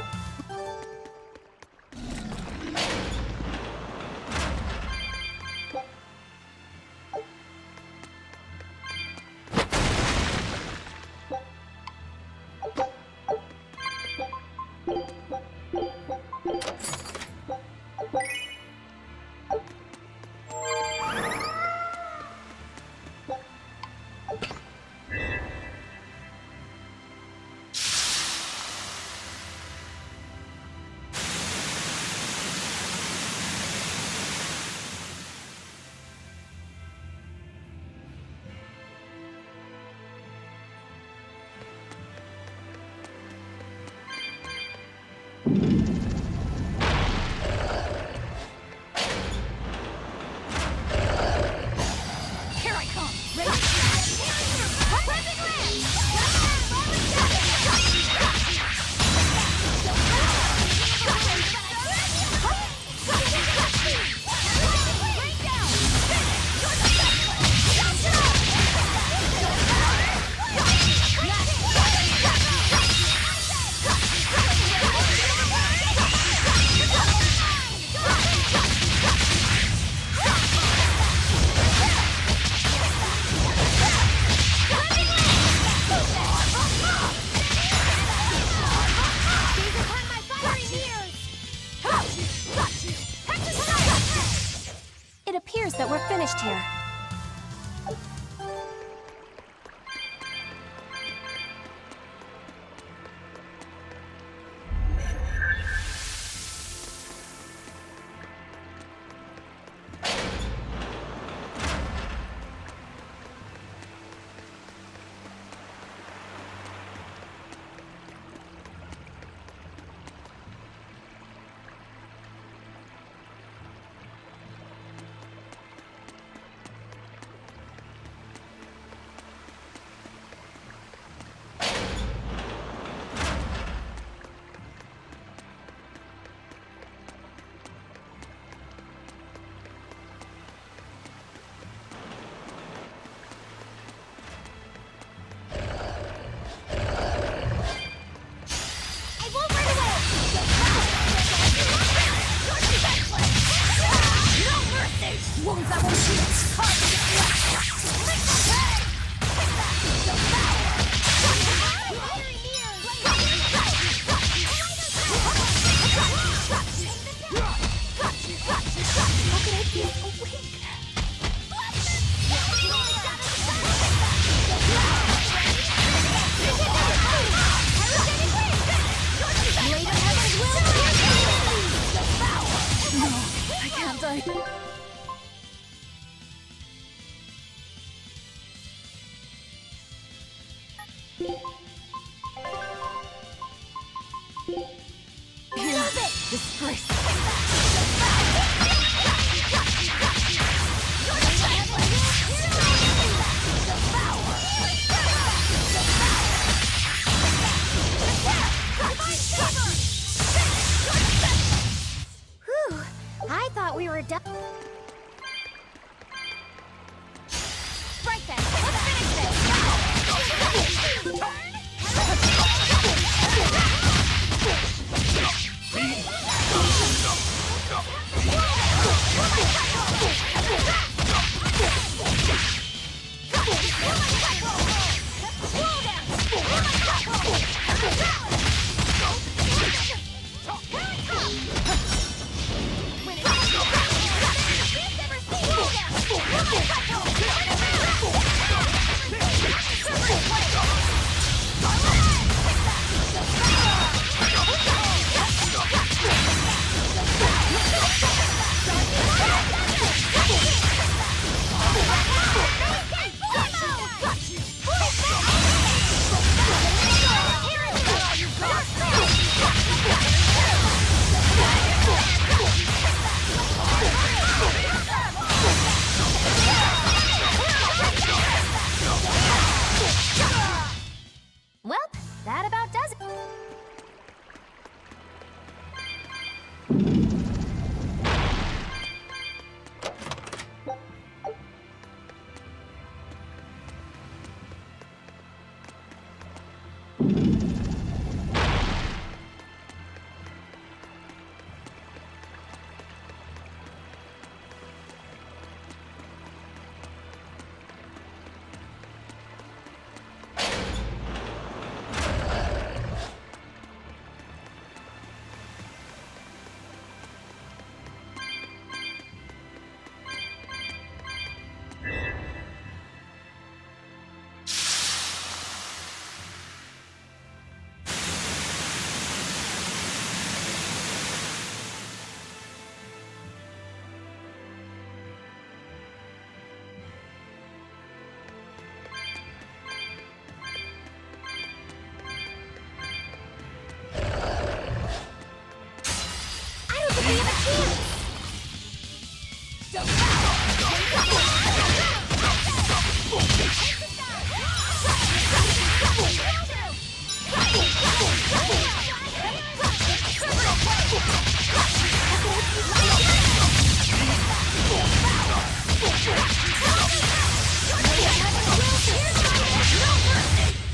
Disgrace. Whew, I thought we were done. Right then, let's finish this. Well, that about does it.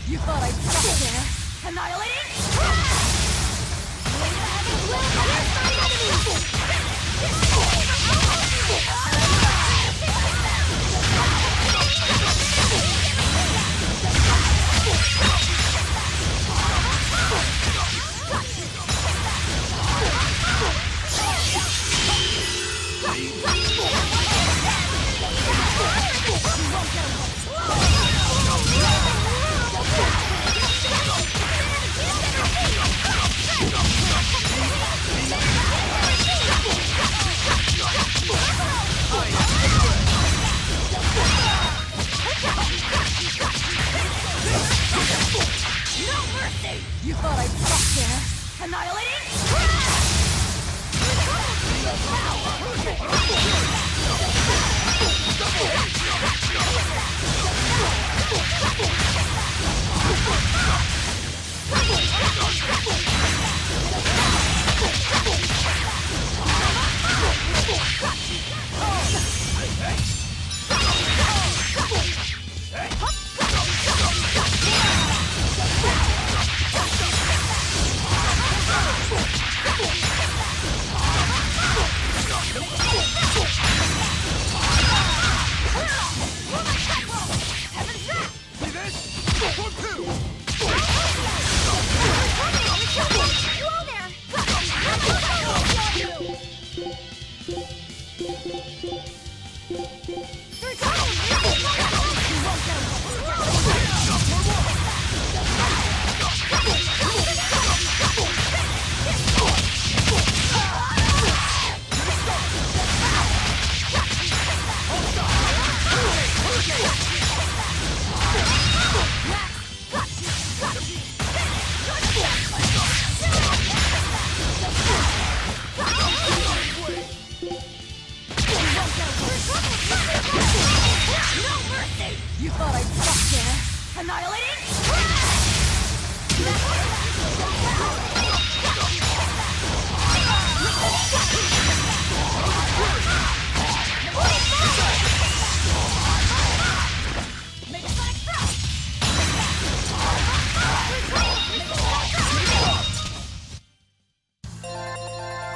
You thought I'd stop there? Annihilating? You thought I'd stop there? Annihilating? Annihilating!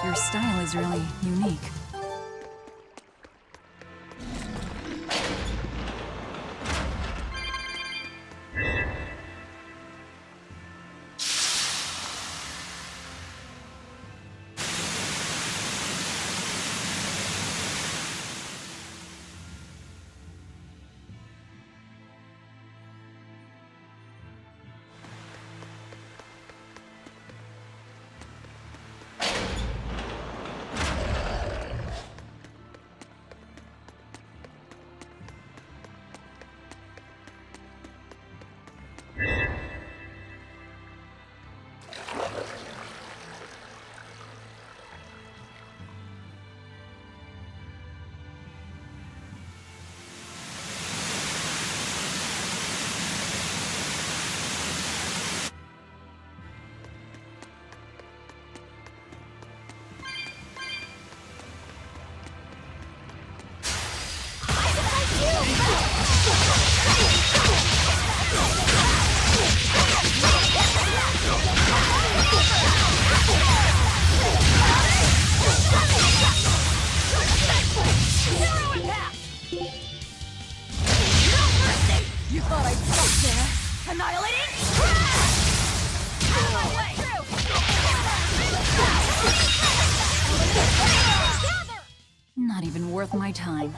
Your style is really unique. You thought I'd stop there? Annihilating! Out of my way! Not even worth my time.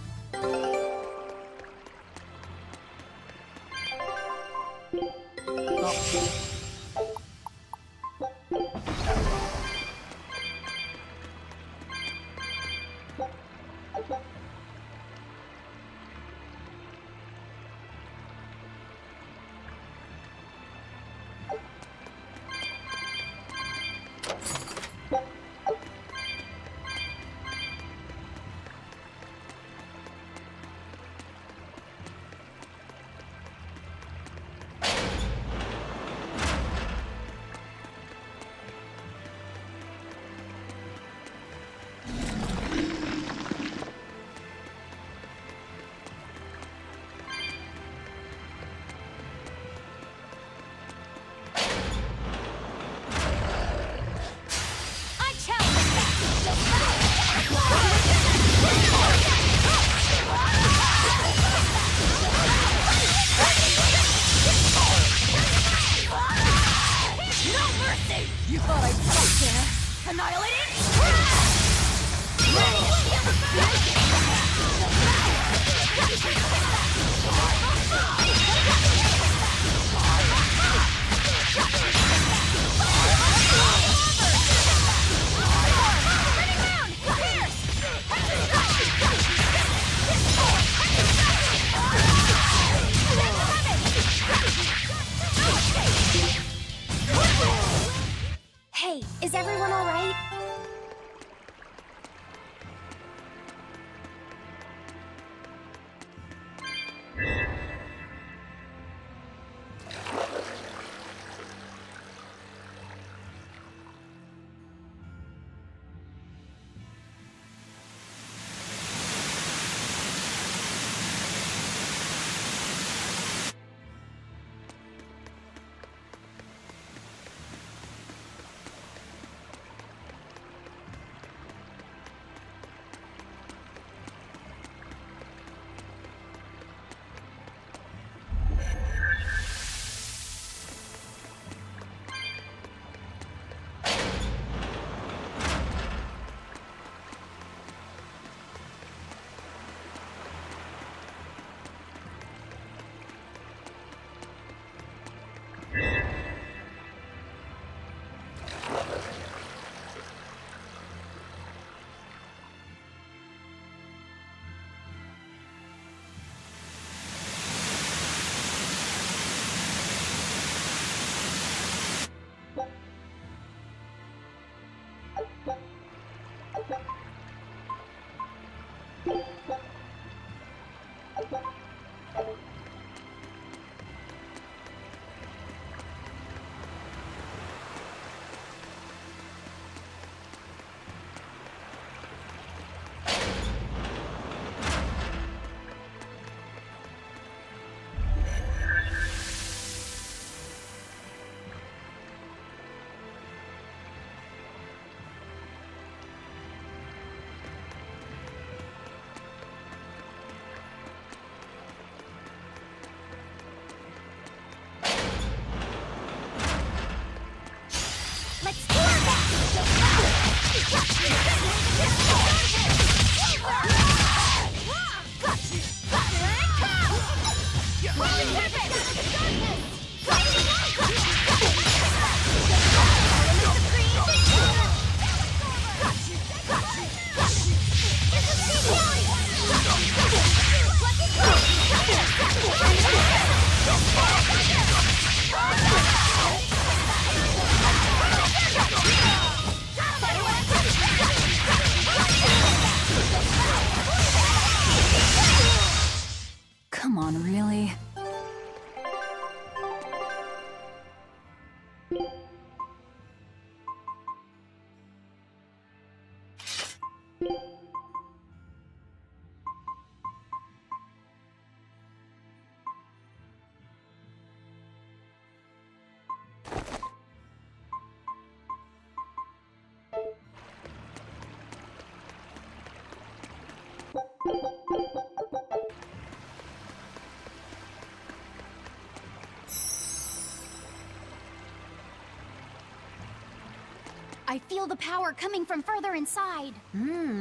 I feel the power coming from further inside.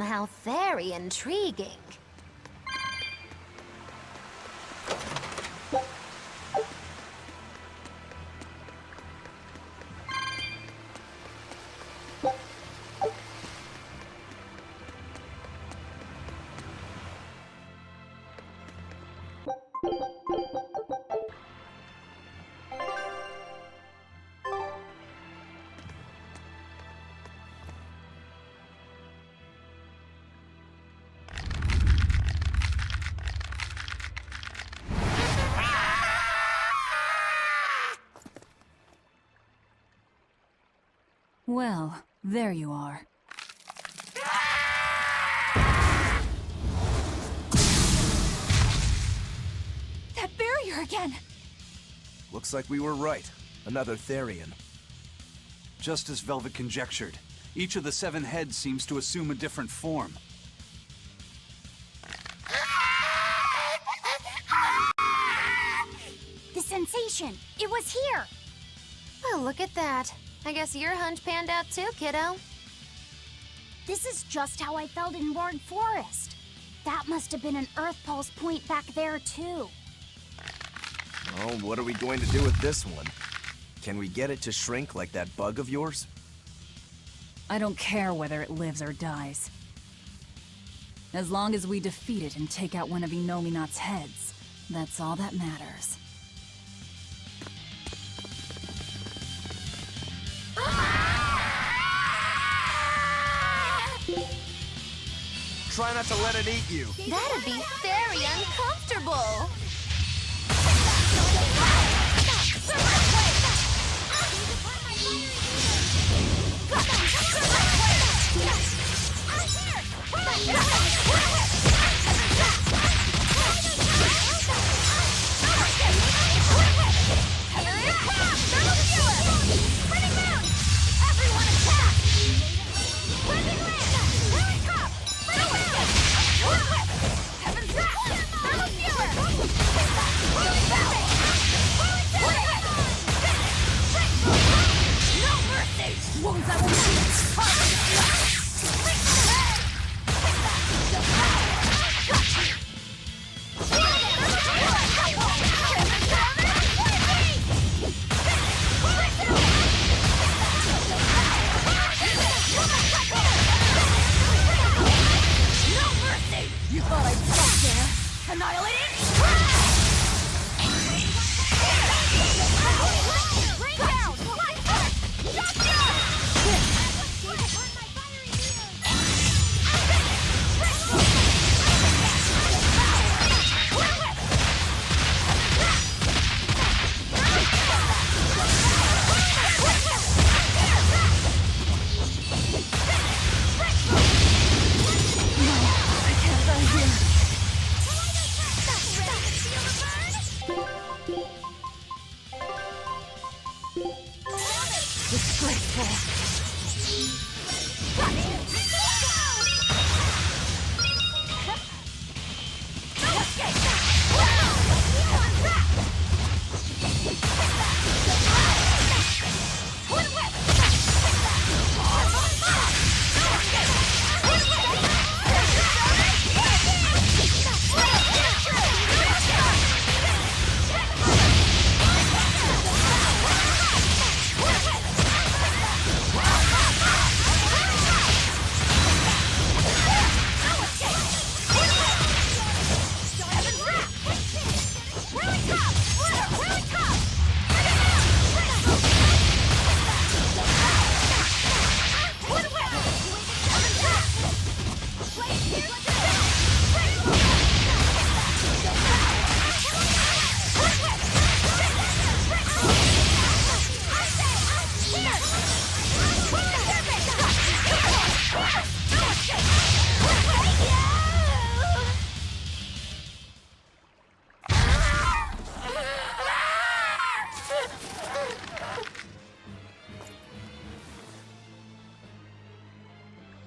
How very intriguing. Well, there you are. That barrier again! Looks like we were right. Another Therian. Just as Velvet conjectured, each of the 7 heads seems to assume a different form. The sensation! It was here! Well, look at that. I guess your hunch panned out too, kiddo. This is just how I felt in Ward Forest. That must have been an Earth Pulse point back there, too. Well, what are we going to do with this one? Can we get it to shrink like that bug of yours? I don't care whether it lives or dies. As long as we defeat it and take out one of Inominat's heads, that's all that matters. Try not to let it eat you. That'd be very uncomfortable. You thought I'd stop there? Annihilate it! Rain down! Shut down!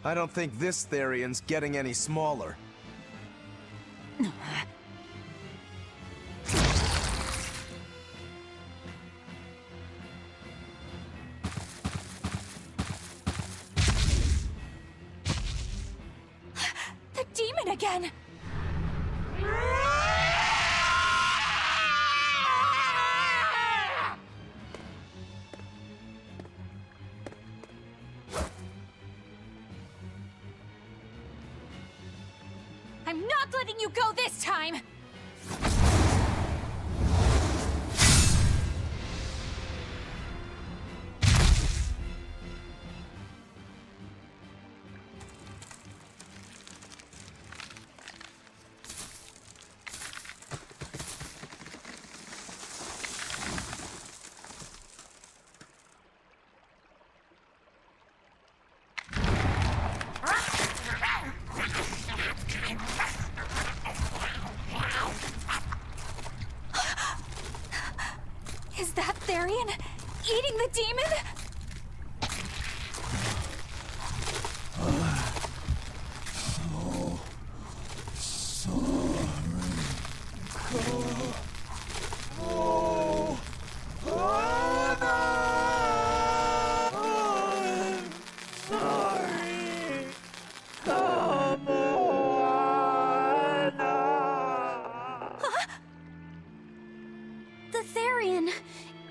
I don't think this Therian's getting any smaller. again! I'm not letting you go this time! Is that Therian eating the demon? The Therian!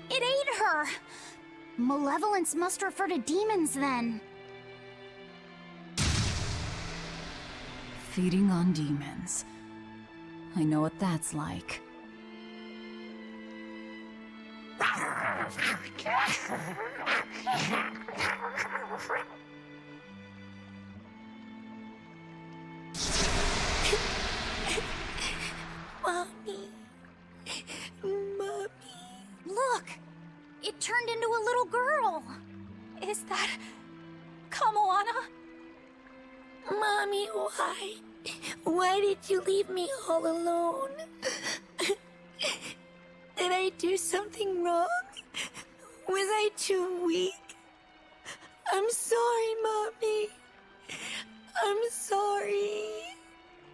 It ate her! Malevolence must refer to demons then. Feeding on demons. I know what that's like. Mommy. Mommy. Look! It turned into a little girl! Is that... Kamoana? Mommy, why? Why did you leave me all alone? Did I do something wrong? Was I too weak? I'm sorry, Mommy. I'm sorry.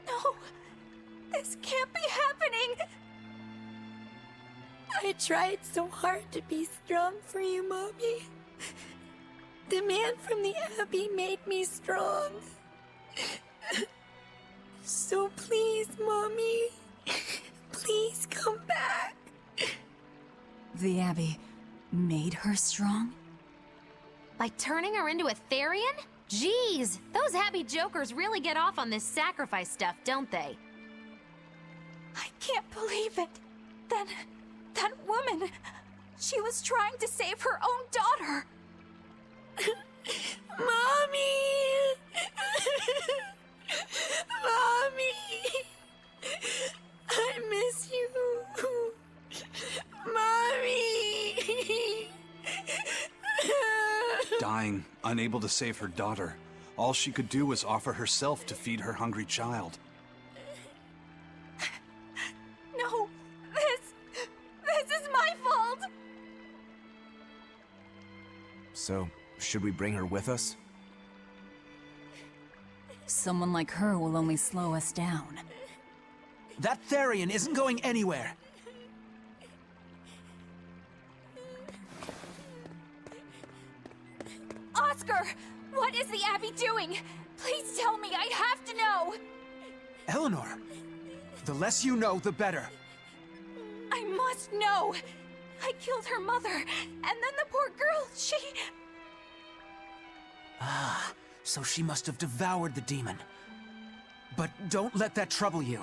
No! This can't be happening! I tried so hard to be strong for you, Mommy. The man from the Abbey made me strong. So please, Mommy, please come back. The Abbey made her strong? By turning her into a Therian? Jeez, those Abbey jokers really get off on this sacrifice stuff, don't they? I can't believe it. Then, that woman, she was trying to save her own daughter. Mommy! Mommy! I miss you. Mommy! Dying, unable to save her daughter, all she could do was offer herself to feed her hungry child. No, this is my fault! So, should we bring her with us? Someone like her will only slow us down. That Therian isn't going anywhere. Oscar! What is the Abbey doing? Please tell me, I have to know! Eleanor, the less you know, the better. I must know! I killed her mother, and then the poor girl, she... Ah, so she must have devoured the demon. But don't let that trouble you.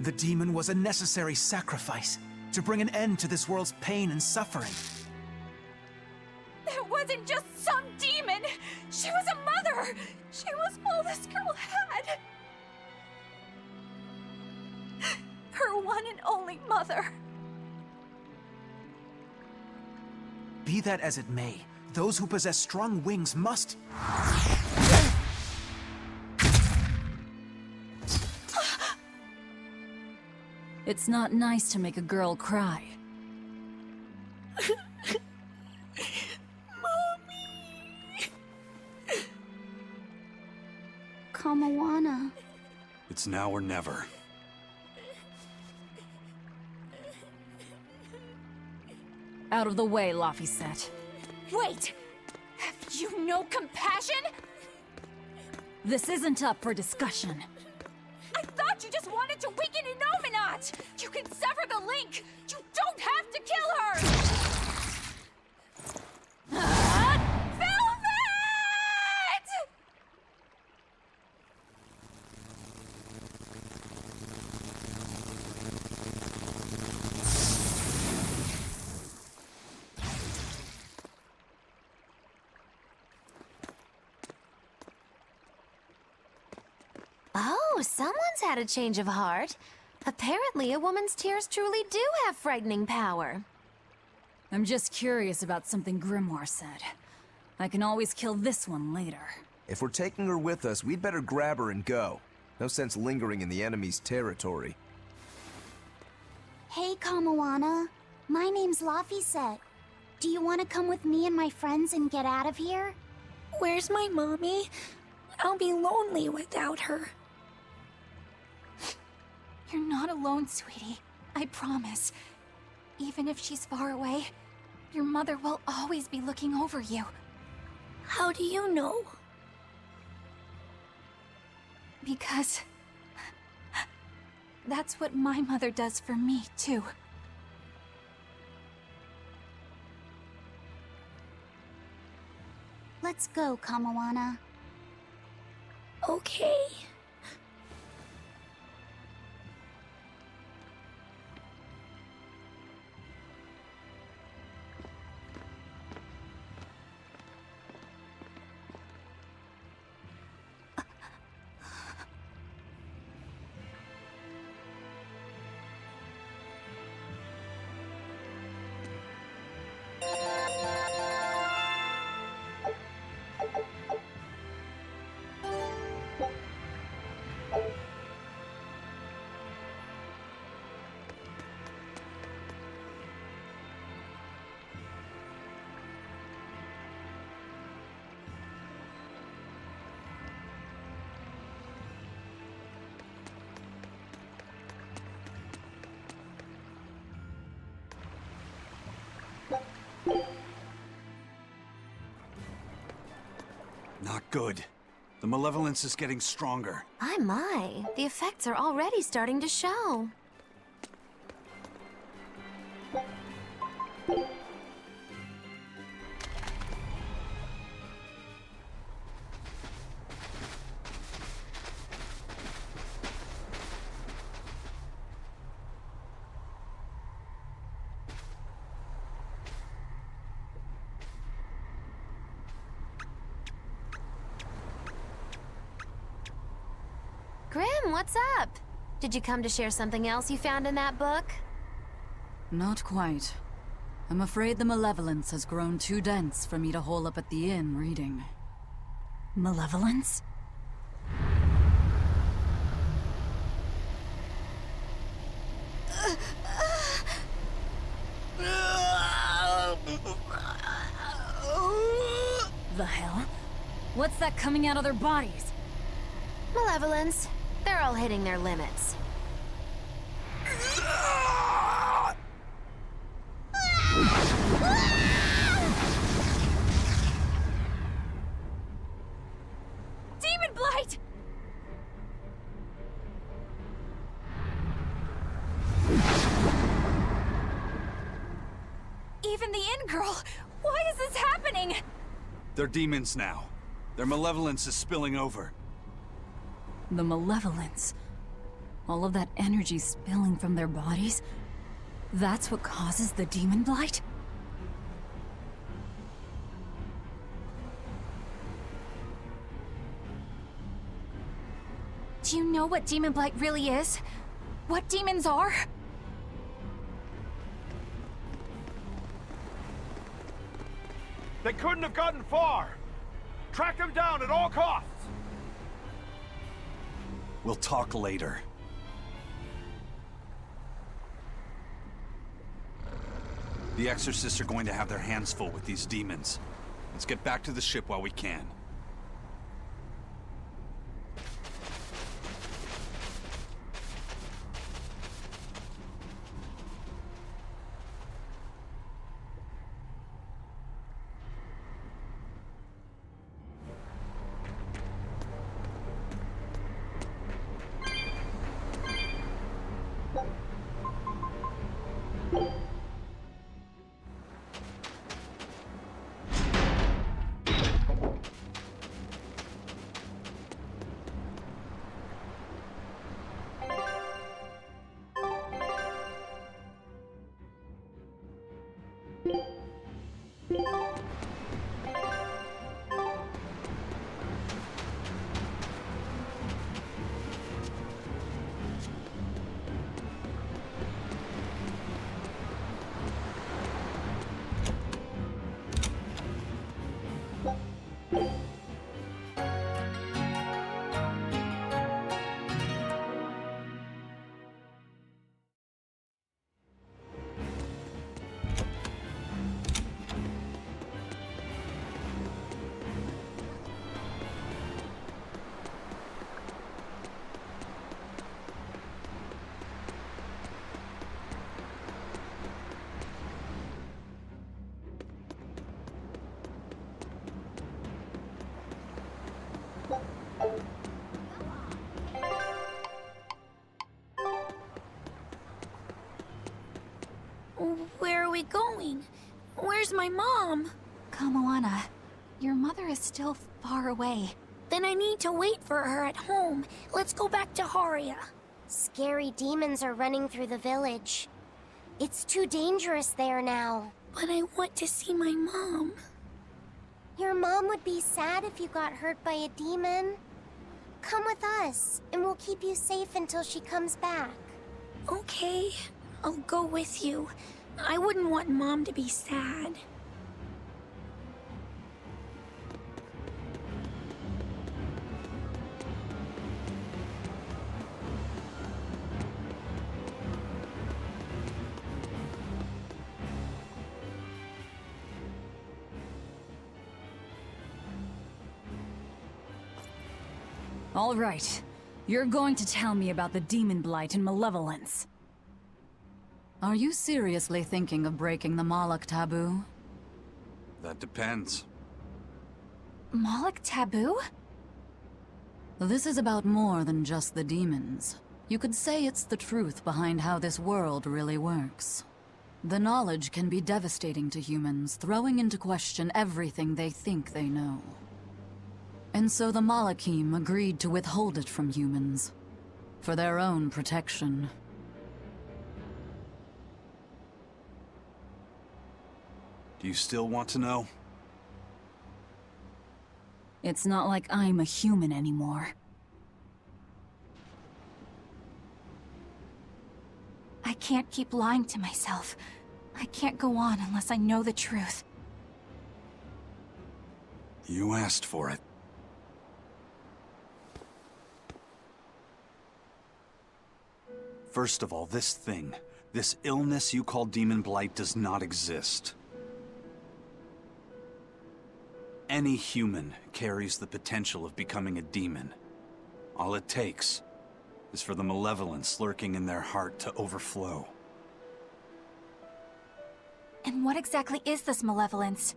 The demon was a necessary sacrifice to bring an end to this world's pain and suffering. It wasn't just some demon! She was a mother! She was all this girl had! Her one and only mother. Be that as it may, those who possess strong wings must... It's not nice to make a girl cry. Kamoana. It's now or never. Out of the way, Laphicet. Wait! Have you no compassion? This isn't up for discussion. can't! You can sever the link! You don't have to kill her! Velvet! Oh, someone's had a change of heart. Apparently, a woman's tears truly do have frightening power. I'm just curious about something Grimoire said. I can always kill this one later. If we're taking her with us, we'd better grab her and go. No sense lingering in the enemy's territory. Hey, Kamawana. My name's Laphicet. Do you want to come with me and my friends and get out of here? Where's my mommy? I'll be lonely without her. You're not alone, sweetie. I promise. Even if she's far away, your mother will always be looking over you. How do you know? Because that's what my mother does for me, too. Let's go, Kamawana. Okay. Not good. The malevolence is getting stronger. My. The effects are already starting to show. Grim, what's up? Did you come to share something else you found in that book? Not quite. I'm afraid the malevolence has grown too dense for me to hole up at the inn reading. Malevolence? The hell? What's that coming out of their bodies? Malevolence. They're all hitting their limits. Demon Blight! Even the inn girl! Why is this happening? They're demons now. Their malevolence is spilling over. The malevolence. All of that energy spilling from their bodies? That's what causes the demon blight? Do you know what demon blight really is? What demons are? They couldn't have gotten far. Track them down at all costs. We'll talk later. The Exorcists are going to have their hands full with these demons. Let's get back to the ship while we can. Where are we going? Where's my mom? Kamoana, your mother is still far away. Then I need to wait for her at home. Let's go back to Haria. Scary demons are running through the village. It's too dangerous there now. But I want to see my mom. Your mom would be sad if you got hurt by a demon. Come with us, and we'll keep you safe until she comes back. Okay, I'll go with you. I wouldn't want Mom to be sad. All right. You're going to tell me about the demon blight and malevolence. Are you seriously thinking of breaking the Moloch taboo? That depends. Moloch taboo? This is about more than just the demons. You could say it's the truth behind how this world really works. The knowledge can be devastating to humans, throwing into question everything they think they know. And so the Malachim agreed to withhold it from humans, for their own protection. Do you still want to know? It's not like I'm a human anymore. I can't keep lying to myself. I can't go on unless I know the truth. You asked for it. First of all, this illness you call Demon Blight does not exist. Any human carries the potential of becoming a demon. All it takes is for the malevolence lurking in their heart to overflow. And what exactly is this malevolence?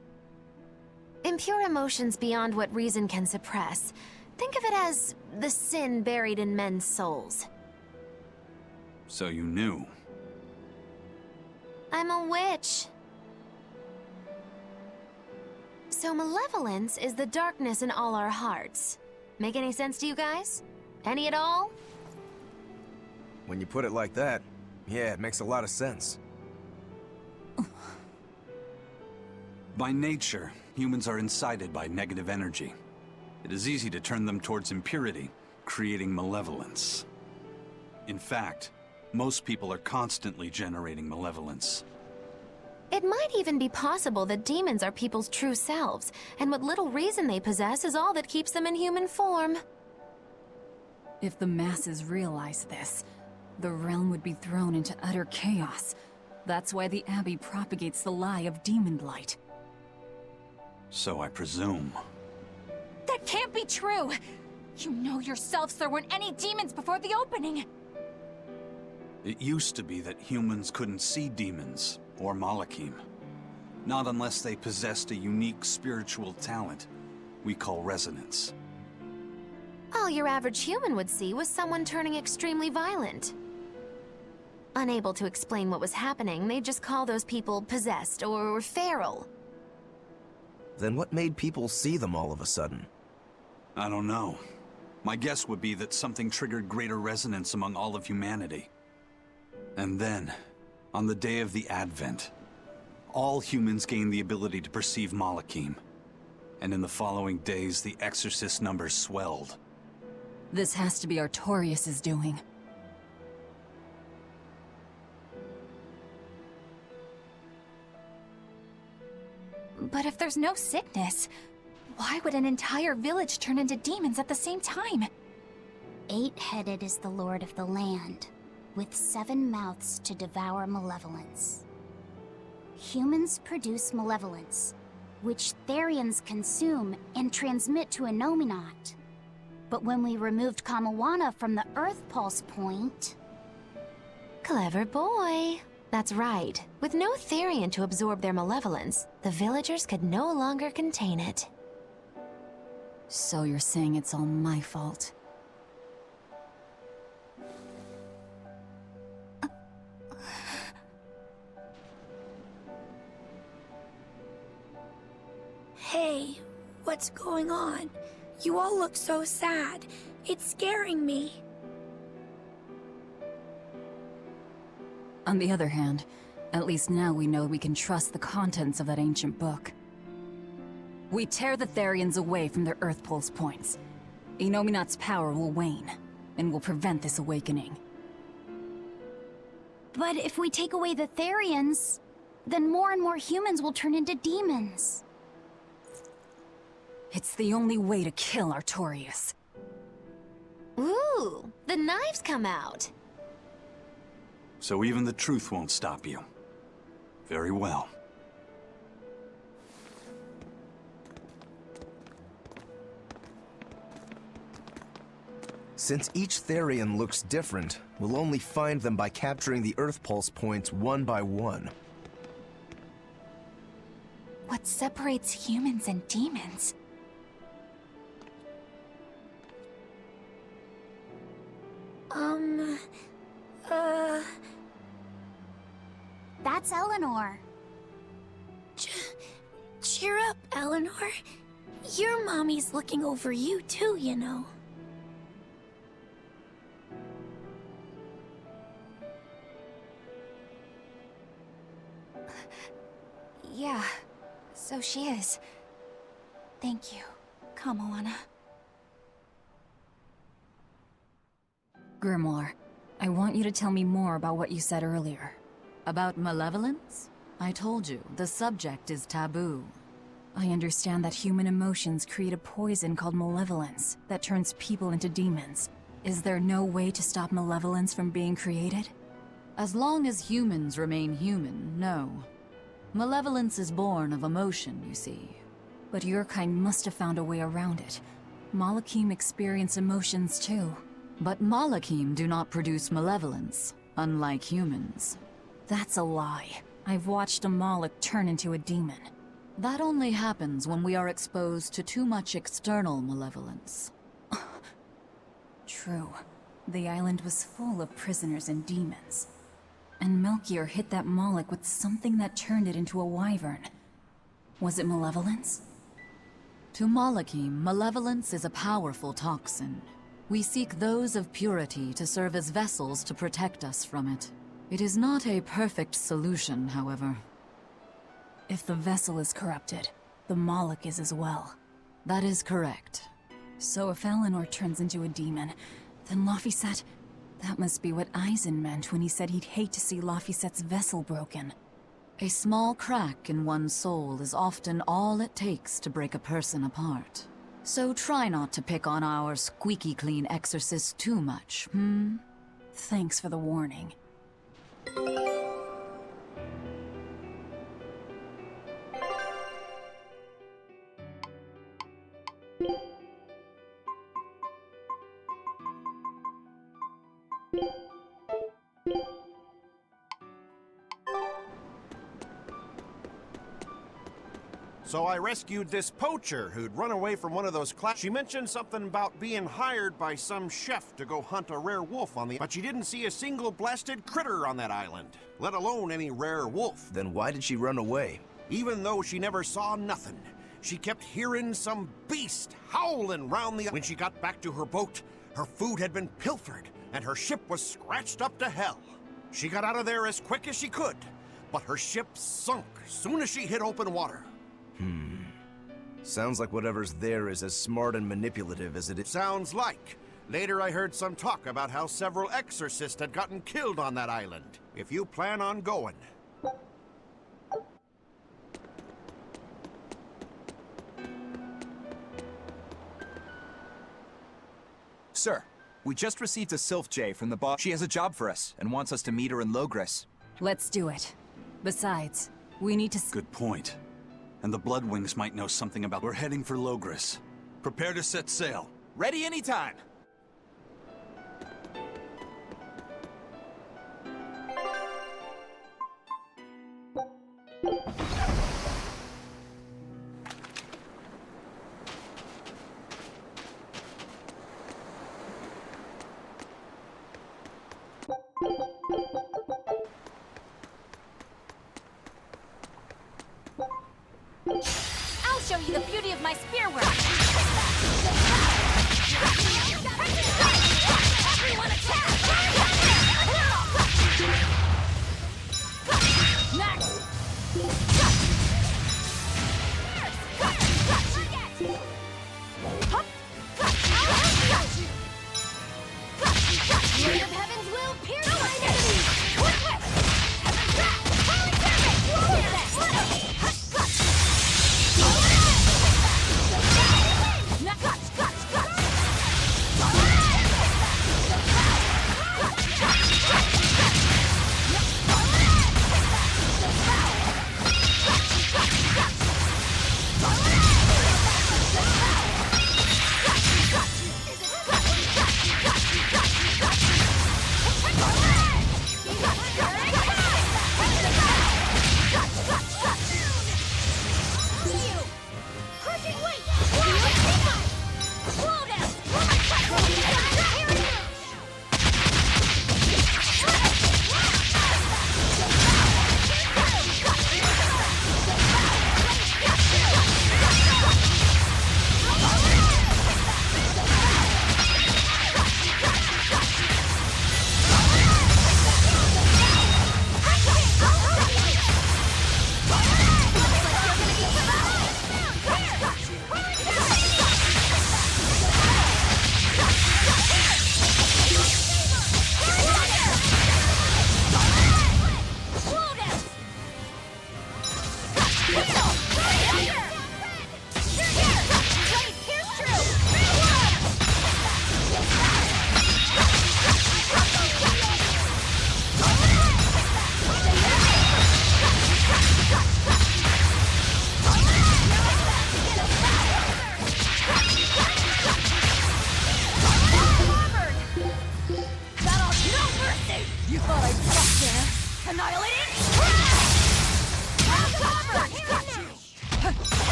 Impure emotions beyond what reason can suppress. Think of it as the sin buried in men's souls. So you knew. I'm a witch. So malevolence is the darkness in all our hearts. Make any sense to you guys? Any at all? When you put it like that, yeah, it makes a lot of sense. By nature, humans are incited by negative energy. It is easy to turn them towards impurity, creating malevolence. In fact, most people are constantly generating malevolence. It might even be possible that demons are people's true selves, and what little reason they possess is all that keeps them in human form. If the masses realize this, the realm would be thrown into utter chaos. That's why the Abbey propagates the lie of demon blight. So I presume. That can't be true! You know yourselves there weren't any demons before the opening! It used to be that humans couldn't see demons, or Malachim. Not unless they possessed a unique spiritual talent we call resonance. All your average human would see was someone turning extremely violent. Unable to explain what was happening, they'd just call those people possessed or feral. Then what made people see them all of a sudden? I don't know. My guess would be that something triggered greater resonance among all of humanity. And then, on the day of the Advent, all humans gained the ability to perceive Malachim. And in the following days, the exorcist numbers swelled. This has to be Artorias' doing. But if there's no sickness, why would an entire village turn into demons at the same time? 8-headed is the lord of the land, with 7 mouths to devour malevolence. Humans produce malevolence, which Therians consume and transmit to Innominat. But when we removed Kamawana from the Earth Pulse point... Clever boy. That's right. With no Therian to absorb their malevolence, the villagers could no longer contain it. So you're saying it's all my fault? Hey, what's going on? You all look so sad. It's scaring me. On the other hand, at least now we know we can trust the contents of that ancient book. We tear the Therians away from their Earth Pulse points. Innominat's power will wane, and will prevent this awakening. But if we take away the Therians, then more and more humans will turn into demons. It's the only way to kill Artorias. Ooh, the knives come out. So even the truth won't stop you. Very well. Since each Therian looks different, we'll only find them by capturing the Earth Pulse points one by one. What separates humans and demons? That's Eleanor. Cheer up, Eleanor. Your mommy's looking over you too, you know. Yeah, so she is. Thank you, Kamawana. Grimoire, I want you to tell me more about what you said earlier. About malevolence? I told you, the subject is taboo. I understand that human emotions create a poison called malevolence that turns people into demons. Is there no way to stop malevolence from being created? As long as humans remain human, no. Malevolence is born of emotion, you see. But your kind must have found a way around it. Malachim experience emotions too. But Malachim do not produce malevolence, unlike humans. That's a lie. I've watched a Malak turn into a demon. That only happens when we are exposed to too much external malevolence. True. The island was full of prisoners and demons. And Melchior hit that Malak with something that turned it into a wyvern. Was it malevolence? To Malachim, malevolence is a powerful toxin. We seek those of purity to serve as vessels to protect us from it. It is not a perfect solution, however. If the vessel is corrupted, the Malak is as well. That is correct. So if Eleanor turns into a demon, then Laphicet... That must be what Eisen meant when he said he'd hate to see Laphicet's vessel broken. A small crack in one's soul is often all it takes to break a person apart. So try not to pick on our squeaky clean exorcist too much, Thanks for the warning. So I rescued this poacher who'd run away from one of those She mentioned something about being hired by some chef to go hunt a rare wolf on the... But she didn't see a single blasted critter on that island, let alone any rare wolf. Then why did she run away? Even though she never saw nothing, she kept hearing some beast howling round the... When she got back to her boat, her food had been pilfered, and her ship was scratched up to hell. She got out of there as quick as she could, but her ship sunk soon as she hit open water. Sounds like whatever's there is as smart and manipulative as it is. Sounds like. Later I heard some talk about how several exorcists had gotten killed on that island. If you plan on going. Sir, we just received a Sylph J from the boss. She has a job for us and wants us to meet her in Logres. Let's do it. Besides, we need to... Good point. And the Bloodwings might know something about... We're heading for Logres. Prepare to set sail. Ready anytime! I'll show you the beauty of my spear work.